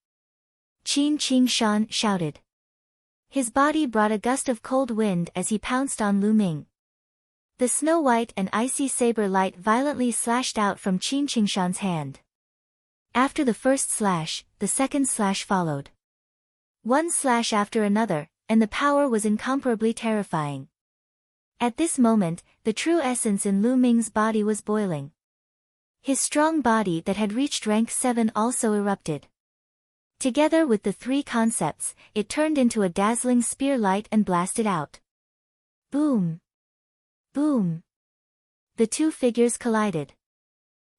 Qin Qing Shan shouted. His body brought a gust of cold wind as he pounced on Lu Ming. The snow-white and icy saber light violently slashed out from Qin Qingshan's hand. After the first slash, the second slash followed. One slash after another, and the power was incomparably terrifying. At this moment, the true essence in Lu Ming's body was boiling. His strong body that had reached rank 7 also erupted. Together with the 3 concepts, it turned into a dazzling spear light and blasted out. Boom! Boom! The 2 figures collided.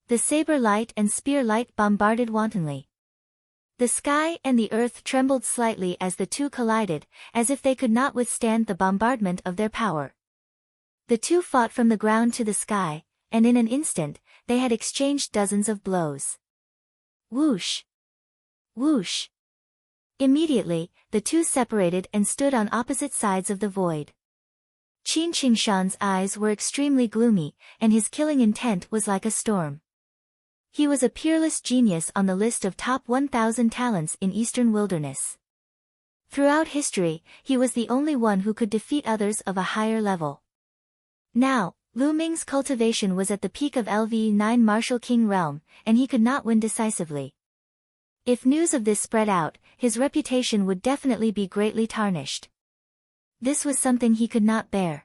The saber light and spear light bombarded wantonly. The sky and the earth trembled slightly as the 2 collided, as if they could not withstand the bombardment of their power. The 2 fought from the ground to the sky, and in an instant, they had exchanged dozens of blows. Whoosh! Whoosh! Immediately, the 2 separated and stood on opposite sides of the void. Qin Qingshan's eyes were extremely gloomy, and his killing intent was like a storm. He was a peerless genius on the list of top 1,000 talents in Eastern Wilderness. Throughout history, he was the only one who could defeat others of a higher level. Now, Lu Ming's cultivation was at the peak of LV9 Martial King realm, and he could not win decisively. If news of this spread out, his reputation would definitely be greatly tarnished. This was something he could not bear.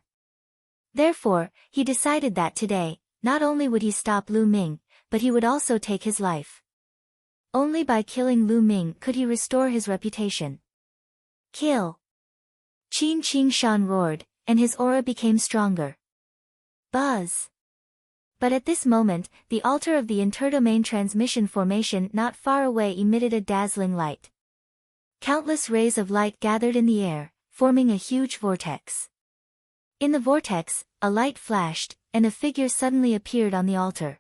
Therefore, he decided that today, not only would he stop Lu Ming, but he would also take his life. Only by killing Lu Ming could he restore his reputation. Kill! Qin Qingshan roared, and his aura became stronger. Buzz! But at this moment, the altar of the interdomain transmission formation not far away emitted a dazzling light. Countless rays of light gathered in the air, forming a huge vortex. In the vortex, a light flashed, and a figure suddenly appeared on the altar.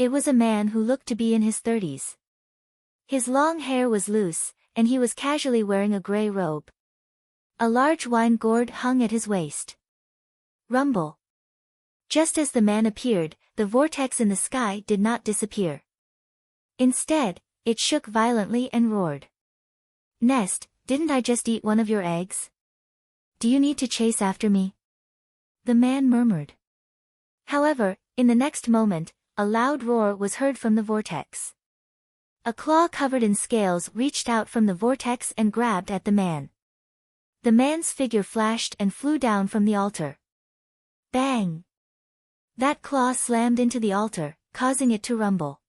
It was a man who looked to be in his 30s. His long hair was loose, and he was casually wearing a gray robe. A large wine gourd hung at his waist. Rumble. Just as the man appeared, the vortex in the sky did not disappear. Instead, it shook violently and roared. Nest, didn't I just eat one of your eggs? Do you need to chase after me? The man murmured. However, in the next moment, a loud roar was heard from the vortex. A claw covered in scales reached out from the vortex and grabbed at the man. The man's figure flashed and flew down from the altar. Bang! That claw slammed into the altar, causing it to rumble.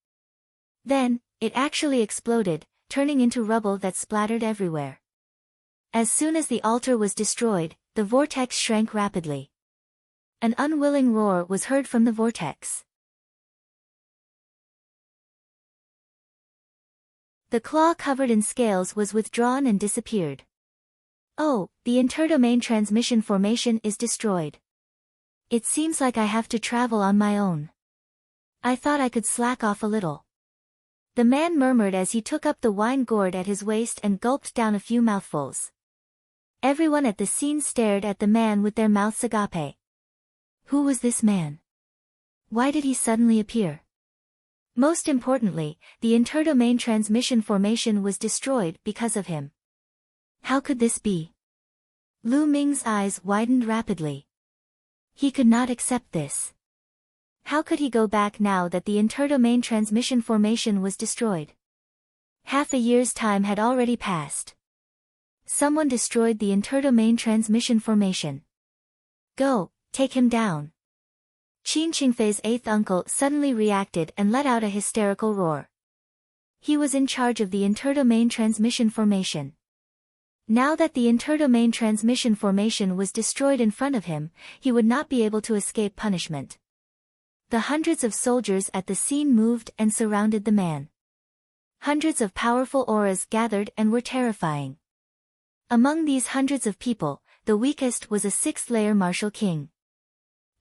Then, it actually exploded, turning into rubble that splattered everywhere. As soon as the altar was destroyed, the vortex shrank rapidly. An unwilling roar was heard from the vortex. The claw covered in scales was withdrawn and disappeared. Oh, the interdomain transmission formation is destroyed. It seems like I have to travel on my own. I thought I could slack off a little. The man murmured as he took up the wine gourd at his waist and gulped down a few mouthfuls. Everyone at the scene stared at the man with their mouths agape. Who was this man? Why did he suddenly appear? Most importantly, the interdomain transmission formation was destroyed because of him. How could this be? Lu Ming's eyes widened rapidly. He could not accept this. How could he go back now that the interdomain transmission formation was destroyed? Half a year's time had already passed. Someone destroyed the interdomain transmission formation. Go, take him down. Qin Qingfei's 8th uncle suddenly reacted and let out a hysterical roar. He was in charge of the interdomain transmission formation. Now that the interdomain transmission formation was destroyed in front of him, he would not be able to escape punishment. The hundreds of soldiers at the scene moved and surrounded the man. Hundreds of powerful auras gathered and were terrifying. Among these hundreds of people, the weakest was a 6th-layer martial king.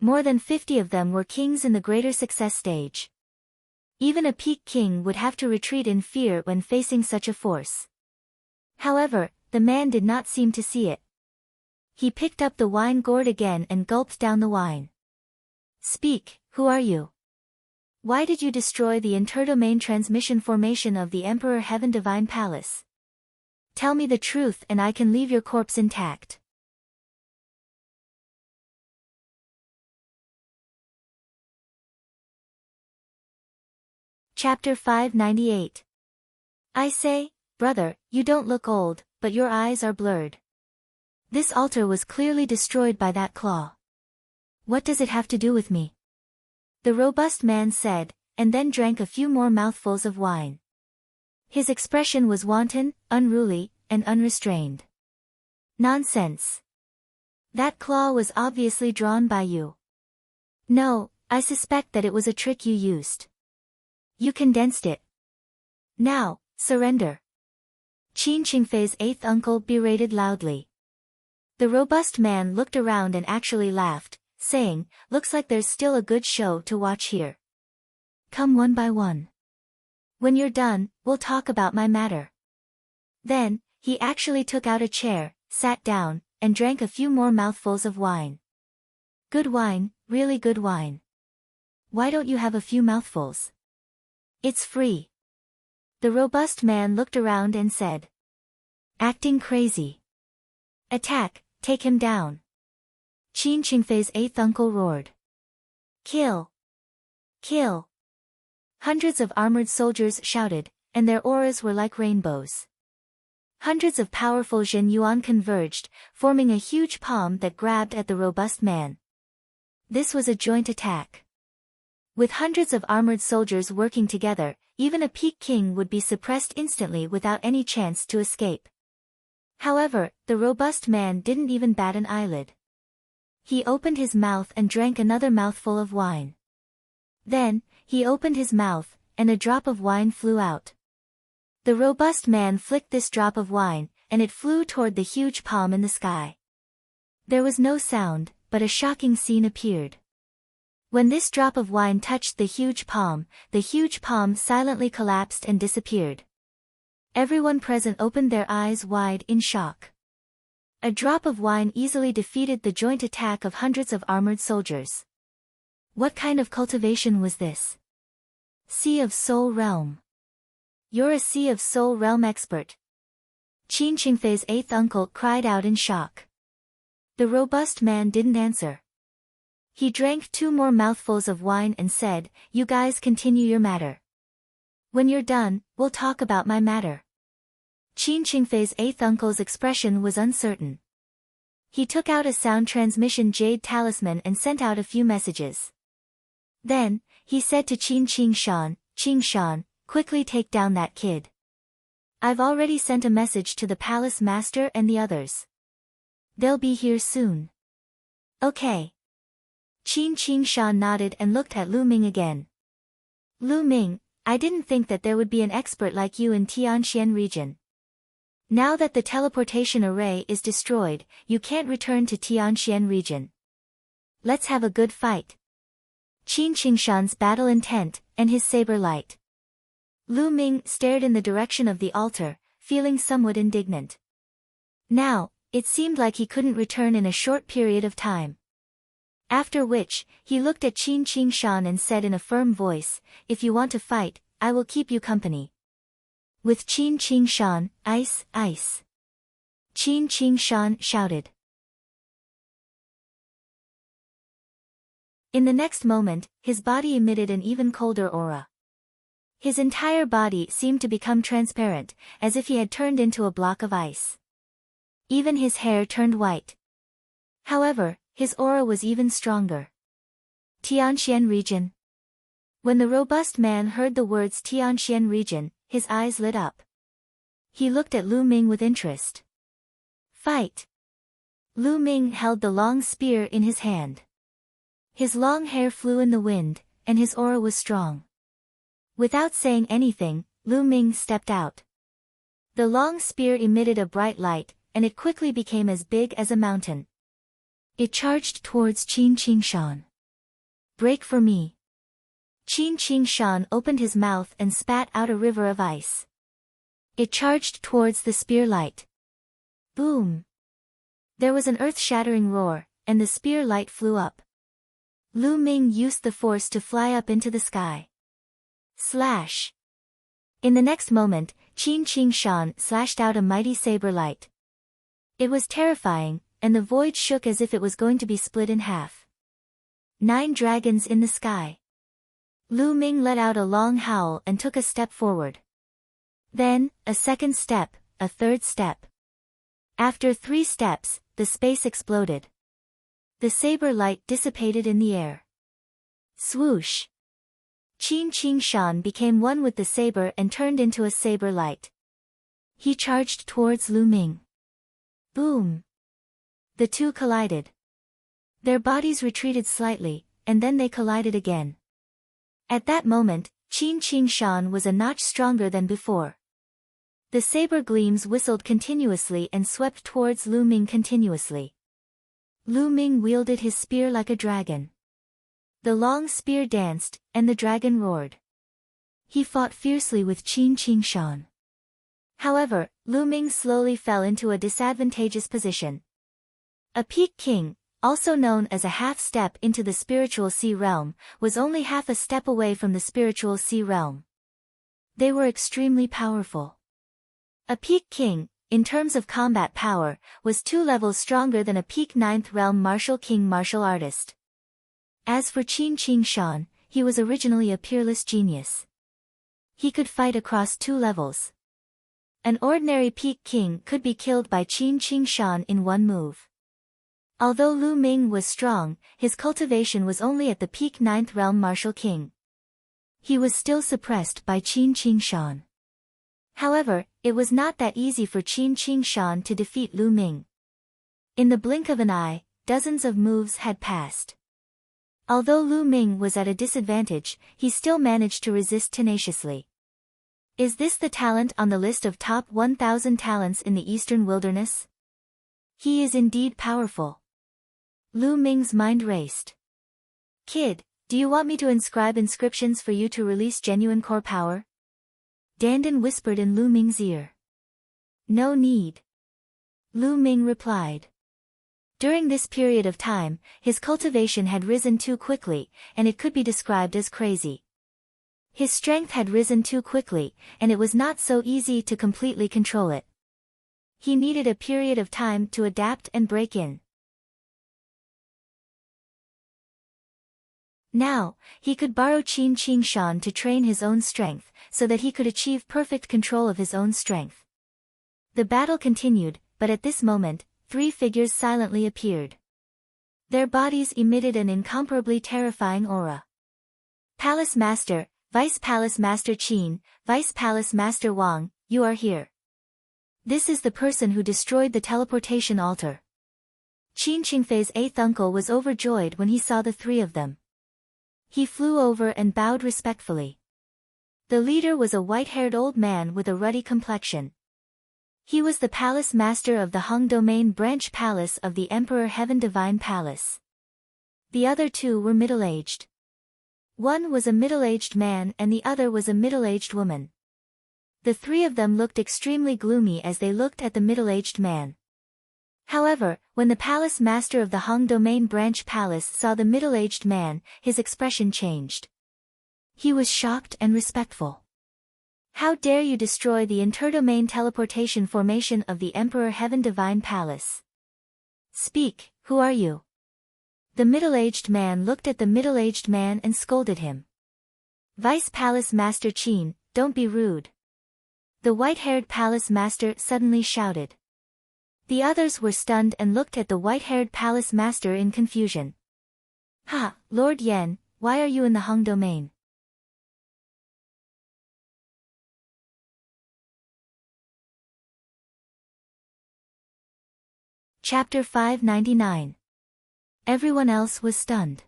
More than 50 of them were kings in the greater success stage. Even a peak king would have to retreat in fear when facing such a force. However, the man did not seem to see it. He picked up the wine gourd again and gulped down the wine. Speak, who are you? Why did you destroy the interdomain transmission formation of the Emperor Heaven Divine Palace? Tell me the truth and I can leave your corpse intact. Chapter 598. I say, brother, you don't look old, but your eyes are blurred. This altar was clearly destroyed by that claw. What does it have to do with me? The robust man said, and then drank a few more mouthfuls of wine. His expression was wanton, unruly, and unrestrained. Nonsense. That claw was obviously drawn by you. No, I suspect that it was a trick you used. You condensed it. Now, surrender. Qin Qingfei's eighth uncle berated loudly. The robust man looked around and actually laughed, saying, looks like there's still a good show to watch here. Come one by one. When you're done, we'll talk about my matter. Then, he actually took out a chair, sat down, and drank a few more mouthfuls of wine. Good wine, really good wine. Why don't you have a few mouthfuls? It's free. The robust man looked around and said. Acting crazy. Attack, take him down. Qin Qingfei's eighth uncle roared. Kill! Kill! Hundreds of armored soldiers shouted, and their auras were like rainbows. Hundreds of powerful Zhen Yuan converged, forming a huge palm that grabbed at the robust man. This was a joint attack. With hundreds of armored soldiers working together, even a Peak King would be suppressed instantly without any chance to escape. However, the robust man didn't even bat an eyelid. He opened his mouth and drank another mouthful of wine. Then, he opened his mouth, and a drop of wine flew out. The robust man flicked this drop of wine, and it flew toward the huge palm in the sky. There was no sound, but a shocking scene appeared. When this drop of wine touched the huge palm silently collapsed and disappeared. Everyone present opened their eyes wide in shock. A drop of wine easily defeated the joint attack of hundreds of armored soldiers. What kind of cultivation was this? Sea of Soul Realm. You're a Sea of Soul Realm expert. Qin Qingfei's eighth uncle cried out in shock. The robust man didn't answer. He drank 2 more mouthfuls of wine and said, you guys continue your matter. When you're done, we'll talk about my matter. Qin Qingfei's eighth uncle's expression was uncertain. He took out a sound transmission jade talisman and sent out a few messages. Then, he said to Qingshan, quickly take down that kid. I've already sent a message to the palace master and the others. They'll be here soon. Okay. Qingshan nodded and looked at Lu Ming again. Lu Ming, I didn't think that there would be an expert like you in Tianxian region. Now that the teleportation array is destroyed, you can't return to Tianxian region. Let's have a good fight. Qingshan's battle intent, and his saber light. Lu Ming stared in the direction of the altar, feeling somewhat indignant. Now, it seemed like he couldn't return in a short period of time. After which, he looked at Qingshan and said in a firm voice, if you want to fight, I will keep you company. With Qingshan, ice, ice. Qingshan shouted. In the next moment, his body emitted an even colder aura. His entire body seemed to become transparent, as if he had turned into a block of ice. Even his hair turned white. However, his aura was even stronger. Tianxian region. When the robust man heard the words Tianxian region, his eyes lit up. He looked at Lu Ming with interest. Fight. Lu Ming held the long spear in his hand. His long hair flew in the wind, and his aura was strong. Without saying anything, Lu Ming stepped out. The long spear emitted a bright light, and it quickly became as big as a mountain. It charged towards Qingshan. Break for me. Qingshan opened his mouth and spat out a river of ice. It charged towards the spear light. Boom! There was an earth-shattering roar, and the spear light flew up. Lu Ming used the force to fly up into the sky. Slash! In the next moment, Qin Qing Shan slashed out a mighty saber light. It was terrifying, and the void shook as if it was going to be split in half. 9 dragons in the sky. Lu Ming let out a long howl and took a step forward. Then, a second step, a third step. After 3 steps, the space exploded. The saber light dissipated in the air. Swoosh! Qin Qing Shan became one with the saber and turned into a saber light. He charged towards Lu Ming. Boom! The two collided. Their bodies retreated slightly, and then they collided again. At that moment, Qin Qing Shan was a notch stronger than before. The saber gleams whistled continuously and swept towards Lu Ming continuously. Lu Ming wielded his spear like a dragon. The long spear danced, and the dragon roared. He fought fiercely with Qin Qing Shan. However, Lu Ming slowly fell into a disadvantageous position. A peak king, also known as a half-step into the spiritual sea realm, was only half a step away from the spiritual sea realm. They were extremely powerful. A peak king, in terms of combat power, was 2 levels stronger than a peak 9th realm martial king martial artist. As for Qin Qing Shan, he was originally a peerless genius. He could fight across 2 levels. An ordinary peak king could be killed by Qin Qing Shan in 1 move. Although Lu Ming was strong, his cultivation was only at the peak 9th realm martial king. He was still suppressed by Qin Qing Shan. However, it was not that easy for Qin Qing Shan to defeat Lu Ming. In the blink of an eye, dozens of moves had passed. Although Lu Ming was at a disadvantage, he still managed to resist tenaciously. Is this the talent on the list of top 1,000 talents in the Eastern Wilderness? He is indeed powerful. Lu Ming's mind raced. Kid, do you want me to inscribe inscriptions for you to release genuine core power? Dandan whispered in Lu Ming's ear. No need. Lu Ming replied. During this period of time, his cultivation had risen too quickly, and it could be described as crazy. His strength had risen too quickly, and it was not so easy to completely control it. He needed a period of time to adapt and break in. Now, he could borrow Qin Qing Shan to train his own strength, so that he could achieve perfect control of his own strength. The battle continued, but at this moment, 3 figures silently appeared. Their bodies emitted an incomparably terrifying aura. Palace Master, Vice Palace Master Qin, Vice Palace Master Wang, you are here. This is the person who destroyed the teleportation altar. Qin Qingfei's 8th uncle was overjoyed when he saw the 3 of them. He flew over and bowed respectfully. The leader was a white-haired old man with a ruddy complexion. He was the palace master of the Hung Domain branch palace of the Emperor Heaven Divine Palace. The other 2 were middle-aged. One was a middle-aged man and the other was a middle-aged woman. The 3 of them looked extremely gloomy as they looked at the middle-aged man. However, when the palace master of the Hung Domain branch palace saw the middle-aged man, his expression changed. He was shocked and respectful. How dare you destroy the interdomain teleportation formation of the Emperor Heaven Divine Palace? Speak, who are you? The middle-aged man looked at the middle-aged man and scolded him. Vice Palace Master Qin, don't be rude. The white-haired palace master suddenly shouted. The others were stunned and looked at the white-haired palace master in confusion. Ha, Lord Yan, why are you in the Hung Domain? Chapter 599. Everyone else was stunned.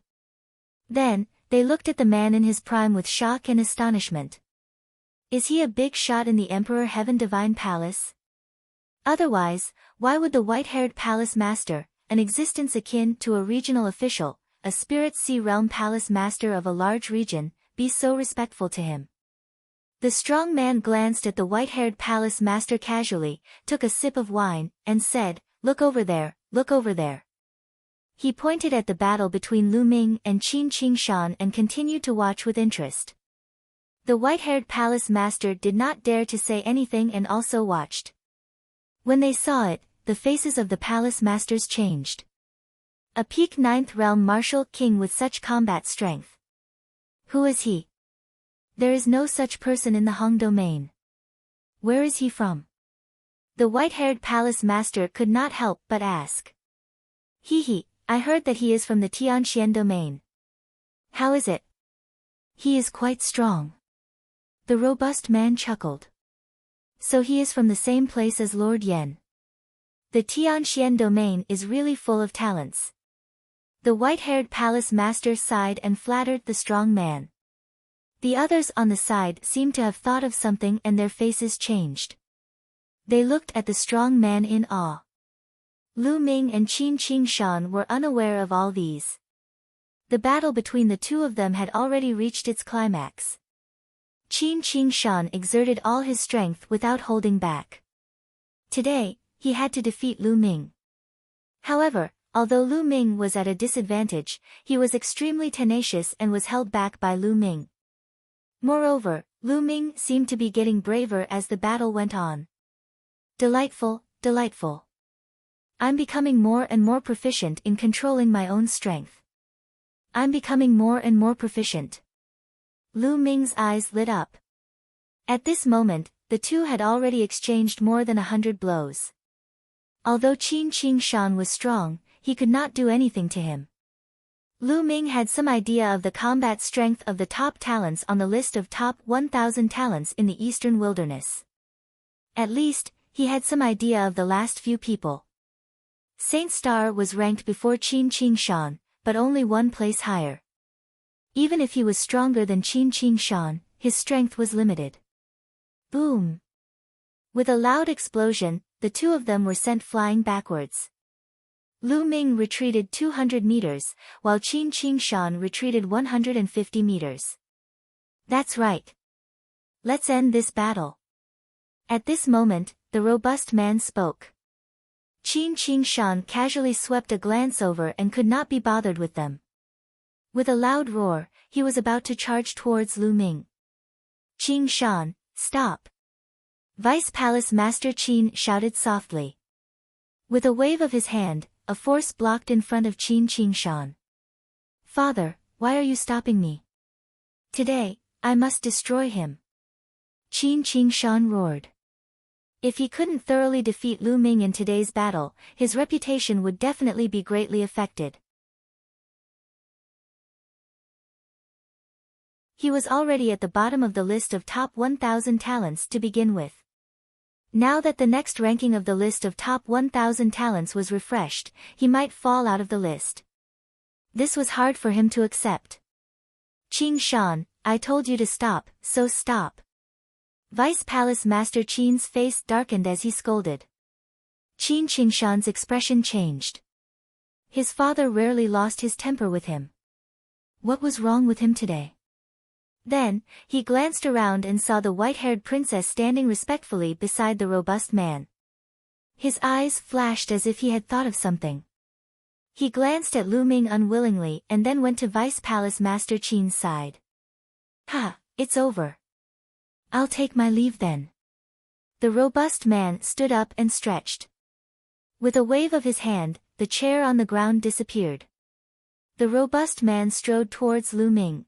Then, they looked at the man in his prime with shock and astonishment. Is he a big shot in the Emperor Heaven Divine Palace? Otherwise, why would the white-haired palace master, an existence akin to a regional official, a spirit sea realm palace master of a large region, be so respectful to him? The strong man glanced at the white-haired palace master casually, took a sip of wine, and said, "Look over there, look over there." He pointed at the battle between Lu Ming and Qin Qingshan and continued to watch with interest. The white-haired palace master did not dare to say anything and also watched. When they saw it, the faces of the palace masters changed. A peak 9th realm martial king with such combat strength. Who is he? There is no such person in the Hong domain. Where is he from? The white-haired palace master could not help but ask. He, I heard that he is from the Tianxian domain. How is it? He is quite strong. The robust man chuckled. So he is from the same place as Lord Yan. The Tianxian domain is really full of talents. The white-haired palace master sighed and flattered the strong man. The others on the side seemed to have thought of something and their faces changed. They looked at the strong man in awe. Lu Ming and Qin Qingshan were unaware of all these. The battle between the two of them had already reached its climax. Qin Qingshan exerted all his strength without holding back. Today, he had to defeat Lu Ming. However, although Lu Ming was at a disadvantage, he was extremely tenacious and was held back by Lu Ming. Moreover, Lu Ming seemed to be getting braver as the battle went on. Delightful, delightful. I'm becoming more and more proficient in controlling my own strength. I'm becoming more and more proficient. Lu Ming's eyes lit up. At this moment, the two had already exchanged more than 100 blows. Although Qin Qingshan was strong, he could not do anything to him. Lu Ming had some idea of the combat strength of the top talents on the list of top 1,000 talents in the Eastern Wilderness. At least, he had some idea of the last few people. Saint Star was ranked before Qin Qingshan, but only one place higher. Even if he was stronger than Qin Qingshan, his strength was limited. Boom! With a loud explosion, the two of them were sent flying backwards. Lu Ming retreated 200 meters, while Qin Qingshan retreated 150 meters. That's right. Let's end this battle. At this moment, the robust man spoke. Qin Qingshan casually swept a glance over and could not be bothered with them. With a loud roar, he was about to charge towards Lu Ming. Qingshan, stop! Vice Palace Master Qin shouted softly. With a wave of his hand, a force blocked in front of Qin Qingshan. Father, why are you stopping me? Today, I must destroy him. Qin Qingshan roared. If he couldn't thoroughly defeat Lu Ming in today's battle, his reputation would definitely be greatly affected. He was already at the bottom of the list of top 1,000 talents to begin with. Now that the next ranking of the list of top 1,000 talents was refreshed, he might fall out of the list. This was hard for him to accept. Qingshan, I told you to stop, so stop. Vice Palace Master Qin's face darkened as he scolded. Qin Qingshan's expression changed. His father rarely lost his temper with him. What was wrong with him today? Then, he glanced around and saw the white-haired princess standing respectfully beside the robust man. His eyes flashed as if he had thought of something. He glanced at Lu Ming unwillingly and then went to Vice Palace Master Qin's side. Ha, it's over. I'll take my leave then. The robust man stood up and stretched. With a wave of his hand, the chair on the ground disappeared. The robust man strode towards Lu Ming.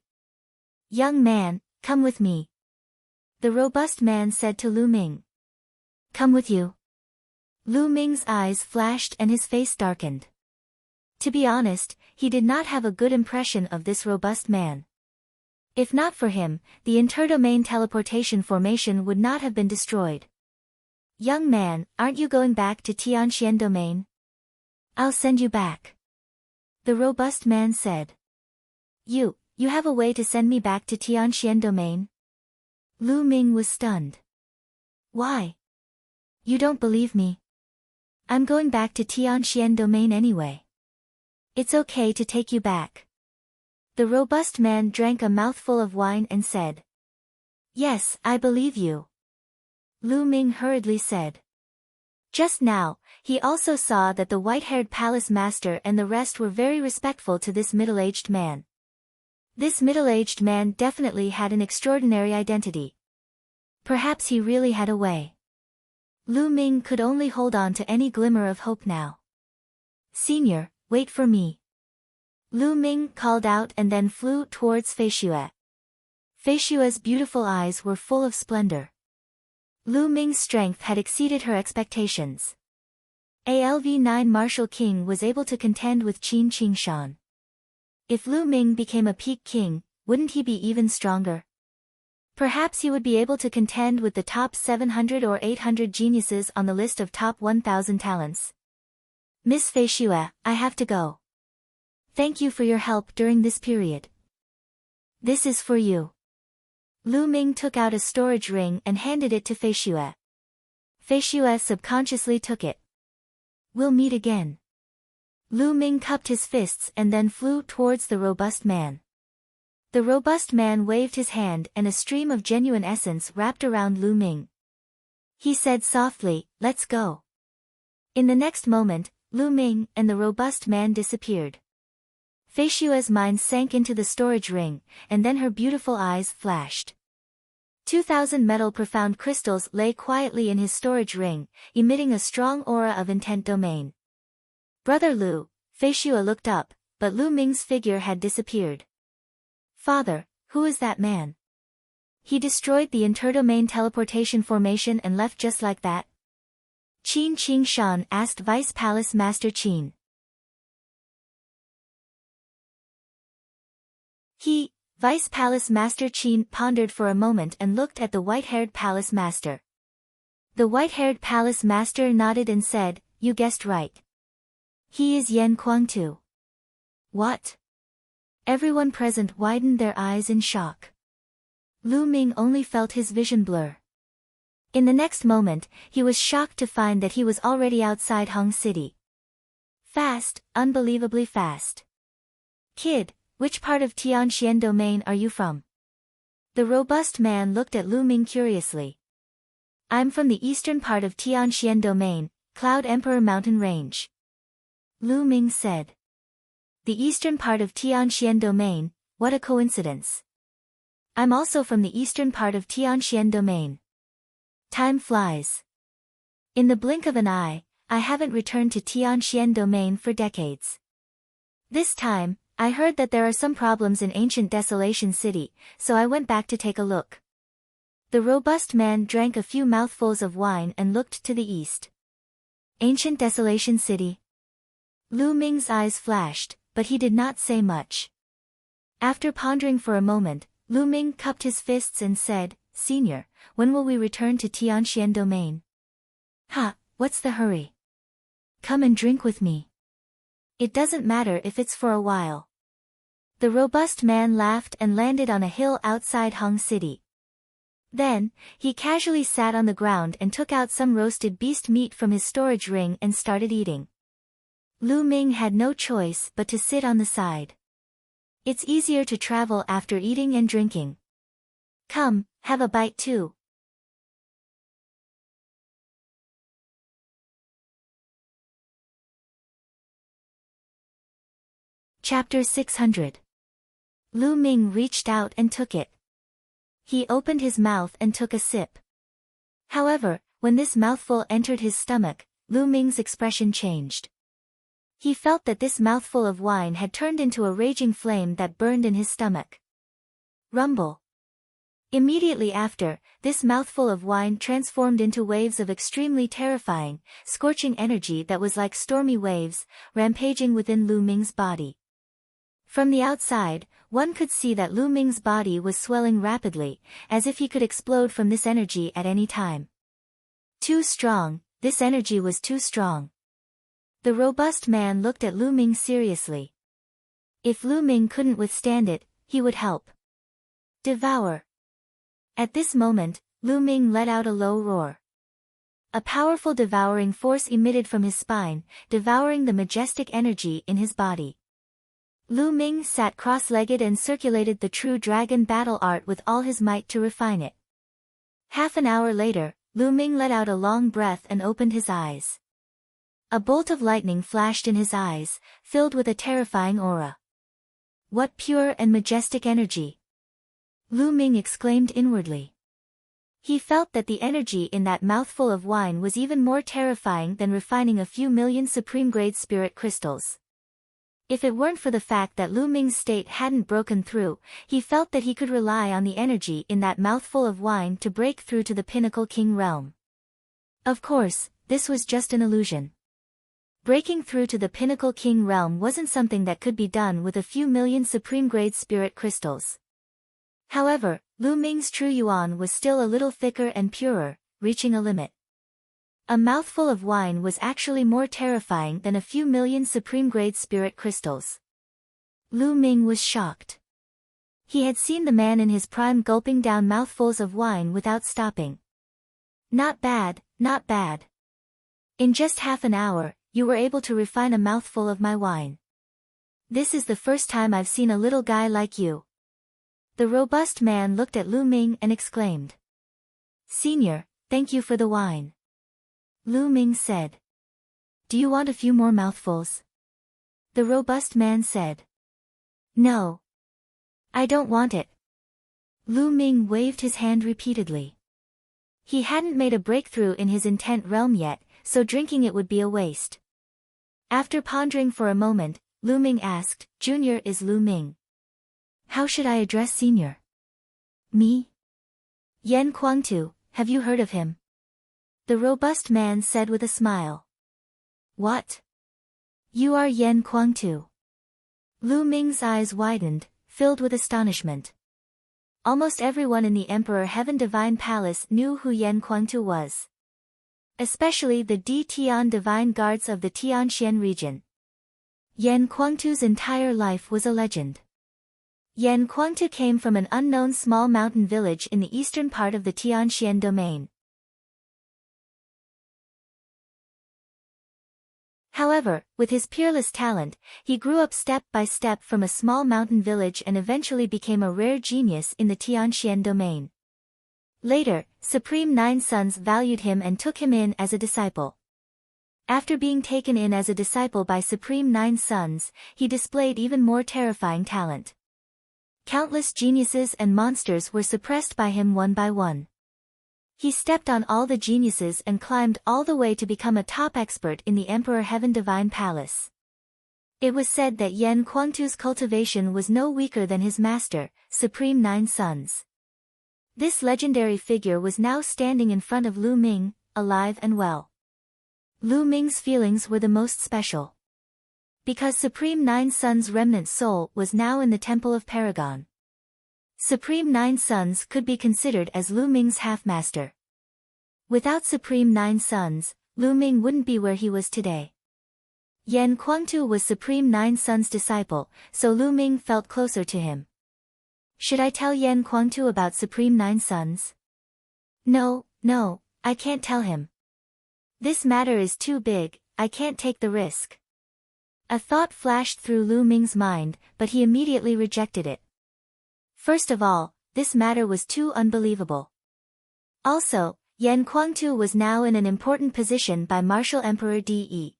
Young man, come with me. The robust man said to Lu Ming. Come with you. Lu Ming's eyes flashed and his face darkened. To be honest, he did not have a good impression of this robust man. If not for him, the interdomain teleportation formation would not have been destroyed. Young man, aren't you going back to Tianxian domain? I'll send you back. The robust man said. You have a way to send me back to Tianxian domain? Lu Ming was stunned. Why? You don't believe me? I'm going back to Tianxian domain anyway. It's okay to take you back. The robust man drank a mouthful of wine and said. Yes, I believe you. Lu Ming hurriedly said. Just now, he also saw that the white-haired palace master and the rest were very respectful to this middle-aged man. This middle-aged man definitely had an extraordinary identity. Perhaps he really had a way. Lu Ming could only hold on to any glimmer of hope now. Senior, wait for me. Lu Ming called out and then flew towards Fei Xue. Fei Xue's beautiful eyes were full of splendor. Lu Ming's strength had exceeded her expectations. ALV9 Martial King was able to contend with Qin Qingshan. If Lu Ming became a peak king, wouldn't he be even stronger? Perhaps he would be able to contend with the top 700 or 800 geniuses on the list of top 1,000 talents. Miss Fei Xue, I have to go. Thank you for your help during this period. This is for you. Lu Ming took out a storage ring and handed it to Fei Xue. Fei Xue subconsciously took it. We'll meet again. Lu Ming cupped his fists and then flew towards the robust man. The robust man waved his hand and a stream of genuine essence wrapped around Lu Ming. He said softly, "Let's go." In the next moment, Lu Ming and the robust man disappeared. Fei Xue's mind sank into the storage ring, and then her beautiful eyes flashed. 2,000 metal profound crystals lay quietly in his storage ring, emitting a strong aura of intent domain. Brother Lu, Fei Xue looked up, but Lu Ming's figure had disappeared. Father, who is that man? He destroyed the interdomain teleportation formation and left just like that? Qin Qingshan asked Vice Palace Master Qin. Vice Palace Master Qin pondered for a moment and looked at the white-haired palace master. The white-haired palace master nodded and said, "You guessed right. He is Yan Kuangtu." What? Everyone present widened their eyes in shock. Lu Ming only felt his vision blur. In the next moment, he was shocked to find that he was already outside Hong City. Fast, unbelievably fast. Kid, which part of Tianxian domain are you from? The robust man looked at Lu Ming curiously. I'm from the eastern part of Tianxian domain, Cloud Emperor Mountain Range. Lu Ming said. The eastern part of Tianxian domain, what a coincidence. I'm also from the eastern part of Tianxian domain. Time flies. In the blink of an eye, I haven't returned to Tianxian domain for decades. This time, I heard that there are some problems in ancient Desolation City, so I went back to take a look. The robust man drank a few mouthfuls of wine and looked to the east. Ancient Desolation City. Lu Ming's eyes flashed, but he did not say much. After pondering for a moment, Lu Ming cupped his fists and said, "Senior, when will we return to Tianxian domain?" What's the hurry? Come and drink with me. It doesn't matter if it's for a while. The robust man laughed and landed on a hill outside Hong City. Then, he casually sat on the ground and took out some roasted beast meat from his storage ring and started eating. Lu Ming had no choice but to sit on the side. It's easier to travel after eating and drinking. Come, have a bite too. Chapter 600. Lu Ming reached out and took it. He opened his mouth and took a sip. However, when this mouthful entered his stomach, Lu Ming's expression changed. He felt that this mouthful of wine had turned into a raging flame that burned in his stomach. Rumble. Immediately after, this mouthful of wine transformed into waves of extremely terrifying, scorching energy that was like stormy waves, rampaging within Lu Ming's body. From the outside, one could see that Lu Ming's body was swelling rapidly, as if he could explode from this energy at any time. Too strong, this energy was too strong. The robust man looked at Lu Ming seriously. If Lu Ming couldn't withstand it, he would help. Devour. At this moment, Lu Ming let out a low roar. A powerful devouring force emitted from his spine, devouring the majestic energy in his body. Lu Ming sat cross-legged and circulated the true dragon battle art with all his might to refine it. Half an hour later, Lu Ming let out a long breath and opened his eyes. A bolt of lightning flashed in his eyes, filled with a terrifying aura. What pure and majestic energy! Lu Ming exclaimed inwardly. He felt that the energy in that mouthful of wine was even more terrifying than refining a few million supreme-grade spirit crystals. If it weren't for the fact that Lu Ming's state hadn't broken through, he felt that he could rely on the energy in that mouthful of wine to break through to the Pinnacle King realm. Of course, this was just an illusion. Breaking through to the Pinnacle King realm wasn't something that could be done with a few million supreme-grade spirit crystals. However, Lu Ming's true yuan was still a little thicker and purer, reaching a limit. A mouthful of wine was actually more terrifying than a few million supreme-grade spirit crystals. Lu Ming was shocked. He had seen the man in his prime gulping down mouthfuls of wine without stopping. Not bad, not bad. In just half an hour, you were able to refine a mouthful of my wine. This is the first time I've seen a little guy like you. The robust man looked at Lu Ming and exclaimed. Senior, thank you for the wine. Lu Ming said. Do you want a few more mouthfuls? The robust man said. No. I don't want it. Lu Ming waved his hand repeatedly. He hadn't made a breakthrough in his intent realm yet, so drinking it would be a waste. After pondering for a moment, Lu Ming asked, Junior is Lu Ming. How should I address Senior? Me? Yan Kuangtu, have you heard of him? The robust man said with a smile. What? You are Yan Kuangtu. Lu Ming's eyes widened, filled with astonishment. Almost everyone in the Emperor Heaven Divine Palace knew who Yan Kuangtu was. Especially the Di Tian Divine Guards of the Tianxian region. Yan Kuangtu's entire life was a legend. Yan Kuangtu came from an unknown small mountain village in the eastern part of the Tianxian domain. However, with his peerless talent, he grew up step by step from a small mountain village and eventually became a rare genius in the Tianxian domain. Later, Supreme Nine Sons valued him and took him in as a disciple. After being taken in as a disciple by Supreme Nine Sons, he displayed even more terrifying talent. Countless geniuses and monsters were suppressed by him one by one. He stepped on all the geniuses and climbed all the way to become a top expert in the Emperor Heaven Divine Palace. It was said that Yan Kuangtu's cultivation was no weaker than his master, Supreme Nine Sons. This legendary figure was now standing in front of Lu Ming, alive and well. Lu Ming's feelings were the most special. Because Supreme Nine Sons' remnant soul was now in the Temple of Paragon. Supreme Nine Sons could be considered as Lu Ming's half-master. Without Supreme Nine Sons, Lu Ming wouldn't be where he was today. Yan Kuangtu was Supreme Nine Sons' disciple, so Lu Ming felt closer to him. Should I tell Yan Kuangtu about Supreme Nine Sons? No, I can't tell him. This matter is too big, I can't take the risk. A thought flashed through Lu Ming's mind, but he immediately rejected it. First of all, this matter was too unbelievable. Also, Yan Kuangtu was now in an important position by Martial Emperor Di.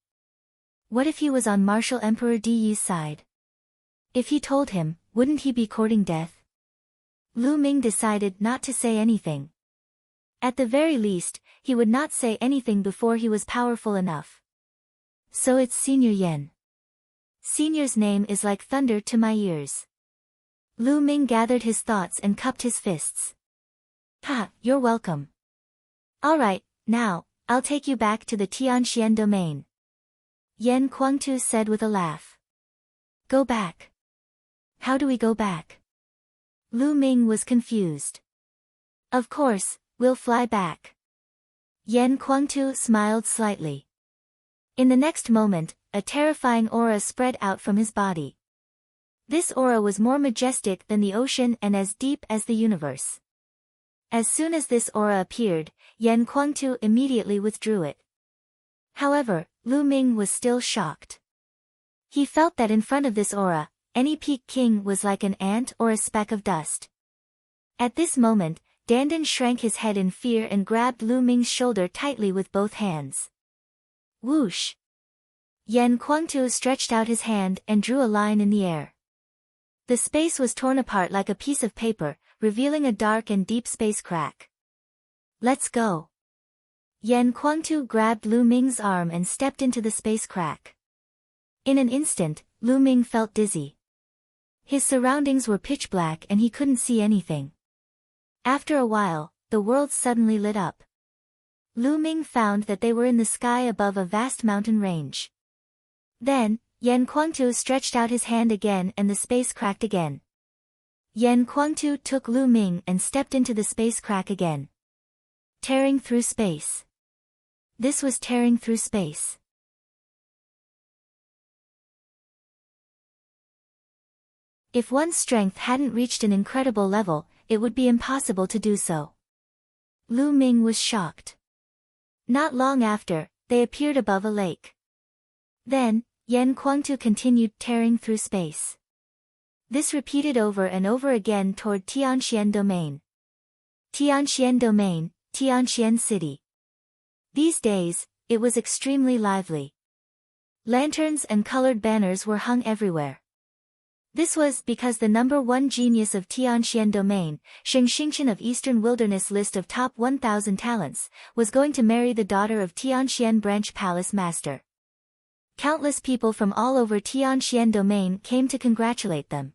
What if he was on Martial Emperor Di's side? If he told him, wouldn't he be courting death? Lu Ming decided not to say anything. At the very least, he would not say anything before he was powerful enough. So it's Senior Yan. Senior's name is like thunder to my ears. Lu Ming gathered his thoughts and cupped his fists. Ha, you're welcome. Alright, now, I'll take you back to the Tianxian domain. Yan Kuangtu said with a laugh. Go back. How do we go back? Lu Ming was confused. Of course, we'll fly back. Yan Kuangtu smiled slightly. In the next moment, a terrifying aura spread out from his body. This aura was more majestic than the ocean and as deep as the universe. As soon as this aura appeared, Yan Kuangtu immediately withdrew it. However, Lu Ming was still shocked. He felt that in front of this aura, any peak king was like an ant or a speck of dust. At this moment, Dandan shrank his head in fear and grabbed Lu Ming's shoulder tightly with both hands. Whoosh! Yan Kuangtu stretched out his hand and drew a line in the air. The space was torn apart like a piece of paper, revealing a dark and deep space crack. Let's go. Yan Kuangtu grabbed Lu Ming's arm and stepped into the space crack. In an instant, Lu Ming felt dizzy. His surroundings were pitch black and he couldn't see anything. After a while, the world suddenly lit up. Lu Ming found that they were in the sky above a vast mountain range. Then, Yan Kuangtu stretched out his hand again and the space cracked again. Yan Kuangtu took Lu Ming and stepped into the space crack again. Tearing through space. This was tearing through space. If one's strength hadn't reached an incredible level, it would be impossible to do so. Lu Ming was shocked. Not long after, they appeared above a lake. Then, Yan Kuangtu continued tearing through space. This repeated over and over again toward Tianxian Domain. Tianxian Domain, Tianxian City. These days, it was extremely lively. Lanterns and colored banners were hung everywhere. This was because the number one genius of Tianxian Domain, Sheng Xingqian of Eastern Wilderness list of top 1,000 talents, was going to marry the daughter of Tianxian Branch Palace Master. Countless people from all over Tianxian Domain came to congratulate them.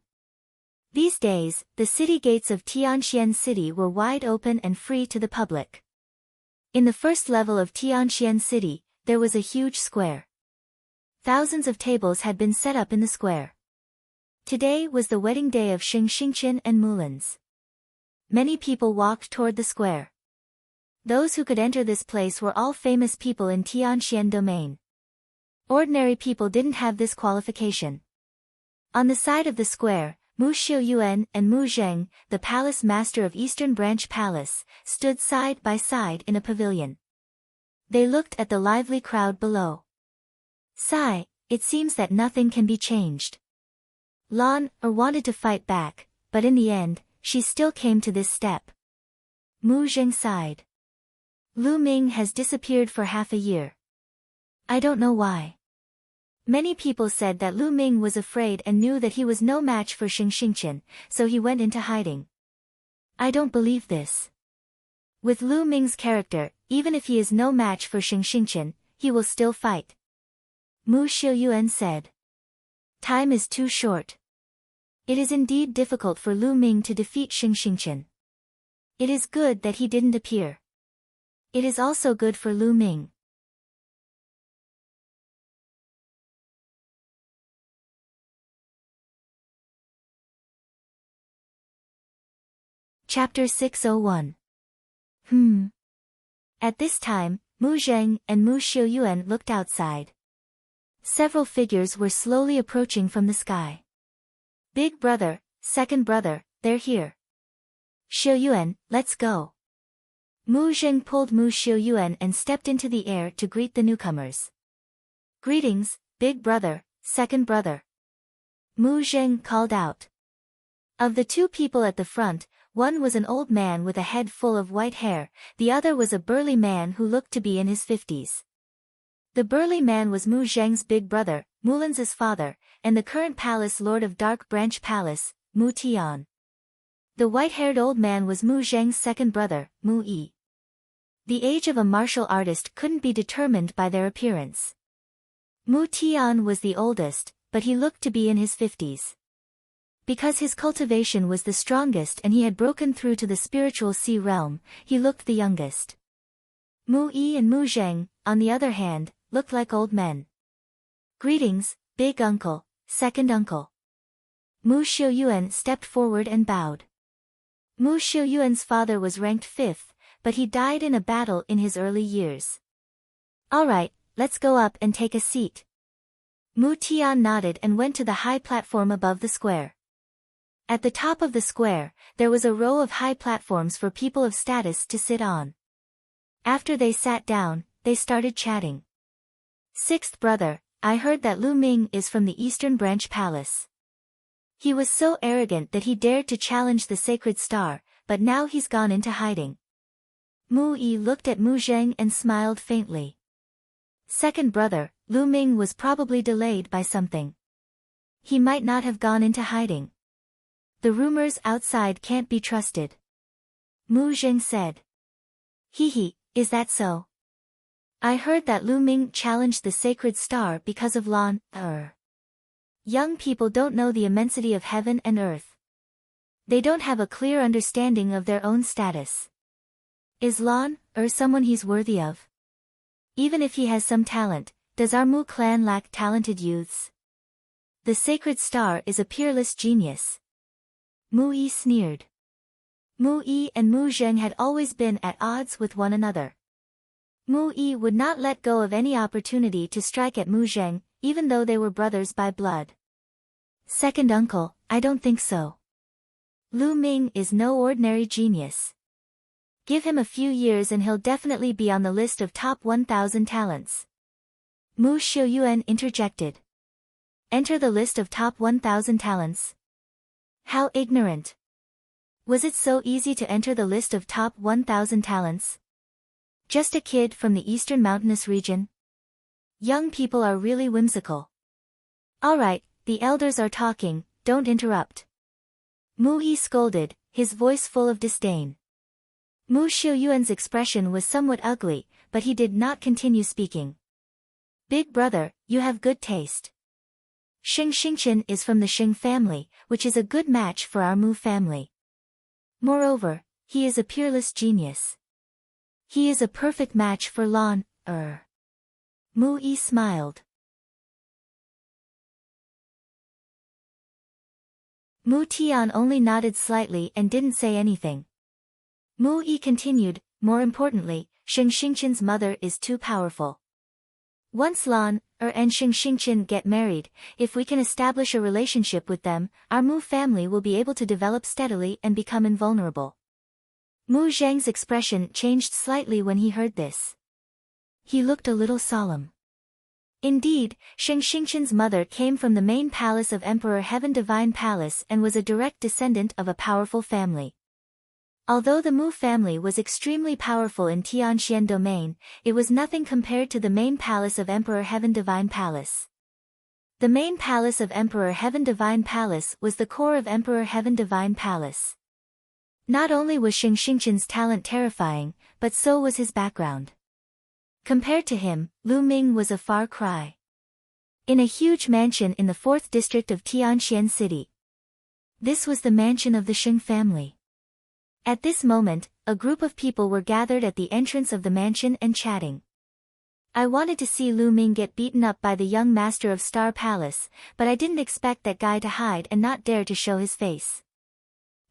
These days, the city gates of Tianxian City were wide open and free to the public. In the first level of Tianxian City, there was a huge square. Thousands of tables had been set up in the square. Today was the wedding day of Sheng Xingqian and Mulan's. Many people walked toward the square. Those who could enter this place were all famous people in Tianxian Domain. Ordinary people didn't have this qualification. On the side of the square, Mu Xiuyuan and Mu Zheng, the palace master of Eastern Branch Palace, stood side by side in a pavilion. They looked at the lively crowd below. Sigh, it seems that nothing can be changed. Lan wanted to fight back, but in the end, she still came to this step. Mu Zheng sighed. Lu Ming has disappeared for half a year. I don't know why. Many people said that Lu Ming was afraid and knew that he was no match for Sheng Xingqian, so he went into hiding. I don't believe this. With Lu Ming's character, even if he is no match for Sheng Xingqian, he will still fight. Mu Xiuyuan said. Time is too short. It is indeed difficult for Lu Ming to defeat Sheng Xingqian. It is good that he didn't appear. It is also good for Lu Ming. Chapter 601. At this time, Mu Zheng and Mu Xiuyuan looked outside. Several figures were slowly approaching from the sky. Big brother, second brother, they're here. Xiuyuan, let's go. Mu Zheng pulled Mu Xiuyuan and stepped into the air to greet the newcomers. Greetings, big brother, second brother. Mu Zheng called out. Of the two people at the front, one was an old man with a head full of white hair, the other was a burly man who looked to be in his 50s. The burly man was Mu Zheng's big brother, Mulan's father, and the current palace lord of Dark Branch Palace, Mu Tian. The white-haired old man was Mu Zheng's second brother, Mu Yi. The age of a martial artist couldn't be determined by their appearance. Mu Tian was the oldest, but he looked to be in his 50s. Because his cultivation was the strongest and he had broken through to the spiritual sea realm, he looked the youngest. Mu Yi and Mu Zheng, on the other hand, looked like old men. Greetings, big uncle, second uncle. Mu Xiuyuan stepped forward and bowed. Mu Xiuyuan's father was ranked 5th, but he died in a battle in his early years. Alright, let's go up and take a seat. Mu Tian nodded and went to the high platform above the square. At the top of the square, there was a row of high platforms for people of status to sit on. After they sat down, they started chatting. Sixth brother, I heard that Lu Ming is from the Eastern Branch Palace. He was so arrogant that he dared to challenge the sacred star, but now he's gone into hiding. Mu Yi looked at Mu Zheng and smiled faintly. Second brother, Lu Ming, was probably delayed by something. He might not have gone into hiding. The rumors outside can't be trusted. Mu Zheng said. Hee, is that so? I heard that Lu Ming challenged the sacred star because of Lan. Young people don't know the immensity of heaven and earth. They don't have a clear understanding of their own status. Is Lan someone he's worthy of? Even if he has some talent, does our Mu clan lack talented youths? The sacred star is a peerless genius. Mu Yi sneered. Mu Yi and Mu Zheng had always been at odds with one another. Mu Yi would not let go of any opportunity to strike at Mu Zheng, even though they were brothers by blood. Second uncle, I don't think so. Lu Ming is no ordinary genius. Give him a few years and he'll definitely be on the list of top 1,000 talents. Mu Xiuyuan interjected. Enter the list of top 1,000 talents? How ignorant. Was it so easy to enter the list of top 1,000 talents? Just a kid from the eastern mountainous region? Young people are really whimsical. Alright, the elders are talking, don't interrupt. Mu Yi scolded, his voice full of disdain. Mu Xiuyuan's expression was somewhat ugly, but he did not continue speaking. Big brother, you have good taste. Xing Xingchen is from the Xing family, which is a good match for our Mu family. Moreover, he is a peerless genius. He is a perfect match for Lan. Mu Yi smiled. Mu Tian only nodded slightly and didn't say anything. Mu Yi continued, more importantly, Xing Xingchen's mother is too powerful. Once Lan and Xing Xingchen get married, if we can establish a relationship with them, our Mu family will be able to develop steadily and become invulnerable. Mu Zheng's expression changed slightly when he heard this. He looked a little solemn. Indeed, Xing Xingchen's mother came from the main palace of Emperor Heaven Divine Palace and was a direct descendant of a powerful family. Although the Mu family was extremely powerful in Tianxian domain, it was nothing compared to the main palace of Emperor Heaven Divine Palace. The main palace of Emperor Heaven Divine Palace was the core of Emperor Heaven Divine Palace. Not only was Xing Xingchen's talent terrifying, but so was his background. Compared to him, Lu Ming was a far cry. In a huge mansion in the 4th district of Tianxian City. This was the mansion of the Xing family. At this moment, a group of people were gathered at the entrance of the mansion and chatting. I wanted to see Lu Ming get beaten up by the young master of Star Palace, but I didn't expect that guy to hide and not dare to show his face.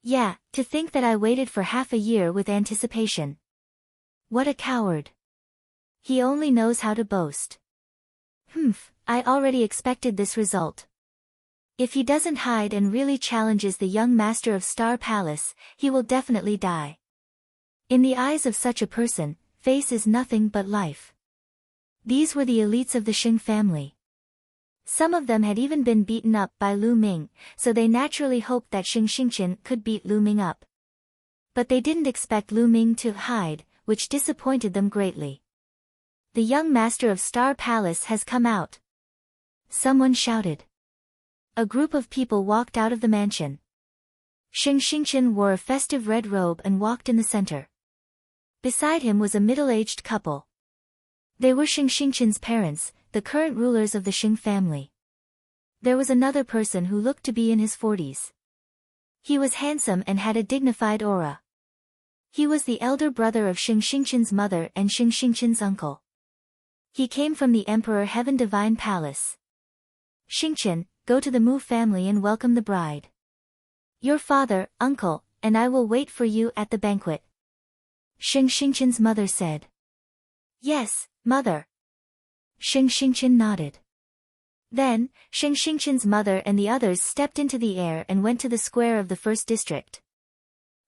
Yeah, to think that I waited for half a year with anticipation. What a coward. He only knows how to boast. I already expected this result. If he doesn't hide and really challenges the young master of Star Palace, he will definitely die. In the eyes of such a person, face is nothing but life. These were the elites of the Xing family. Some of them had even been beaten up by Lu Ming, so they naturally hoped that Xing Xingchen could beat Lu Ming up. But they didn't expect Lu Ming to hide, which disappointed them greatly. The young master of Star Palace has come out. Someone shouted. A group of people walked out of the mansion. Xing Xingchen wore a festive red robe and walked in the center. Beside him was a middle-aged couple. They were Xing Xingchen's parents, the current rulers of the Xing family. There was another person who looked to be in his 40s. He was handsome and had a dignified aura. He was the elder brother of Xing Xingchen's mother and Xing Xingchen's uncle. He came from the Emperor Heaven Divine Palace. Xingchen, go to the Mu family and welcome the bride. Your father, uncle, and I will wait for you at the banquet. Xing Xingchen's mother said. Yes, mother. Xing Xingchen nodded. Then, Xing Xingchen's mother and the others stepped into the air and went to the square of the 1st district.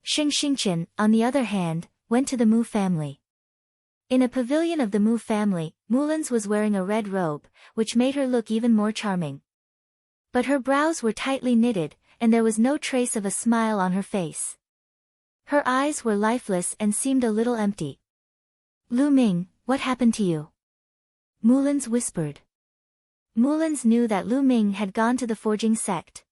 Xing Xingchen, on the other hand, went to the Mu family. In a pavilion of the Mu family, Mulan's was wearing a red robe, which made her look even more charming. But her brows were tightly knitted, and there was no trace of a smile on her face. Her eyes were lifeless and seemed a little empty. Lu Ming, what happened to you? Mulins whispered. Mulins knew that Lu Ming had gone to the forging sect.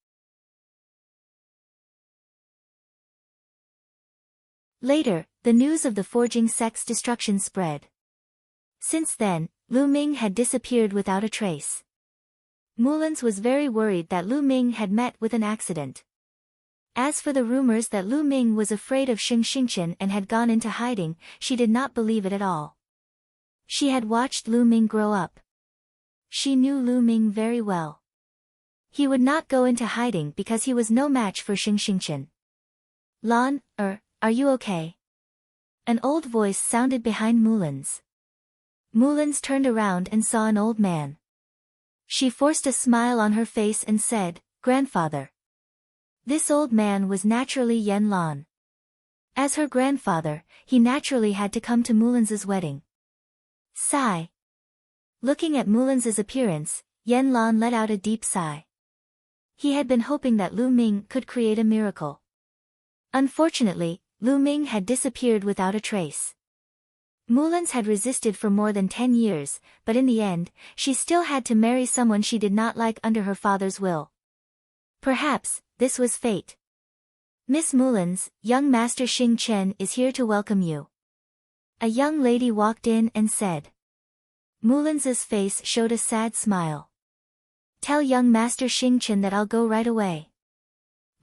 Later, the news of the forging sect's destruction spread. Since then, Lu Ming had disappeared without a trace. Mulins was very worried that Lu Ming had met with an accident. As for the rumors that Lu Ming was afraid of Xingqian and had gone into hiding, she did not believe it at all. She had watched Lu Ming grow up. She knew Lu Ming very well. He would not go into hiding because he was no match for Xingqian. Lan, are you okay? An old voice sounded behind Mulins. Mulins turned around and saw an old man. She forced a smile on her face and said, "Grandfather." This old man was naturally Yan Lan. As her grandfather, he naturally had to come to Mulins's wedding. Sigh. Looking at Mulins's appearance, Yan Lan let out a deep sigh. He had been hoping that Lu Ming could create a miracle. Unfortunately, Lu Ming had disappeared without a trace. Mulins had resisted for more than 10 years, but in the end, she still had to marry someone she did not like under her father's will. Perhaps, this was fate. Miss Mulins, young Master Xingqian is here to welcome you. A young lady walked in and said. Mulins's face showed a sad smile. Tell young Master Xingqian that I'll go right away.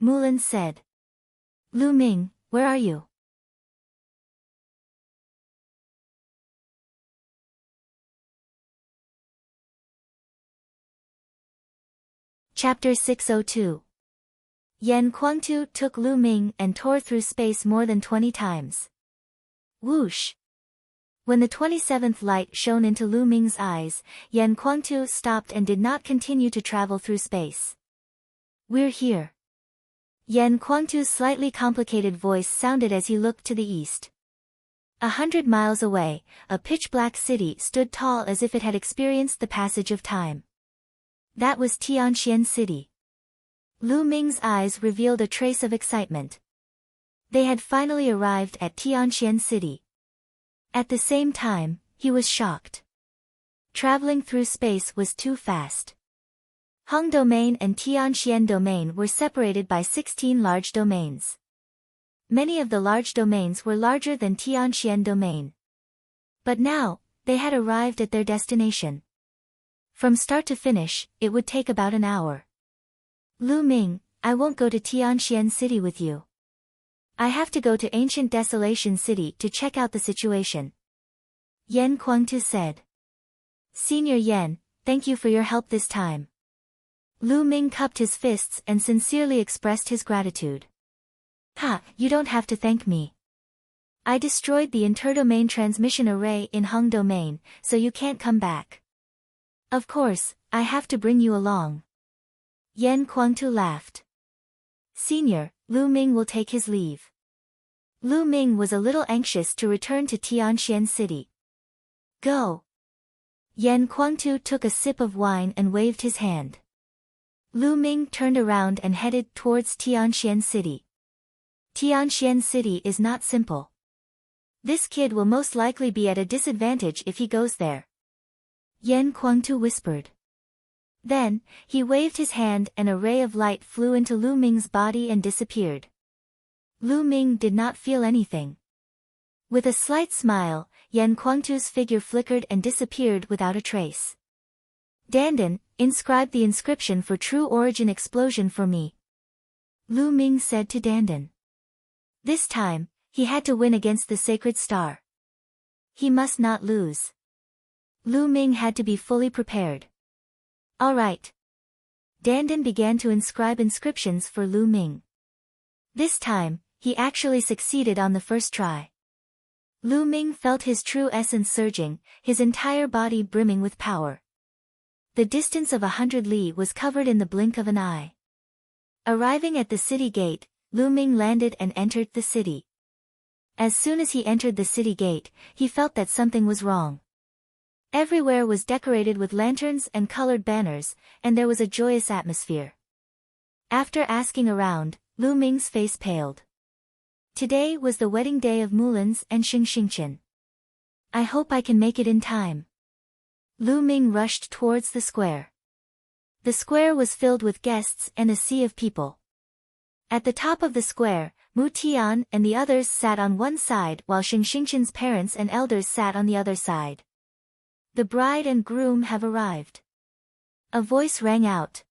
Mulins said. Lu Ming, where are you? Chapter 602. Yan Kuangtu took Lu Ming and tore through space more than 20 times. Whoosh! When the 27th light shone into Lu Ming's eyes, Yan Kuangtu stopped and did not continue to travel through space. We're here. Yan Kuangtu's slightly complicated voice sounded as he looked to the east. 100 miles away, a pitch-black city stood tall as if it had experienced the passage of time. That was Tianxian City. Lu Ming's eyes revealed a trace of excitement. They had finally arrived at Tianxian City. At the same time, he was shocked. Traveling through space was too fast. Hong Domain and Tianxian Domain were separated by 16 large domains. Many of the large domains were larger than Tianxian Domain. But now, they had arrived at their destination. From start to finish, it would take about an hour. Lu Ming, I won't go to Tianxian City with you. I have to go to Ancient Desolation City to check out the situation. Yan Kuangtu said. Senior Yan, thank you for your help this time. Lu Ming cupped his fists and sincerely expressed his gratitude. Ha, you don't have to thank me. I destroyed the interdomain transmission array in Hung Domain, so you can't come back. Of course, I have to bring you along. Yan Kuangtu laughed. Senior, Lu Ming will take his leave. Lu Ming was a little anxious to return to Tianxian City. Go. Yan Kuangtu took a sip of wine and waved his hand. Lu Ming turned around and headed towards Tianxian City. Tianxian City is not simple. This kid will most likely be at a disadvantage if he goes there. Yan Kuangtu whispered. Then, he waved his hand and a ray of light flew into Lu Ming's body and disappeared. Lu Ming did not feel anything. With a slight smile, Yan Kuangtu's figure flickered and disappeared without a trace. Dandan, inscribe the inscription for True Origin Explosion for me. Lu Ming said to Dandan. This time, he had to win against the Sacred Star. He must not lose. Lu Ming had to be fully prepared. All right. Dandan began to inscribe inscriptions for Lu Ming. This time, he actually succeeded on the first try. Lu Ming felt his true essence surging, his entire body brimming with power. The distance of 100 li was covered in the blink of an eye. Arriving at the city gate, Lu Ming landed and entered the city. As soon as he entered the city gate, he felt that something was wrong. Everywhere was decorated with lanterns and colored banners, and there was a joyous atmosphere. After asking around, Lu Ming's face paled. Today was the wedding day of Mulan's and Xingxingchen. I hope I can make it in time. Lu Ming rushed towards the square. The square was filled with guests and a sea of people. At the top of the square, Mu Tian and the others sat on one side while Xingxingchen's parents and elders sat on the other side. The bride and groom have arrived. A voice rang out.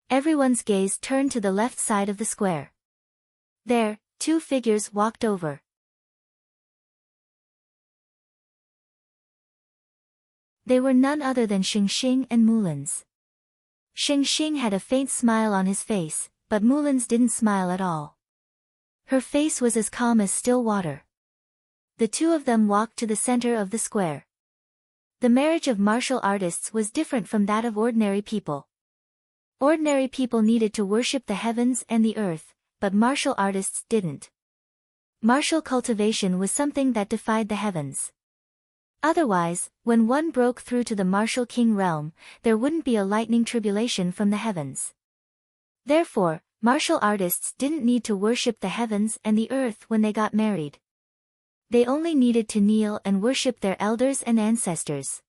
Everyone's gaze turned to the left side of the square. There, two figures walked over. They were none other than Xingxing and Mulan's. Xingxing had a faint smile on his face, but Mulan's didn't smile at all. Her face was as calm as still water. The two of them walked to the center of the square. The marriage of martial artists was different from that of ordinary people. Ordinary people needed to worship the heavens and the earth, but martial artists didn't. Martial cultivation was something that defied the heavens. Otherwise, when one broke through to the martial king realm, there wouldn't be a lightning tribulation from the heavens. Therefore, martial artists didn't need to worship the heavens and the earth when they got married. They only needed to kneel and worship their elders and ancestors.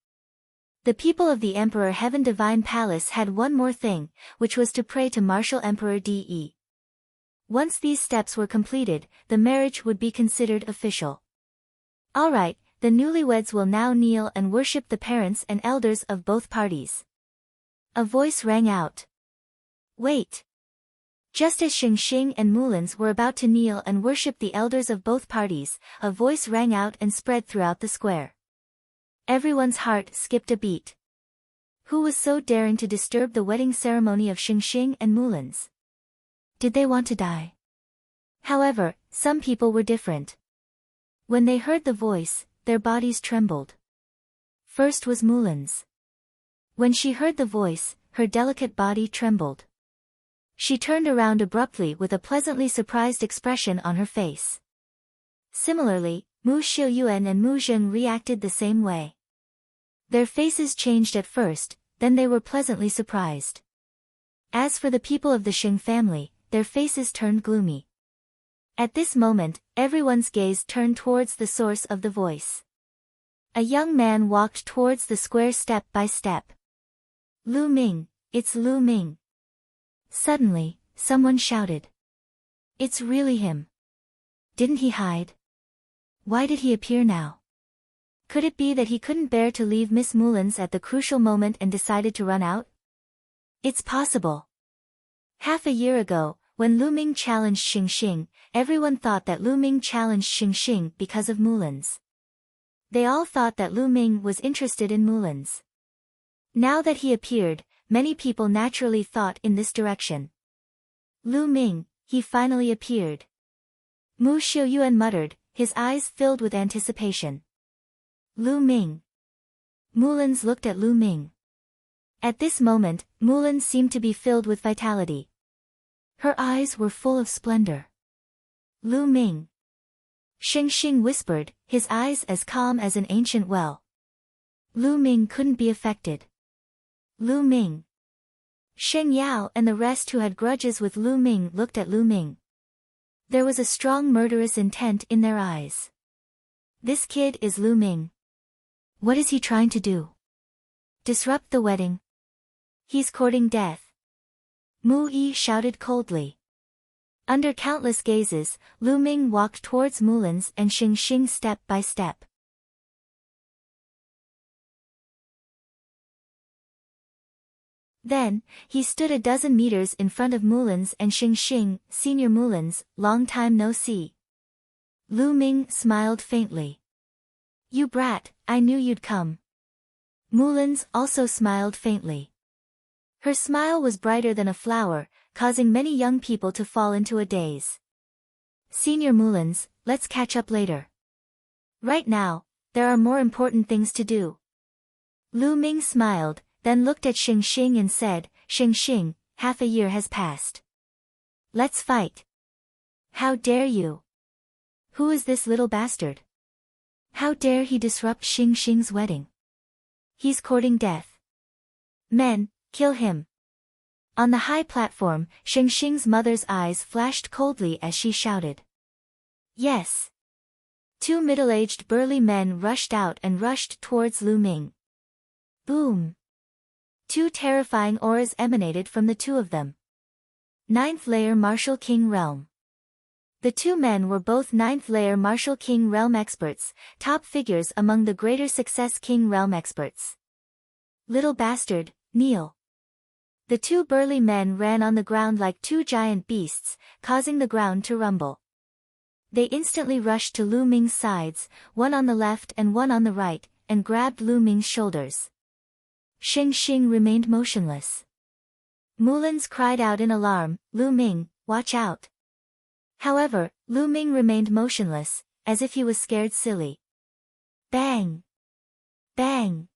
The people of the Emperor Heaven Divine Palace had one more thing, which was to pray to Martial Emperor De. Once these steps were completed, the marriage would be considered official. Alright, the newlyweds will now kneel and worship the parents and elders of both parties. A voice rang out. Wait. Just as Xingxing and Mulan's were about to kneel and worship the elders of both parties, a voice rang out and spread throughout the square. Everyone's heart skipped a beat. Who was so daring to disturb the wedding ceremony of Xingxing and Mulan's? Did they want to die? However, some people were different. When they heard the voice, their bodies trembled. First was Mulan's. When she heard the voice, her delicate body trembled. She turned around abruptly with a pleasantly surprised expression on her face. Similarly, Mu Xiuyuan and Mu Zheng reacted the same way. Their faces changed at first, then they were pleasantly surprised. As for the people of the Xing family, their faces turned gloomy. At this moment, everyone's gaze turned towards the source of the voice. A young man walked towards the square step by step. Lu Ming, it's Lu Ming. Suddenly, someone shouted. It's really him. Didn't he hide? Why did he appear now? Could it be that he couldn't bear to leave Miss Mulan's at the crucial moment and decided to run out? It's possible. Half a year ago, when Lu Ming challenged Xingxing, everyone thought that Lu Ming challenged Xingxing because of Mulan's. They all thought that Lu Ming was interested in Mulan's. Now that he appeared, many people naturally thought in this direction. Lu Ming, he finally appeared. Mu Xiuyuan muttered, his eyes filled with anticipation. Lu Ming. Mulan's looked at Lu Ming. At this moment, Mulan seemed to be filled with vitality. Her eyes were full of splendor. Lu Ming. Xingxing whispered, his eyes as calm as an ancient well. Lu Ming couldn't be affected. Lu Ming. Sheng Yao and the rest who had grudges with Lu Ming looked at Lu Ming. There was a strong murderous intent in their eyes. This kid is Lu Ming. What is he trying to do? Disrupt the wedding? He's courting death. Mu Yi shouted coldly. Under countless gazes, Lu Ming walked towards Mulan's and Xingxing step by step. Then, he stood a dozen meters in front of Mulan's and Xingxing, Senior Mulan's, long time no see. Lu Ming smiled faintly. You brat, I knew you'd come. Mulan's also smiled faintly. Her smile was brighter than a flower, causing many young people to fall into a daze. Senior Mulan's, let's catch up later. Right now, there are more important things to do. Lu Ming smiled, then looked at Xingxing and said, Xingxing, half a year has passed. Let's fight. How dare you? Who is this little bastard? How dare he disrupt Xingxing's wedding? He's courting death. Men, kill him. On the high platform, Xingxing's mother's eyes flashed coldly as she shouted. Yes. Two middle-aged burly men rushed out and rushed towards Lu Ming. Boom. Two terrifying auras emanated from the two of them. Ninth layer Martial King Realm. The two men were both ninth layer Martial King Realm experts, top figures among the Greater Success King Realm experts. Little bastard, kneel. The two burly men ran on the ground like two giant beasts, causing the ground to rumble. They instantly rushed to Lu Ming's sides, one on the left and one on the right, and grabbed Lu Ming's shoulders. Xing Xing remained motionless. Mulins cried out in alarm, Lu Ming, watch out. However, Lu Ming remained motionless, as if he was scared silly. Bang! Bang!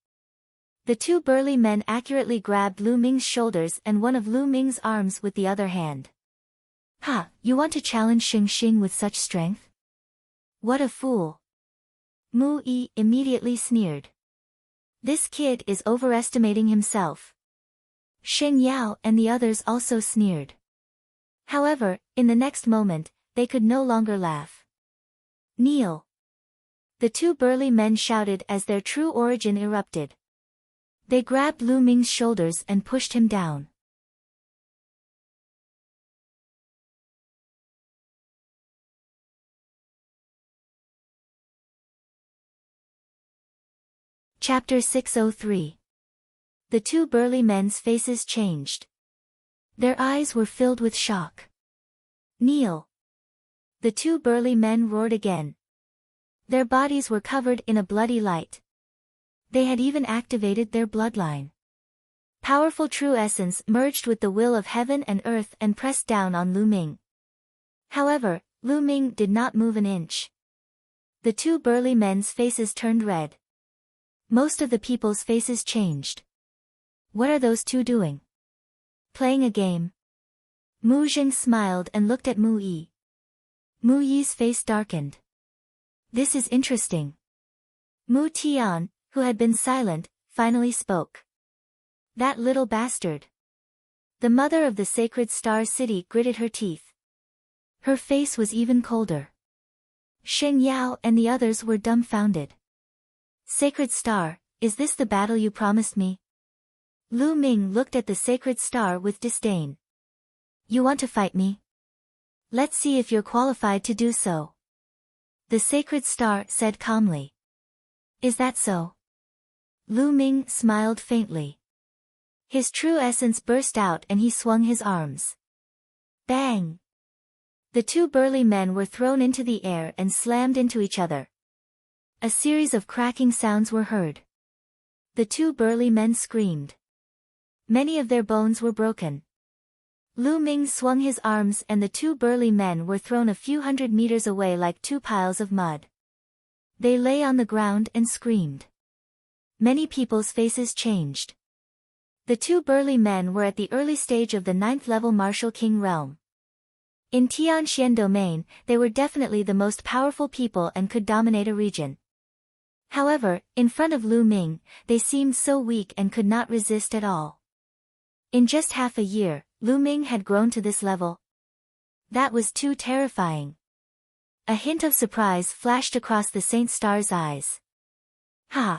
The two burly men accurately grabbed Lu Ming's shoulders and one of Lu Ming's arms with the other hand. Ha, you want to challenge Xing Xing with such strength? What a fool! Mu Yi immediately sneered. This kid is overestimating himself. Sheng Yao and the others also sneered. However, in the next moment, they could no longer laugh. Kneel! The two burly men shouted as their true origin erupted. They grabbed Lu Ming's shoulders and pushed him down. Chapter 603. The two burly men's faces changed. Their eyes were filled with shock. Kneel! The two burly men roared again. Their bodies were covered in a bloody light. They had even activated their bloodline. Powerful true essence merged with the will of heaven and earth and pressed down on Lu Ming. However, Lu Ming did not move an inch. The two burly men's faces turned red. Most of the people's faces changed. What are those two doing? Playing a game? Mu Jing smiled and looked at Mu Yi. Mu Yi's face darkened. This is interesting. Mu Tian, who had been silent, finally spoke. That little bastard. The mother of the sacred star city gritted her teeth. Her face was even colder. Sheng Yao and the others were dumbfounded. Sacred star, is this the battle you promised me? Lu Ming looked at the sacred star with disdain. You want to fight me? Let's see if you're qualified to do so. The sacred star said calmly. Is that so? Lu Ming smiled faintly. His true essence burst out and he swung his arms. Bang! The two burly men were thrown into the air and slammed into each other. A series of cracking sounds were heard. The two burly men screamed. Many of their bones were broken. Lu Ming swung his arms and the two burly men were thrown a few hundred meters away like two piles of mud. They lay on the ground and screamed. Many people's faces changed. The two burly men were at the early stage of the 9th level Martial King realm. In Tianxian domain, they were definitely the most powerful people and could dominate a region. However, in front of Lu Ming, they seemed so weak and could not resist at all. In just half a year, Lu Ming had grown to this level. That was too terrifying. A hint of surprise flashed across the Saint Star's eyes. Ha!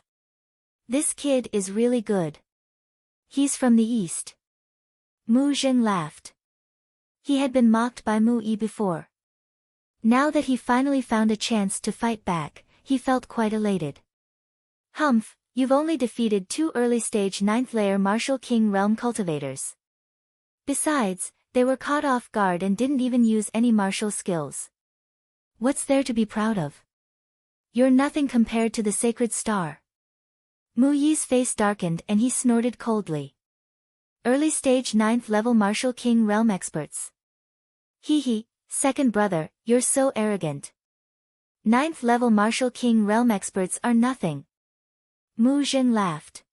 This kid is really good. He's from the east. Mu Jing laughed. He had been mocked by Mu Yi before. Now that he finally found a chance to fight back, he felt quite elated. Humph, you've only defeated two early-stage 9th layer Martial King realm cultivators. Besides, they were caught off guard and didn't even use any martial skills. What's there to be proud of? You're nothing compared to the sacred star. Mu Yi's face darkened and he snorted coldly. Early-stage 9th level Martial King realm experts. Hee, second brother, you're so arrogant. 9th level Martial King realm experts are nothing. Mu Jing laughed.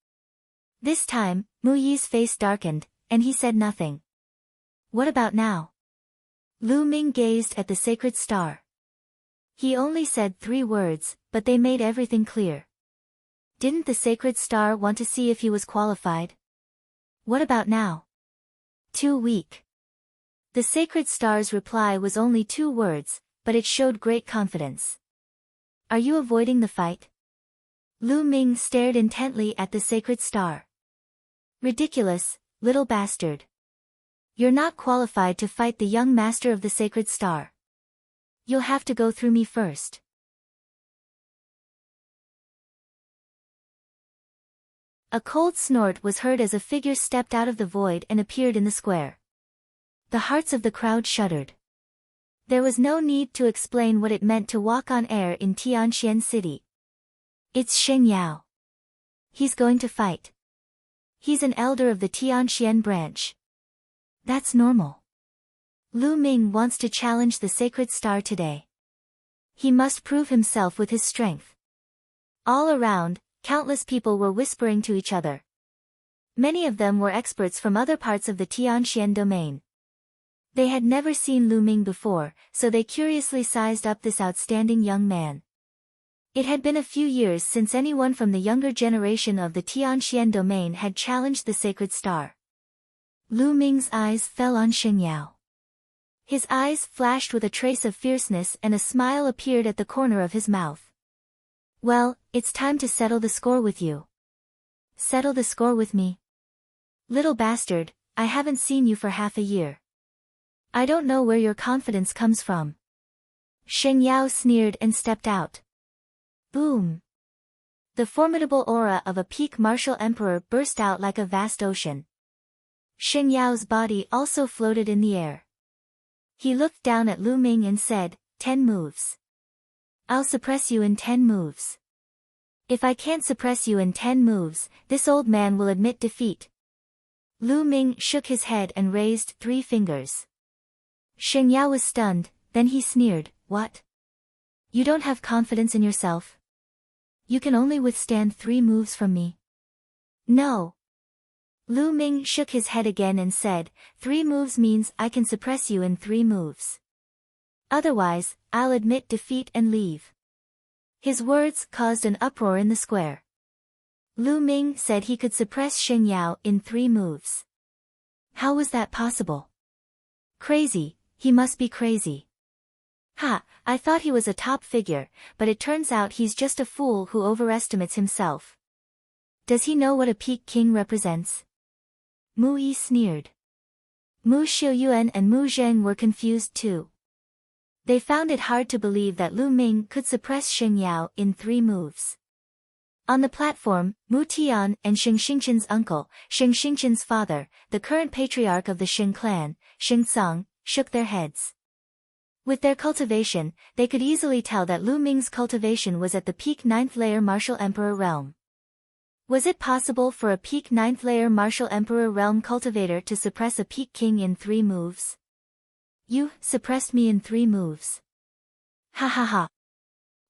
This time, Mu Yi's face darkened, and he said nothing. What about now? Lu Ming gazed at the sacred star. He only said 3 words, but they made everything clear. Didn't the sacred star want to see if he was qualified? What about now? Too weak. The sacred star's reply was only 2 words, but it showed great confidence. Are you avoiding the fight? Lu Ming stared intently at the sacred star. Ridiculous, little bastard. You're not qualified to fight the young master of the sacred star. You'll have to go through me first. A cold snort was heard as a figure stepped out of the void and appeared in the square. The hearts of the crowd shuddered. There was no need to explain what it meant to walk on air in Tianxian City. It's Sheng Yao. He's going to fight. He's an elder of the Tianxian branch. That's normal. Lu Ming wants to challenge the sacred star today. He must prove himself with his strength. All around, countless people were whispering to each other. Many of them were experts from other parts of the Tianxian domain. They had never seen Lu Ming before, so they curiously sized up this outstanding young man. It had been a few years since anyone from the younger generation of the Tianxian domain had challenged the sacred star. Lu Ming's eyes fell on Sheng Yao. His eyes flashed with a trace of fierceness and a smile appeared at the corner of his mouth. Well, it's time to settle the score with you. Settle the score with me? Little bastard, I haven't seen you for half a year. I don't know where your confidence comes from. Sheng Yao sneered and stepped out. Boom! The formidable aura of a peak martial emperor burst out like a vast ocean. Sheng Yao's body also floated in the air. He looked down at Lu Ming and said, 10 moves. I'll suppress you in 10 moves. If I can't suppress you in 10 moves, this old man will admit defeat. Lu Ming shook his head and raised 3 fingers. Sheng Yao was stunned, then he sneered, what? You don't have confidence in yourself? You can only withstand 3 moves from me. No. Lu Ming shook his head again and said, 3 moves means I can suppress you in 3 moves. Otherwise, I'll admit defeat and leave. His words caused an uproar in the square. Lu Ming said he could suppress Sheng Yao in 3 moves. How was that possible? Crazy, he must be crazy. Ha, I thought he was a top figure, but it turns out he's just a fool who overestimates himself. Does he know what a peak king represents? Mu Yi sneered. Mu Xiuyuan and Mu Zheng were confused too. They found it hard to believe that Lu Ming could suppress Sheng Yao in 3 moves. On the platform, Mu Tian and Sheng Xingqian's uncle, Sheng Xingqian's father, the current patriarch of the Sheng clan, Sheng Tsang, shook their heads. With their cultivation, they could easily tell that Lu Ming's cultivation was at the peak 9th layer martial emperor realm. Was it possible for a peak 9th layer martial emperor realm cultivator to suppress a peak king in 3 moves? You suppressed me in 3 moves. Ha ha ha.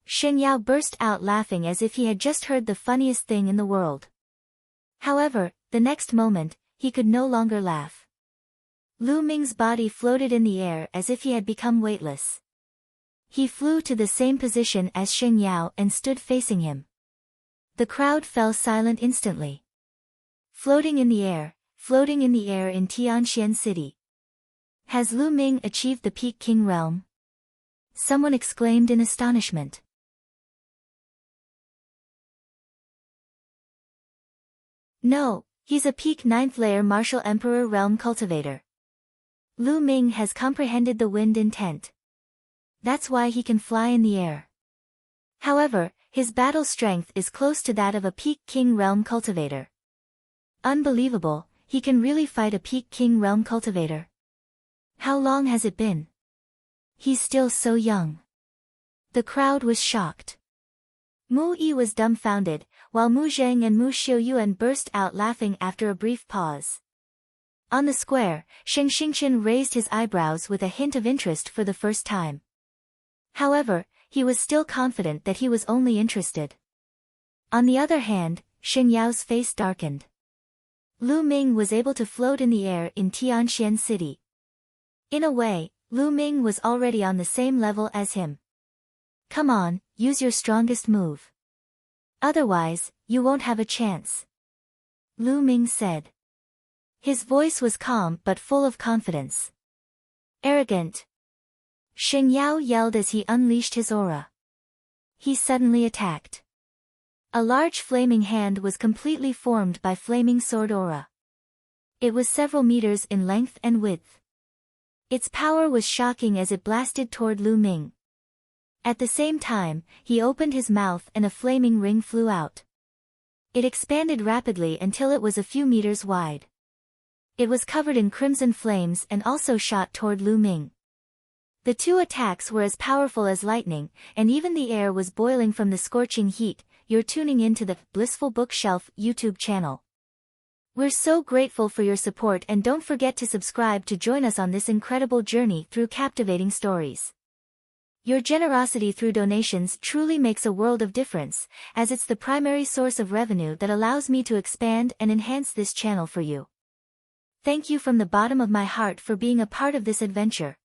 Sheng Yao burst out laughing as if he had just heard the funniest thing in the world. However, the next moment, he could no longer laugh. Lu Ming's body floated in the air as if he had become weightless. He flew to the same position as Sheng Yao and stood facing him. The crowd fell silent instantly. Floating in the air in Tianxian City. Has Lu Ming achieved the peak king realm? Someone exclaimed in astonishment. No, he's a peak 9th layer martial emperor realm cultivator. Lu Ming has comprehended the wind intent. That's why he can fly in the air. However, his battle strength is close to that of a peak king realm cultivator. Unbelievable, he can really fight a peak king realm cultivator. How long has it been? He's still so young. The crowd was shocked. Mu Yi was dumbfounded, while Mu Zheng and Mu Xiuyuan burst out laughing after a brief pause. On the square, Sheng Xingqian raised his eyebrows with a hint of interest for the first time. However, he was still confident that he was only interested. On the other hand, Sheng Yao's face darkened. Lu Ming was able to float in the air in Tianxian City. In a way, Lu Ming was already on the same level as him. Come on, use your strongest move. Otherwise, you won't have a chance. Lu Ming said. His voice was calm but full of confidence. Arrogant. Sheng Yao yelled as he unleashed his aura. He suddenly attacked. A large flaming hand was completely formed by flaming sword aura. It was several meters in length and width. Its power was shocking as it blasted toward Lu Ming. At the same time, he opened his mouth and a flaming ring flew out. It expanded rapidly until it was a few meters wide. It was covered in crimson flames and also shot toward Lu Ming. The two attacks were as powerful as lightning, and even the air was boiling from the scorching heat. You're tuning into the Blissful Bookshelf YouTube channel. We're so grateful for your support, and don't forget to subscribe to join us on this incredible journey through captivating stories. Your generosity through donations truly makes a world of difference, as it's the primary source of revenue that allows me to expand and enhance this channel for you. Thank you from the bottom of my heart for being a part of this adventure.